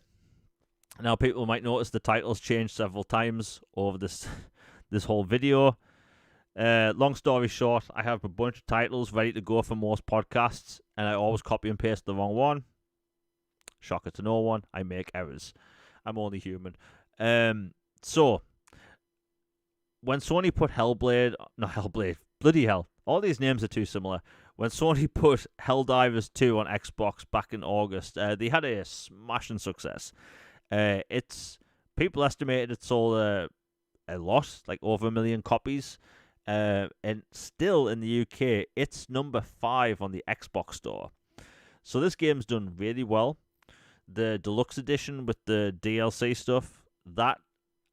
Now, people might notice the title's changed several times over this whole video. Long story short, I have a bunch of titles ready to go for most podcasts, and I always copy and paste the wrong one. Shocker to no one. I make errors. I'm only human. So when Sony put Hellblade, bloody hell, all these names are too similar. When Sony put Helldivers 2 on Xbox back in August, they had a smashing success. It's people estimated it sold a lot, like over 1 million copies. And still in the UK, it's number 5 on the Xbox store. So this game's done really well. The deluxe edition with the DLC stuff, that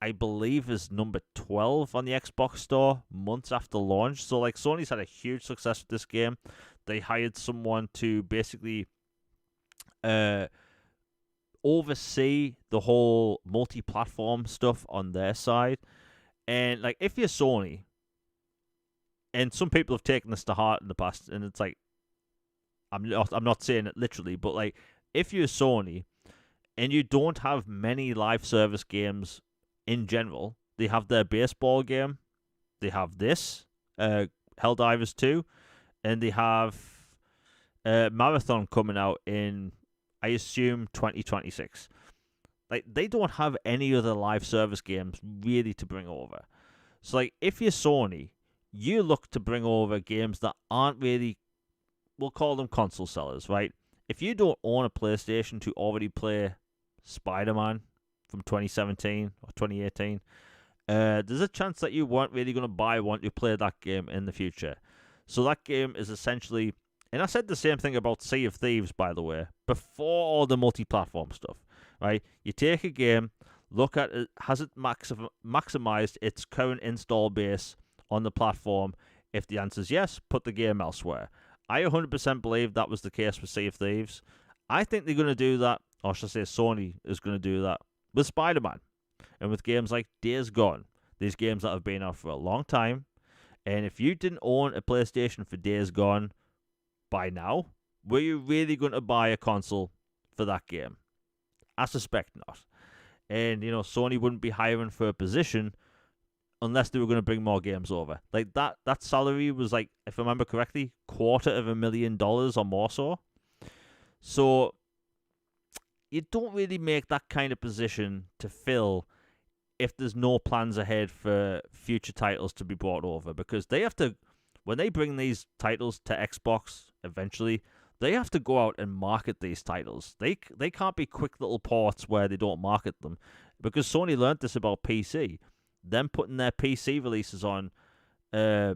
I believe is number 12 on the Xbox store months after launch. So like Sony's had a huge success with this game. They hired someone to basically oversee the whole multi-platform stuff on their side. And like if you're Sony, and some people have taken this to heart in the past, and it's like I'm not saying it literally, but like if you're Sony and you don't have many live service games in general, they have their baseball game, they have this, Helldivers 2, and they have Marathon coming out in, I assume, 2026. Like, they don't have any other live service games really to bring over. So, like, if you're Sony, you look to bring over games that aren't really, we'll call them console sellers, right? If you don't own a PlayStation to already play Spider-Man from 2017 or 2018, there's a chance that you weren't really going to buy one to play that game in the future. So that game is essentially, and I said the same thing about Sea of Thieves, by the way, before all the multi-platform stuff, right? You take a game, look at it, has it maximized its current install base on the platform? If the answer is yes, put the game elsewhere. I 100% believe that was the case with Sea of Thieves. I think they're going to do that, or should I say Sony is going to do that with Spider-Man and with games like Days Gone. These games that have been out for a long time. And if you didn't own a PlayStation for Days Gone by now, were you really going to buy a console for that game? I suspect not. And, you know, Sony wouldn't be hiring for a position unless they were going to bring more games over. Like, that salary was, like, if I remember correctly, $250,000 or more so. So, you don't really make that kind of position to fill if there's no plans ahead for future titles to be brought over. Because they have to, when they bring these titles to Xbox eventually, they have to go out and market these titles. They can't be quick little ports where they don't market them. Because Sony learned this about PC. Them putting their PC releases on, I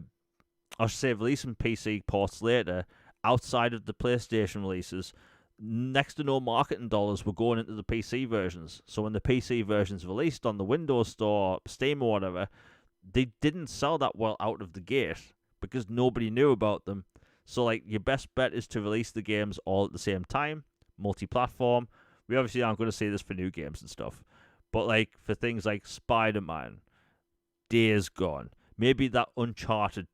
should say releasing PC ports later, outside of the PlayStation releases, next to no marketing dollars were going into the PC versions. So when the PC versions released on the Windows Store, Steam or whatever, they didn't sell that well out of the gate because nobody knew about them. So like your best bet is to release the games all at the same time, multi-platform. We obviously aren't going to see this for new games and stuff, but like for things like Spider-Man, Days Gone, maybe that Uncharted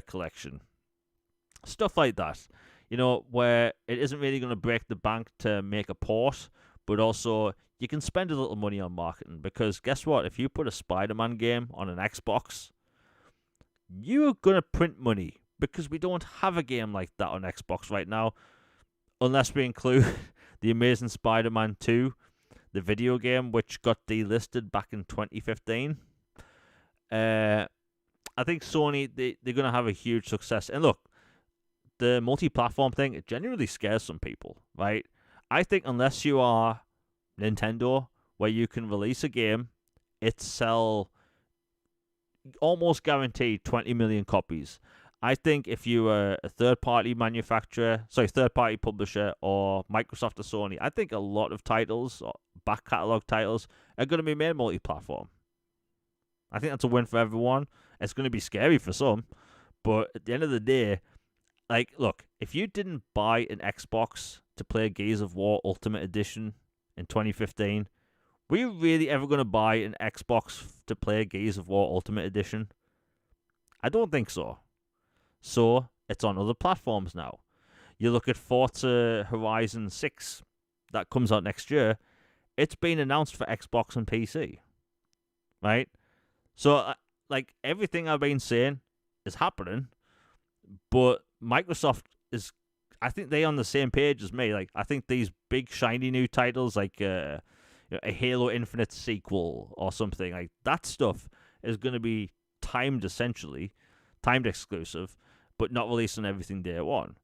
collection, stuff like that. You know, where it isn't really going to break the bank to make a port, but also you can spend a little money on marketing. Because guess what? If you put a Spider-Man game on an Xbox, you're going to print money. Because we don't have a game like that on Xbox right now. Unless we include The Amazing Spider-Man 2, the video game, which got delisted back in 2015. I think Sony, they're going to have a huge success. And look, the multi-platform thing, it genuinely scares some people, right? I think unless you are Nintendo, where you can release a game, it sell almost guaranteed 20 million copies. I think if you are a third-party third-party publisher, or Microsoft or Sony, I think a lot of titles, or back catalog titles, are going to be made multi-platform. I think that's a win for everyone. It's going to be scary for some, but at the end of the day, like, look, if you didn't buy an Xbox to play Gears of War Ultimate Edition in 2015, were you really ever going to buy an Xbox to play Gears of War Ultimate Edition? I don't think so. So, it's on other platforms now. You look at Forza Horizon 6, that comes out next year, it's been announced for Xbox and PC. Right? So, like, everything I've been saying, is happening, but Microsoft is, I think they on the same page as me. Like, I think these big shiny new titles like a Halo Infinite sequel or something like that stuff is going to be timed exclusive, but not released on everything day one.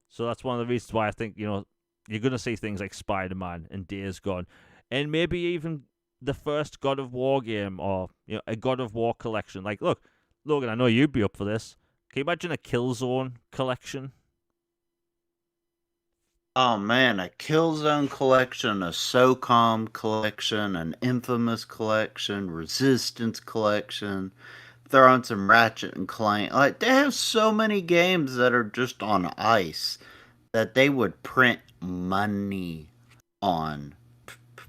So that's one of the reasons why I think you're going to see things like Spider-Man and Days Gone, and maybe even the first God of War game or a God of War collection. Like, look, Logan, I know you'd be up for this. Can you imagine a Killzone collection? Oh man, a Killzone collection, a SOCOM collection, an Infamous collection, Resistance collection, throw on some Ratchet and Clank. Like, they have so many games that are just on ice that they would print money on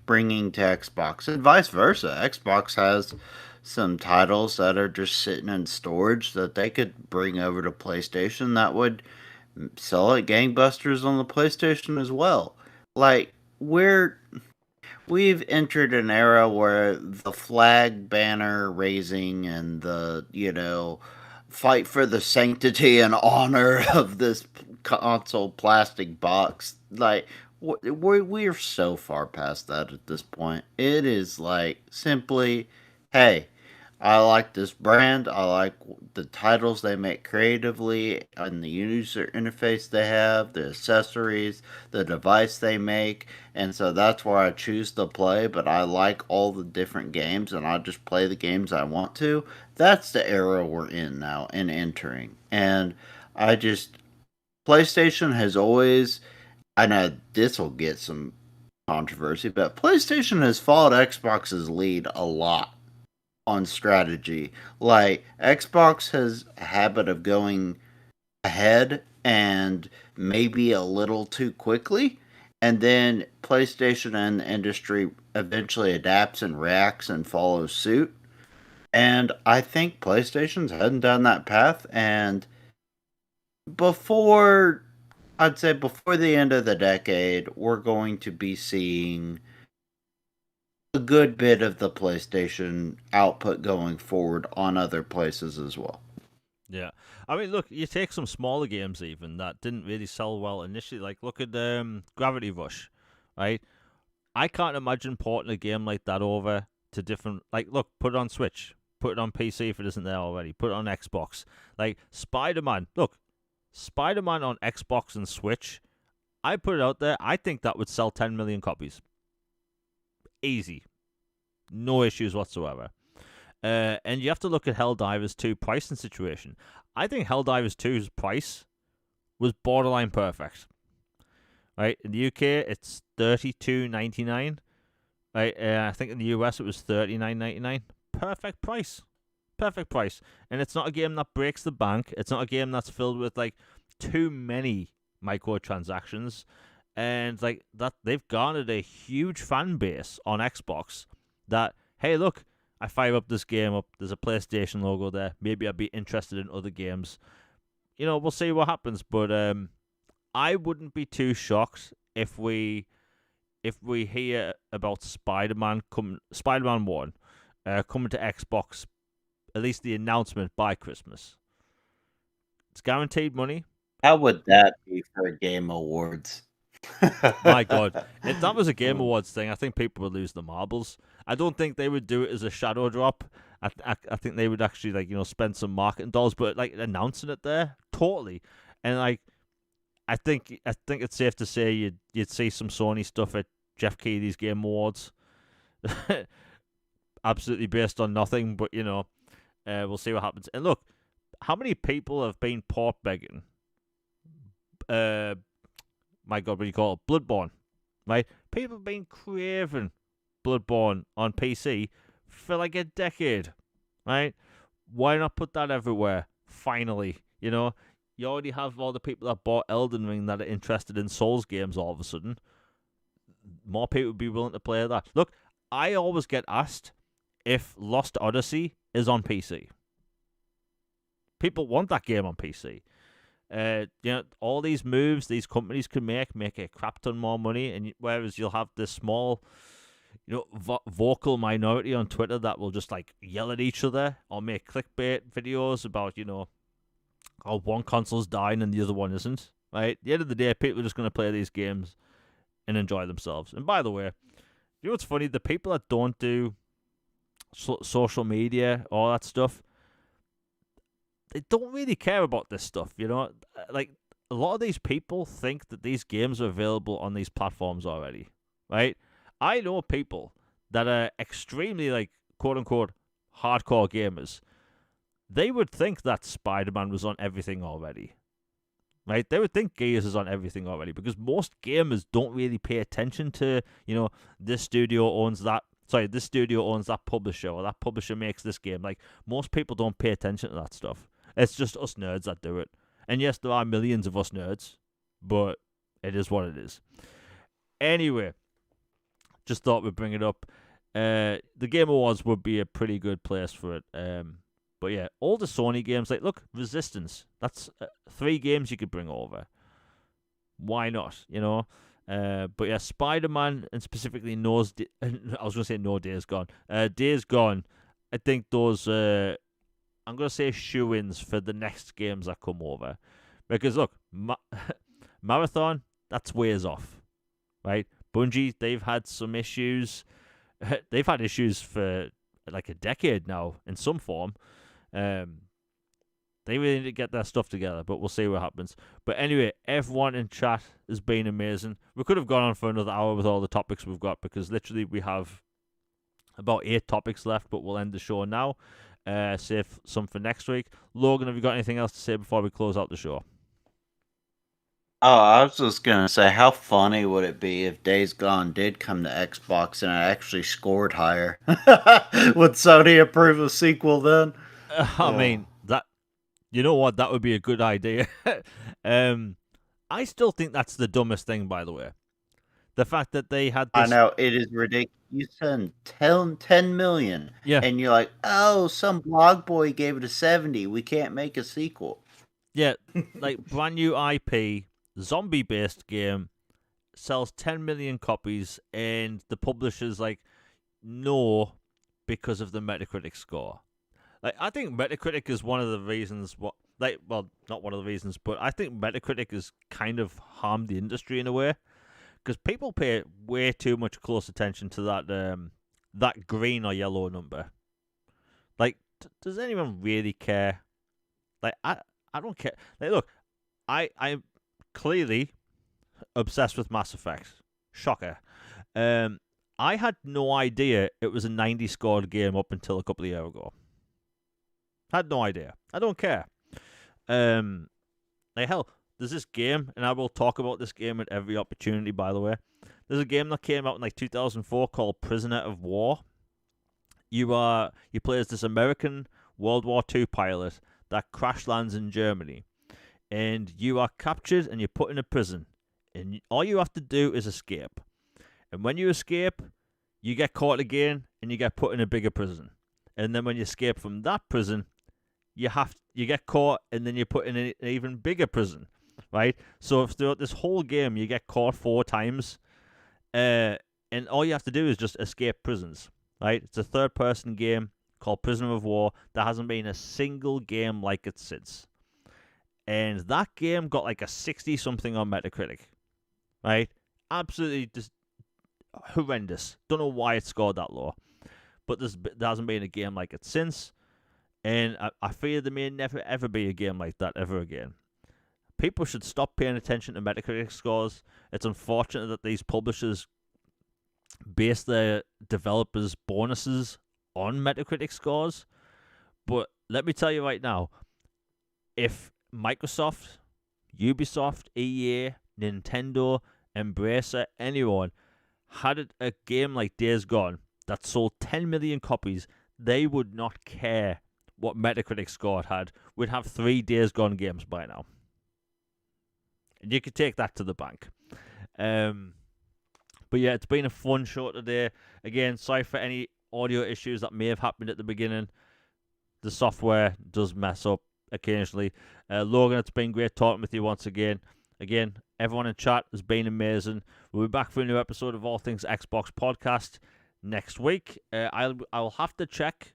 bringing to Xbox, and vice versa. Xbox has some titles that are just sitting in storage that they could bring over to PlayStation that would sell like gangbusters on the PlayStation as well. Like, we've entered an era where the flag banner raising and the fight for the sanctity and honor of this console plastic box, like, we're so far past that at this point. It is like simply, hey, I like this brand. I like the titles they make creatively and the user interface they have, the accessories, the device they make. And so that's where I choose to play. But I like all the different games and I just play the games I want to. That's the era we're in now and entering. And I just, PlayStation has always, I know this will get some controversy, but PlayStation has followed Xbox's lead a lot on strategy. Like, Xbox has a habit of going ahead and maybe a little too quickly, and then PlayStation and the industry eventually adapts and reacts and follows suit. And I think PlayStation's heading down that path, and before I'd say before the end of the decade, we're going to be seeing a good bit of the PlayStation output going forward on other places as well. Yeah. I mean, look, you take some smaller games even that didn't really sell well initially. Like, look at Gravity Rush, right? I can't imagine porting a game like that over to different... Like, look, put it on Switch. Put it on PC if it isn't there already. Put it on Xbox. Like, Spider-Man. Look, Spider-Man on Xbox and Switch, I put it out there, I think that would sell 10 million copies. Easy. No issues whatsoever. And you have to look at Helldivers 2 pricing situation. I think Helldivers 2's price was borderline perfect. Right? In the UK, it's $32.99. Right? I think in the US, it was $39.99. Perfect price. Perfect price. And it's not a game that breaks the bank. It's not a game that's filled with, like, too many microtransactions. And, like, that they've garnered a huge fan base on Xbox that, hey, look, I fire up this game up. There's a PlayStation logo there. Maybe I'd be interested in other games. We'll see what happens. But I wouldn't be too shocked if we hear about Spider-Man 1 coming to Xbox, at least the announcement, by Christmas. It's guaranteed money. How would that be for Game Awards? My God, if that was a Game Awards thing, I think people would lose the marbles. I don't think they would do it as a shadow drop. I think they would actually, like, spend some marketing dollars, but, like, announcing it there, totally. And, like, I think it's safe to say you'd see some Sony stuff at Jeff Keighley's Game Awards. Absolutely based on nothing, but we'll see what happens. And look, how many people have been port begging? My God, what do you call it? Bloodborne, right? People have been craving Bloodborne on PC for like a decade, right? Why not put that everywhere? Finally, you already have all the people that bought Elden Ring that are interested in Souls games all of a sudden. More people would be willing to play that. Look, I always get asked if Lost Odyssey is on PC. People want that game on PC. All these moves these companies can make a crap ton more money, and whereas you'll have this small vocal minority on Twitter that will just like yell at each other or make clickbait videos about, how one console's dying and the other one isn't. Right? At the end of the day, people are just going to play these games and enjoy themselves. And by the way, you know what's funny? The people that don't do social media, all that stuff, they don't really care about this stuff, Like, a lot of these people think that these games are available on these platforms already, right? I know people that are extremely, like, quote-unquote, hardcore gamers. They would think that Spider-Man was on everything already, right? They would think Gears is on everything already because most gamers don't really pay attention to, this studio owns that publisher or that publisher makes this game. Like, most people don't pay attention to that stuff. It's just us nerds that do it. And yes, there are millions of us nerds, but it is what it is. Anyway, just thought we'd bring it up. The Game Awards would be a pretty good place for it. But yeah, all the Sony games, like, look, Resistance. That's 3 games you could bring over. Why not, But yeah, Spider-Man and specifically I was going to say No Days Gone. Days Gone, I think those, I'm going to say shoo-ins for the next games that come over. Because look, Marathon, that's ways off, right? Bungie, they've had some issues. They've had issues for like a decade now in some form. They really need to get their stuff together, but we'll see what happens. But anyway, everyone in chat has been amazing. We could have gone on for another hour with all the topics we've got because literally we have about 8 topics left, but we'll end the show now. Save some for next week. Logan, have you got anything else to say before we close out the show? Oh, I was just going to say, how funny would it be if Days Gone did come to Xbox and it actually scored higher? Would Sony approve a sequel then? I mean, you know what? That would be a good idea. I still think that's the dumbest thing, by the way. The fact that they had this... I know, it is ridiculous. You send 10 million, and you're like, oh, some blog boy gave it a 70. We can't make a sequel. Yeah, like, brand new IP, zombie-based game, sells 10 million copies, and the publisher's like, no, because of the Metacritic score. Like, I think Metacritic is one of the reasons not one of the reasons, but I think Metacritic has kind of harmed the industry in a way because people pay way too much close attention to that green or yellow number. Like, does anyone really care? Like, I don't care. Like, look, I'm clearly obsessed with Mass Effect. Shocker. I had no idea it was a 90 scored game up until a couple of years ago. Had no idea. I don't care. Like, hell, there's this game, and I will talk about this game at every opportunity, by the way. There's a game that came out in like 2004 called Prisoner of War. You play as this American World War II pilot that crash lands in Germany. And you are captured and you're put in a prison. And all you have to do is escape. And when you escape, you get caught again and you get put in a bigger prison. And then when you escape from that prison, you get caught and then you're put in an even bigger prison, right? So throughout this whole game, you get caught 4 times, and all you have to do is just escape prisons, right? It's a third-person game called Prisoner of War. There hasn't been a single game like it since. And that game got like a 60-something on Metacritic, right? Absolutely just horrendous. Don't know why it scored that low. But there hasn't been a game like it since. And I fear there may never, ever be a game like that ever again. People should stop paying attention to Metacritic scores. It's unfortunate that these publishers base their developers' bonuses on Metacritic scores. But let me tell you right now, if Microsoft, Ubisoft, EA, Nintendo, Embracer, anyone had a game like Days Gone that sold 10 million copies, they would not care what Metacritic score it had. We'd have 3 Days Gone games by now. And you could take that to the bank. But yeah, it's been a fun show today. Again, sorry for any audio issues that may have happened at the beginning. The software does mess up occasionally. Logan, it's been great talking with you once again. Again, everyone in chat has been amazing. We'll be back for a new episode of All Things Xbox Podcast next week. I'll have to check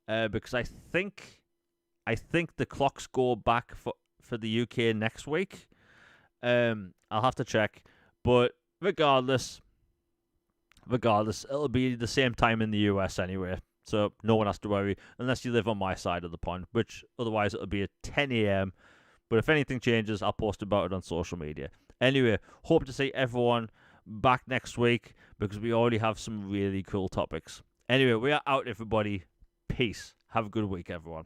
because I think the clocks go back for the UK next week. I'll have to check, but regardless, it'll be the same time in the US anyway, so no one has to worry unless you live on my side of the pond, which otherwise it'll be at 10 a.m. But if anything changes, I'll post about it on social media. Anyway, hope to see everyone back next week because we already have some really cool topics. Anyway, we are out, everybody. Peace. Have a good week, everyone.